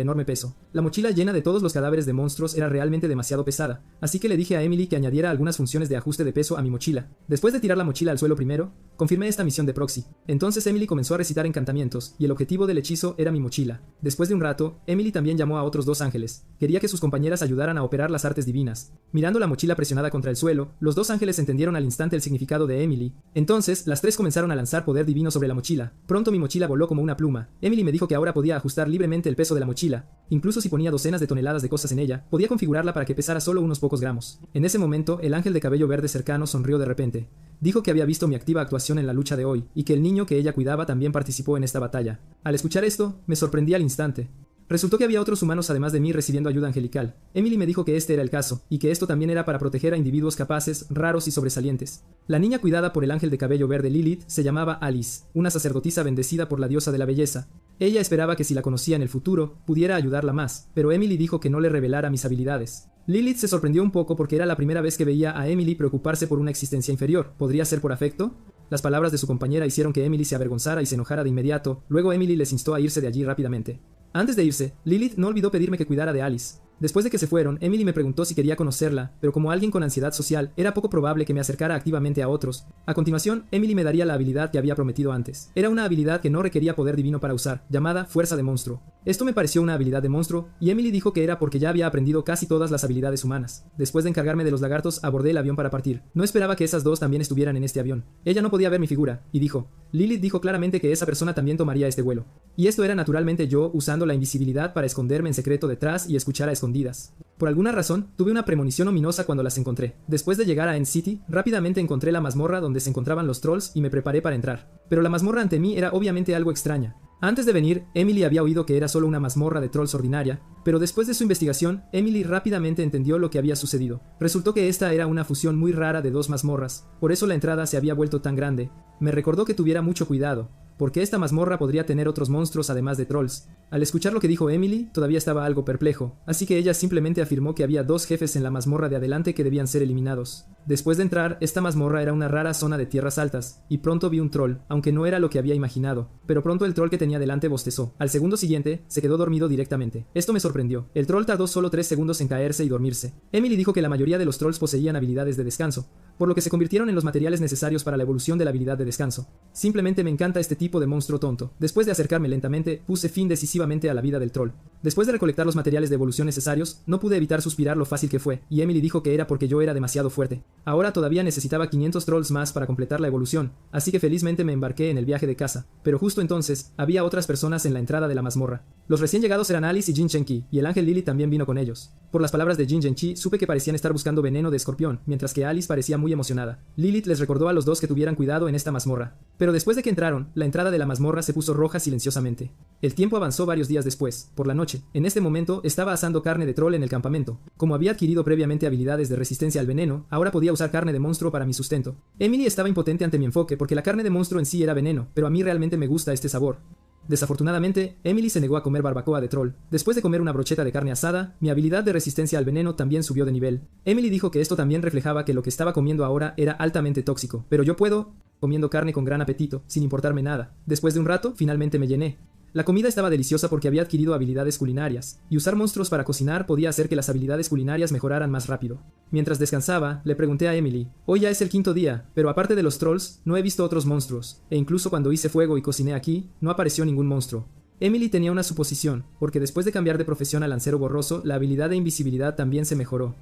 Speaker 1: enorme peso. La mochila llena de todos los cadáveres de monstruos era realmente demasiado pesada, así que le dije a Emily que añadiera algunas funciones de ajuste de peso a mi mochila. Después de tirar la mochila al suelo primero, confirmé esta misión de proxy. Entonces Emily comenzó a recitar encantamientos, y el objetivo del hechizo era mi mochila. Después de un rato, Emily también llamó a otros 2 ángeles. Quería que sus compañeras ayudaran a operar las artes divinas. Mirando la mochila presionada contra el suelo, los 2 ángeles entendieron al instante el significado de Emily. Entonces, las 3 comenzaron a lanzar poder divino sobre la mochila. Pronto mi mochila voló como una pluma. Emily me dijo que ahora podía ajustar libremente el peso de la mochila. Incluso si ponía docenas de toneladas de cosas en ella, podía configurarla para que pesara solo unos pocos gramos. En ese momento, el ángel de cabello verde cercano sonrió de repente. Dijo que había visto mi activa actuación en la lucha de hoy, y que el niño que ella cuidaba también participó en esta batalla. Al escuchar esto, me sorprendí al instante. Resultó que había otros humanos además de mí recibiendo ayuda angelical. Emily me dijo que este era el caso, y que esto también era para proteger a individuos capaces, raros y sobresalientes. La niña cuidada por el ángel de cabello verde Lilith se llamaba Alice, una sacerdotisa bendecida por la diosa de la belleza. Ella esperaba que si la conocía en el futuro, pudiera ayudarla más, pero Emily dijo que no le revelara mis habilidades. Lilith se sorprendió un poco porque era la primera vez que veía a Emily preocuparse por una existencia inferior. ¿Podría ser por afecto? Las palabras de su compañera hicieron que Emily se avergonzara y se enojara de inmediato. Luego Emily les instó a irse de allí rápidamente. Antes de irse, Lilith no olvidó pedirme que cuidara de Alice. Después de que se fueron, Emily me preguntó si quería conocerla, pero como alguien con ansiedad social, era poco probable que me acercara activamente a otros. A continuación, Emily me daría la habilidad que había prometido antes. Era una habilidad que no requería poder divino para usar, llamada Fuerza de Monstruo. Esto me pareció una habilidad de monstruo, y Emily dijo que era porque ya había aprendido casi todas las habilidades humanas. Después de encargarme de los lagartos, abordé el avión para partir. No esperaba que esas dos también estuvieran en este avión. Ella no podía ver mi figura, y dijo, Lilith dijo claramente que esa persona también tomaría este vuelo. Y esto era naturalmente yo usando la invisibilidad para esconderme en secreto detrás y escuchar a escondidas. Por alguna razón, tuve una premonición ominosa cuando las encontré. Después de llegar a End City, rápidamente encontré la mazmorra donde se encontraban los trolls y me preparé para entrar. Pero la mazmorra ante mí era obviamente algo extraña. Antes de venir, Emily había oído que era solo una mazmorra de trolls ordinaria, pero después de su investigación, Emily rápidamente entendió lo que había sucedido. Resultó que esta era una fusión muy rara de dos mazmorras, por eso la entrada se había vuelto tan grande. Me recordó que tuviera mucho cuidado, porque esta mazmorra podría tener otros monstruos además de trolls. Al escuchar lo que dijo Emily, todavía estaba algo perplejo, así que ella simplemente afirmó que había dos jefes en la mazmorra de adelante que debían ser eliminados. Después de entrar, esta mazmorra era una rara zona de tierras altas, y pronto vi un troll, aunque no era lo que había imaginado, pero pronto el troll que tenía delante bostezó. Al segundo siguiente, se quedó dormido directamente. Esto me sorprendió. El troll tardó solo 3 segundos en caerse y dormirse. Emily dijo que la mayoría de los trolls poseían habilidades de descanso, por lo que se convirtieron en los materiales necesarios para la evolución de la habilidad de descanso. Simplemente me encanta este tipo de monstruo tonto. Después de acercarme lentamente, puse fin decisivamente a la vida del troll. Después de recolectar los materiales de evolución necesarios, no pude evitar suspirar lo fácil que fue, y Emily dijo que era porque yo era demasiado fuerte. Ahora todavía necesitaba 500 trolls más para completar la evolución, así que felizmente me embarqué en el viaje de casa. Pero justo entonces, había otras personas en la entrada de la mazmorra. Los recién llegados eran Alice y Jin Chen-Ki, y el ángel Lily también vino con ellos. Por las palabras de Jin Chen-Chi, supe que parecían estar buscando veneno de escorpión, mientras que Alice parecía muy emocionada. Lilith les recordó a los dos que tuvieran cuidado en esta mazmorra. Pero después de que entraron, la entrada de la mazmorra se puso roja silenciosamente. El tiempo avanzó varios días después, por la noche. En este momento, estaba asando carne de troll en el campamento. Como había adquirido previamente habilidades de resistencia al veneno, ahora podía usar carne de monstruo para mi sustento. Emily estaba impotente ante mi enfoque porque la carne de monstruo en sí era veneno, pero a mí realmente me gusta este sabor. Desafortunadamente, Emily se negó a comer barbacoa de troll. Después de comer una brocheta de carne asada, mi habilidad de resistencia al veneno también subió de nivel. Emily dijo que esto también reflejaba que lo que estaba comiendo ahora era altamente tóxico, pero yo puedo comiendo carne con gran apetito, sin importarme nada. Después de un rato, finalmente me llené. La comida estaba deliciosa porque había adquirido habilidades culinarias, y usar monstruos para cocinar podía hacer que las habilidades culinarias mejoraran más rápido. Mientras descansaba, le pregunté a Emily, hoy ya es el 5.º día, pero aparte de los trolls, no he visto otros monstruos, e incluso cuando hice fuego y cociné aquí, no apareció ningún monstruo. Emily tenía una suposición, porque después de cambiar de profesión a lancero borroso, la habilidad de invisibilidad también se mejoró.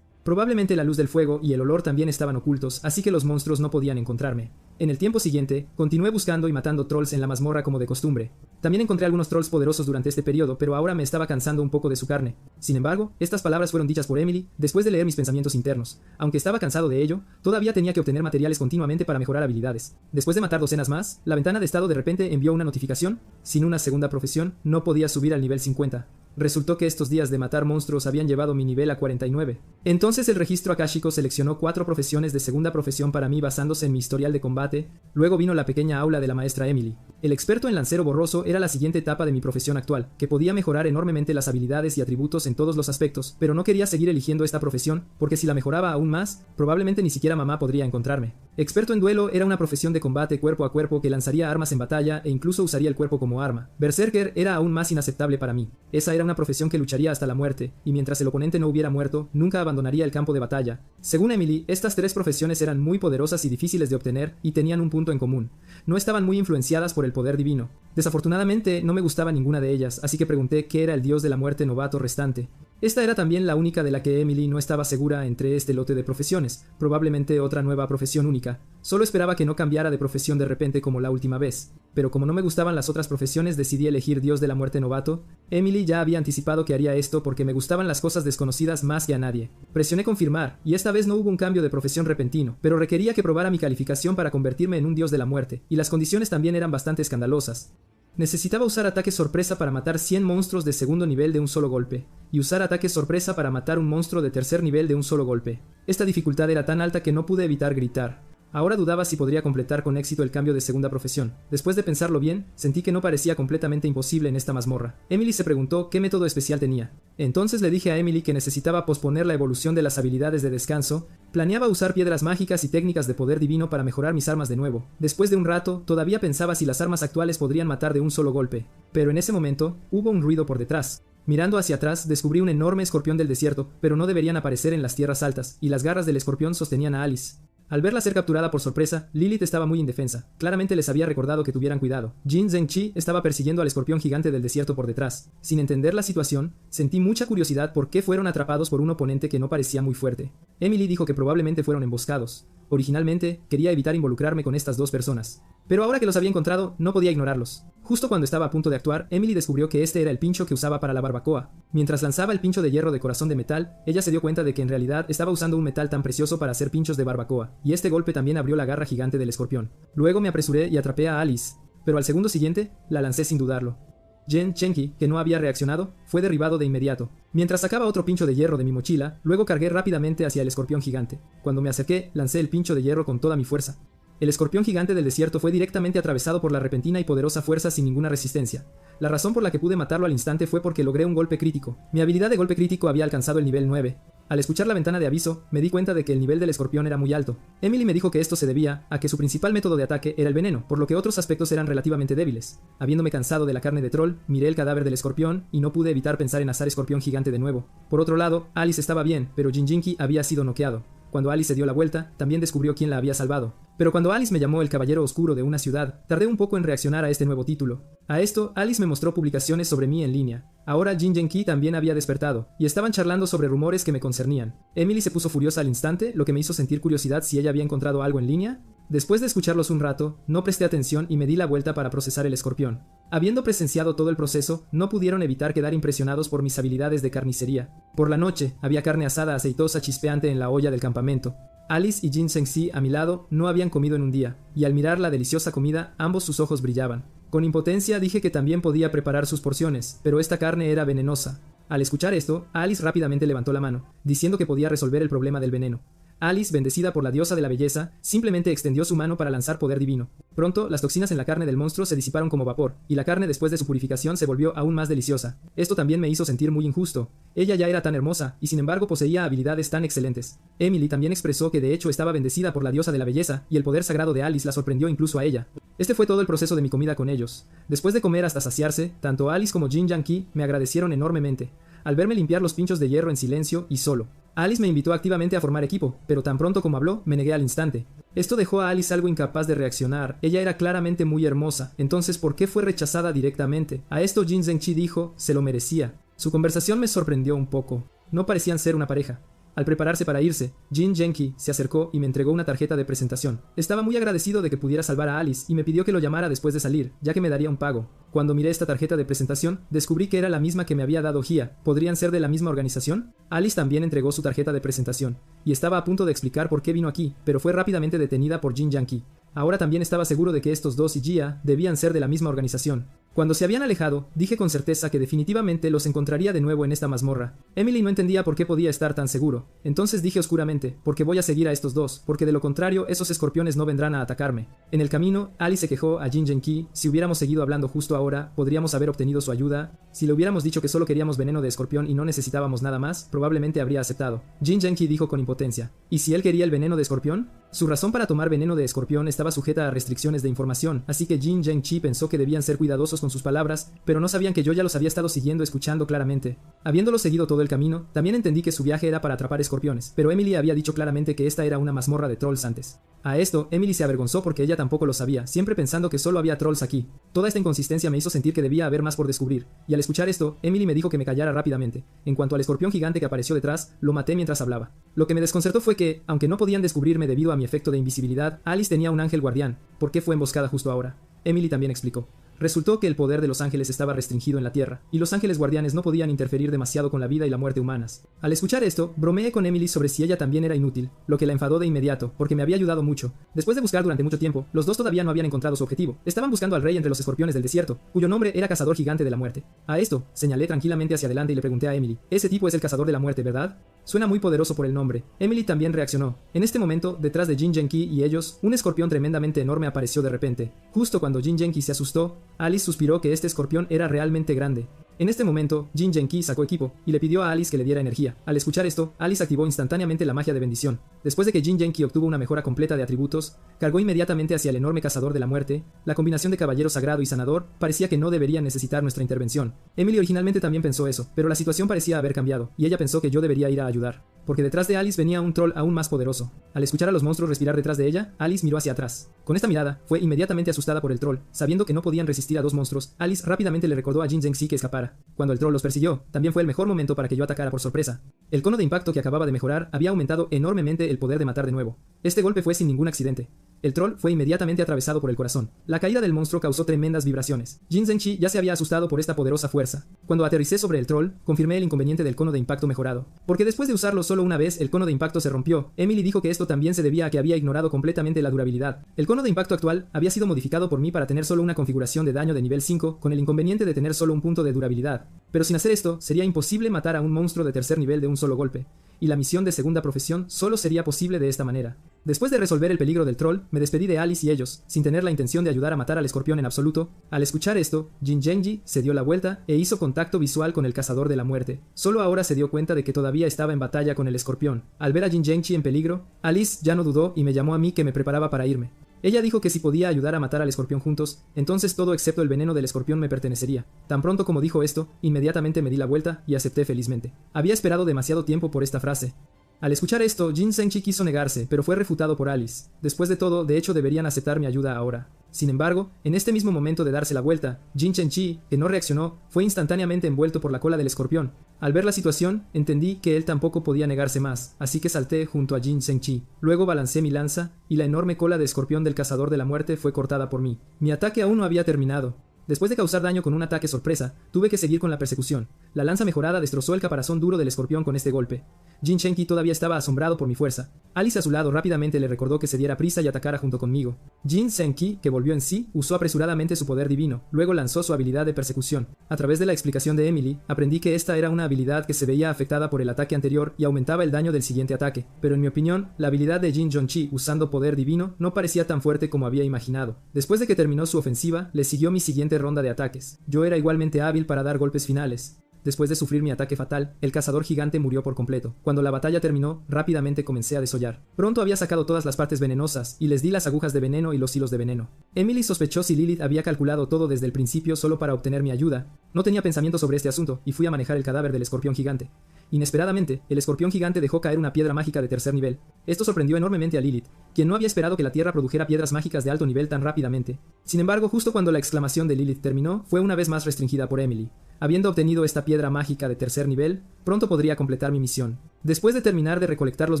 Speaker 1: Probablemente la luz del fuego y el olor también estaban ocultos, así que los monstruos no podían encontrarme. En el tiempo siguiente, continué buscando y matando trolls en la mazmorra como de costumbre. También encontré algunos trolls poderosos durante este periodo, pero ahora me estaba cansando un poco de su carne. Sin embargo, estas palabras fueron dichas por Emily después de leer mis pensamientos internos. Aunque estaba cansado de ello, todavía tenía que obtener materiales continuamente para mejorar habilidades. Después de matar docenas más, la ventana de estado de repente envió una notificación. Sin una segunda profesión, no podía subir al nivel 50. Resultó que estos días de matar monstruos habían llevado mi nivel a 49. Entonces el registro akáshico seleccionó 4 profesiones de segunda profesión para mí basándose en mi historial de combate. Luego vino la pequeña aula de la maestra Emily. El experto en lancero borroso era la siguiente etapa de mi profesión actual, que podía mejorar enormemente las habilidades y atributos en todos los aspectos, pero no quería seguir eligiendo esta profesión, porque si la mejoraba aún más, probablemente ni siquiera mamá podría encontrarme. Experto en duelo era una profesión de combate cuerpo a cuerpo que lanzaría armas en batalla e incluso usaría el cuerpo como arma. Berserker era aún más inaceptable para mí. Esa era una profesión que lucharía hasta la muerte, y mientras el oponente no hubiera muerto, nunca abandonaría el campo de batalla. Según Emily, estas 3 profesiones eran muy poderosas y difíciles de obtener, y tenían un punto en común. No estaban muy influenciadas por el poder divino. Desafortunadamente, no me gustaba ninguna de ellas, así que pregunté qué era el dios de la muerte novato restante. Esta era también la única de la que Emily no estaba segura entre este lote de profesiones, probablemente otra nueva profesión única. Solo esperaba que no cambiara de profesión de repente como la última vez. Pero como no me gustaban las otras profesiones, decidí elegir Dios de la Muerte novato. Emily ya había anticipado que haría esto porque me gustaban las cosas desconocidas más que a nadie. Presioné confirmar, y esta vez no hubo un cambio de profesión repentino, pero requería que probara mi calificación para convertirme en un Dios de la Muerte, y las condiciones también eran bastante escandalosas. Necesitaba usar ataque sorpresa para matar 100 monstruos de segundo nivel de un solo golpe, y usar ataque sorpresa para matar un monstruo de tercer nivel de un solo golpe. Esta dificultad era tan alta que no pude evitar gritar. Ahora dudaba si podría completar con éxito el cambio de segunda profesión. Después de pensarlo bien, sentí que no parecía completamente imposible en esta mazmorra. Emily se preguntó qué método especial tenía. Entonces le dije a Emily que necesitaba posponer la evolución de las habilidades de descanso. Planeaba usar piedras mágicas y técnicas de poder divino para mejorar mis armas de nuevo. Después de un rato, todavía pensaba si las armas actuales podrían matar de un solo golpe. Pero en ese momento, hubo un ruido por detrás. Mirando hacia atrás, descubrí un enorme escorpión del desierto, pero no deberían aparecer en las tierras altas, y las garras del escorpión sostenían a Alice. Al verla ser capturada por sorpresa, Lilith estaba muy indefensa. Claramente les había recordado que tuvieran cuidado. Jin Zhengqi estaba persiguiendo al escorpión gigante del desierto por detrás. Sin entender la situación, sentí mucha curiosidad por qué fueron atrapados por un oponente que no parecía muy fuerte. Emily dijo que probablemente fueron emboscados. Originalmente, quería evitar involucrarme con estas dos personas. Pero ahora que los había encontrado, no podía ignorarlos. Justo cuando estaba a punto de actuar, Emily descubrió que este era el pincho que usaba para la barbacoa. Mientras lanzaba el pincho de hierro de corazón de metal, ella se dio cuenta de que en realidad estaba usando un metal tan precioso para hacer pinchos de barbacoa, y este golpe también abrió la garra gigante del escorpión. Luego me apresuré y atrapé a Alice, pero al segundo siguiente, la lancé sin dudarlo. Jen Chenqi, que no había reaccionado, fue derribado de inmediato. Mientras sacaba otro pincho de hierro de mi mochila, luego cargué rápidamente hacia el escorpión gigante. Cuando me acerqué, lancé el pincho de hierro con toda mi fuerza. El escorpión gigante del desierto fue directamente atravesado por la repentina y poderosa fuerza sin ninguna resistencia. La razón por la que pude matarlo al instante fue porque logré un golpe crítico. Mi habilidad de golpe crítico había alcanzado el nivel 9. Al escuchar la ventana de aviso, me di cuenta de que el nivel del escorpión era muy alto. Emily me dijo que esto se debía a que su principal método de ataque era el veneno, por lo que otros aspectos eran relativamente débiles. Habiéndome cansado de la carne de troll, miré el cadáver del escorpión y no pude evitar pensar en asar escorpión gigante de nuevo. Por otro lado, Alice estaba bien, pero Jin Jinki había sido noqueado. Cuando Alice se dio la vuelta, también descubrió quién la había salvado. Pero cuando Alice me llamó el Caballero Oscuro de una ciudad, tardé un poco en reaccionar a este nuevo título. A esto, Alice me mostró publicaciones sobre mí en línea. Ahora Jin Jinki también había despertado, y estaban charlando sobre rumores que me concernían. Emily se puso furiosa al instante, lo que me hizo sentir curiosidad si ella había encontrado algo en línea. Después de escucharlos un rato, no presté atención y me di la vuelta para procesar el escorpión. Habiendo presenciado todo el proceso, no pudieron evitar quedar impresionados por mis habilidades de carnicería. Por la noche, había carne asada aceitosa chispeante en la olla del campamento. Alice y Jin Zhengqi a mi lado no habían comido en un día, y al mirar la deliciosa comida, ambos sus ojos brillaban. Con impotencia dije que también podía preparar sus porciones, pero esta carne era venenosa. Al escuchar esto, Alice rápidamente levantó la mano, diciendo que podía resolver el problema del veneno. Alice, bendecida por la diosa de la belleza, simplemente extendió su mano para lanzar poder divino. Pronto, las toxinas en la carne del monstruo se disiparon como vapor, y la carne después de su purificación se volvió aún más deliciosa. Esto también me hizo sentir muy injusto. Ella ya era tan hermosa, y sin embargo poseía habilidades tan excelentes. Emily también expresó que de hecho estaba bendecida por la diosa de la belleza, y el poder sagrado de Alice la sorprendió incluso a ella. Este fue todo el proceso de mi comida con ellos. Después de comer hasta saciarse, tanto Alice como Jin Jinki me agradecieron enormemente, al verme limpiar los pinchos de hierro en silencio y solo. Alice me invitó activamente a formar equipo, pero tan pronto como habló, me negué al instante. Esto dejó a Alice algo incapaz de reaccionar. Ella era claramente muy hermosa, entonces ¿por qué fue rechazada directamente? A esto Jin Zhengqi dijo, se lo merecía. Su conversación me sorprendió un poco. No parecían ser una pareja. Al prepararse para irse, Jin Jinki se acercó y me entregó una tarjeta de presentación. Estaba muy agradecido de que pudiera salvar a Alice y me pidió que lo llamara después de salir, ya que me daría un pago. Cuando miré esta tarjeta de presentación, descubrí que era la misma que me había dado Gia. ¿Podrían ser de la misma organización? Alice también entregó su tarjeta de presentación, y estaba a punto de explicar por qué vino aquí, pero fue rápidamente detenida por Jin Jinki. Ahora también estaba seguro de que estos dos y Gia debían ser de la misma organización. Cuando se habían alejado, dije con certeza que definitivamente los encontraría de nuevo en esta mazmorra. Emily no entendía por qué podía estar tan seguro. Entonces dije oscuramente, porque voy a seguir a estos dos, porque de lo contrario esos escorpiones no vendrán a atacarme. En el camino, Alice se quejó a Jin Jinki, si hubiéramos seguido hablando justo ahora, podríamos haber obtenido su ayuda. Si le hubiéramos dicho que solo queríamos veneno de escorpión y no necesitábamos nada más, probablemente habría aceptado. Jin Jinki dijo con impotencia, ¿y si él quería el veneno de escorpión? Su razón para tomar veneno de escorpión estaba sujeta a restricciones de información, así que Jin Jinki pensó que debían ser cuidadosos con sus palabras, pero no sabían que yo ya los había estado siguiendo escuchando claramente. Habiéndolo seguido todo el camino, también entendí que su viaje era para atrapar escorpiones, pero Emily había dicho claramente que esta era una mazmorra de trolls antes. A esto, Emily se avergonzó porque ella tampoco lo sabía, siempre pensando que solo había trolls aquí. Toda esta inconsistencia me hizo sentir que debía haber más por descubrir, y al escuchar esto, Emily me dijo que me callara rápidamente. En cuanto al escorpión gigante que apareció detrás, lo maté mientras hablaba. Lo que me desconcertó fue que, aunque no podían descubrirme debido a mi efecto de invisibilidad, Alice tenía un ángel guardián. ¿Por qué fue emboscada justo ahora? Emily también explicó. Resultó que el poder de los ángeles estaba restringido en la Tierra, y los ángeles guardianes no podían interferir demasiado con la vida y la muerte humanas. Al escuchar esto, bromeé con Emily sobre si ella también era inútil, lo que la enfadó de inmediato, porque me había ayudado mucho. Después de buscar durante mucho tiempo, los dos todavía no habían encontrado su objetivo. Estaban buscando al rey entre los escorpiones del desierto, cuyo nombre era Cazador Gigante de la Muerte. A esto, señalé tranquilamente hacia adelante y le pregunté a Emily, ese tipo es el Cazador de la Muerte, ¿verdad? Suena muy poderoso por el nombre. Emily también reaccionó. En este momento, detrás de Jin Jinki y ellos, un escorpión tremendamente enorme apareció de repente. Justo cuando Jin Jinki se asustó, Alice suspiró que este escorpión era realmente grande. En este momento, Jin Zhengqi sacó equipo y le pidió a Alice que le diera energía. Al escuchar esto, Alice activó instantáneamente la magia de bendición. Después de que Jin Zhengqi obtuvo una mejora completa de atributos, cargó inmediatamente hacia el enorme cazador de la muerte. La combinación de caballero sagrado y sanador parecía que no debería necesitar nuestra intervención. Emily originalmente también pensó eso, pero la situación parecía haber cambiado, y ella pensó que yo debería ir a ayudar, porque detrás de Alice venía un troll aún más poderoso. Al escuchar a los monstruos respirar detrás de ella, Alice miró hacia atrás. Con esta mirada, fue inmediatamente asustada por el troll. Sabiendo que no podían resistir a dos monstruos, Alice rápidamente le recordó a Jin Zhengqi que escapara. Cuando el troll los persiguió, también fue el mejor momento para que yo atacara por sorpresa. El cono de impacto que acababa de mejorar había aumentado enormemente el poder de matar de nuevo. Este golpe fue sin ningún accidente. El troll fue inmediatamente atravesado por el corazón. La caída del monstruo causó tremendas vibraciones. Jin Zhengqi ya se había asustado por esta poderosa fuerza. Cuando aterricé sobre el troll, confirmé el inconveniente del cono de impacto mejorado. Porque después de usarlo solo una vez, el cono de impacto se rompió. Emily dijo que esto también se debía a que había ignorado completamente la durabilidad. El cono de impacto actual había sido modificado por mí para tener solo una configuración de daño de nivel 5, con el inconveniente de tener solo un punto de durabilidad. Pero sin hacer esto, sería imposible matar a un monstruo de tercer nivel de un solo golpe. Y la misión de segunda profesión solo sería posible de esta manera. Después de resolver el peligro del troll, me despedí de Alice y ellos, sin tener la intención de ayudar a matar al escorpión en absoluto. Al escuchar esto, Jin Zhengqi se dio la vuelta e hizo contacto visual con el cazador de la muerte. Solo ahora se dio cuenta de que todavía estaba en batalla con el escorpión. Al ver a Jin Zhengqi en peligro, Alice ya no dudó y me llamó a mí que me preparaba para irme. Ella dijo que si podía ayudar a matar al escorpión juntos, entonces todo excepto el veneno del escorpión me pertenecería. Tan pronto como dijo esto, inmediatamente me di la vuelta y acepté felizmente. Había esperado demasiado tiempo por esta frase. Al escuchar esto, Jin Zhengqi quiso negarse, pero fue refutado por Alice. Después de todo, de hecho deberían aceptar mi ayuda ahora. Sin embargo, en este mismo momento de darse la vuelta, Jin Zhengqi, que no reaccionó, fue instantáneamente envuelto por la cola del escorpión. Al ver la situación, entendí que él tampoco podía negarse más, así que salté junto a Jin Zhengqi. Luego balancé mi lanza, y la enorme cola de escorpión del cazador de la muerte fue cortada por mí. Mi ataque aún no había terminado. Después de causar daño con un ataque sorpresa, tuve que seguir con la persecución. La lanza mejorada destrozó el caparazón duro del escorpión con este golpe. Jin Zhengqi todavía estaba asombrado por mi fuerza. Alice a su lado rápidamente le recordó que se diera prisa y atacara junto conmigo. Jin Zhengqi, que volvió en sí, usó apresuradamente su poder divino, luego lanzó su habilidad de persecución. A través de la explicación de Emily, aprendí que esta era una habilidad que se veía afectada por el ataque anterior y aumentaba el daño del siguiente ataque. Pero en mi opinión, la habilidad de Jin Zhengqi usando poder divino no parecía tan fuerte como había imaginado. Después de que terminó su ofensiva, le siguió mi siguiente ronda de ataques. Yo era igualmente hábil para dar golpes finales. Después de sufrir mi ataque fatal, el cazador gigante murió por completo. Cuando la batalla terminó, rápidamente comencé a desollar. Pronto había sacado todas las partes venenosas, y les di las agujas de veneno y los hilos de veneno. Emily sospechó si Lilith había calculado todo desde el principio solo para obtener mi ayuda. No tenía pensamiento sobre este asunto, y fui a manejar el cadáver del escorpión gigante. Inesperadamente, el escorpión gigante dejó caer una piedra mágica de tercer nivel. Esto sorprendió enormemente a Lilith, quien no había esperado que la tierra produjera piedras mágicas de alto nivel tan rápidamente. Sin embargo, justo cuando la exclamación de Lilith terminó, fue una vez más restringida por Emily. Habiendo obtenido esta piedra mágica de tercer nivel, pronto podría completar mi misión. Después de terminar de recolectar los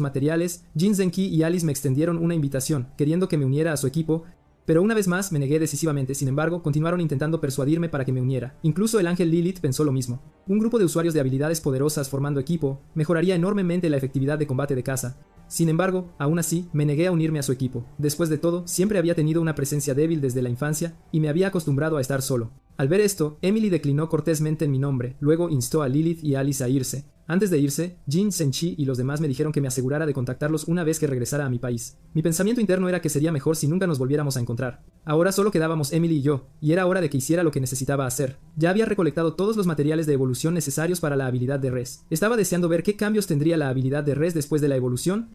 Speaker 1: materiales, Jin Zhengqi y Alice me extendieron una invitación, queriendo que me uniera a su equipo, pero una vez más me negué decisivamente. Sin embargo, continuaron intentando persuadirme para que me uniera. Incluso el ángel Lilith pensó lo mismo. Un grupo de usuarios de habilidades poderosas formando equipo mejoraría enormemente la efectividad de combate de caza. Sin embargo, aún así, me negué a unirme a su equipo. Después de todo, siempre había tenido una presencia débil desde la infancia y me había acostumbrado a estar solo. Al ver esto, Emily declinó cortésmente en mi nombre, luego instó a Lilith y Alice a irse. Antes de irse, Jin Zhengqi y los demás me dijeron que me asegurara de contactarlos una vez que regresara a mi país. Mi pensamiento interno era que sería mejor si nunca nos volviéramos a encontrar. Ahora solo quedábamos Emily y yo, y era hora de que hiciera lo que necesitaba hacer. Ya había recolectado todos los materiales de evolución necesarios para la habilidad de Res. Estaba deseando ver qué cambios tendría la habilidad de Res después de la evolución,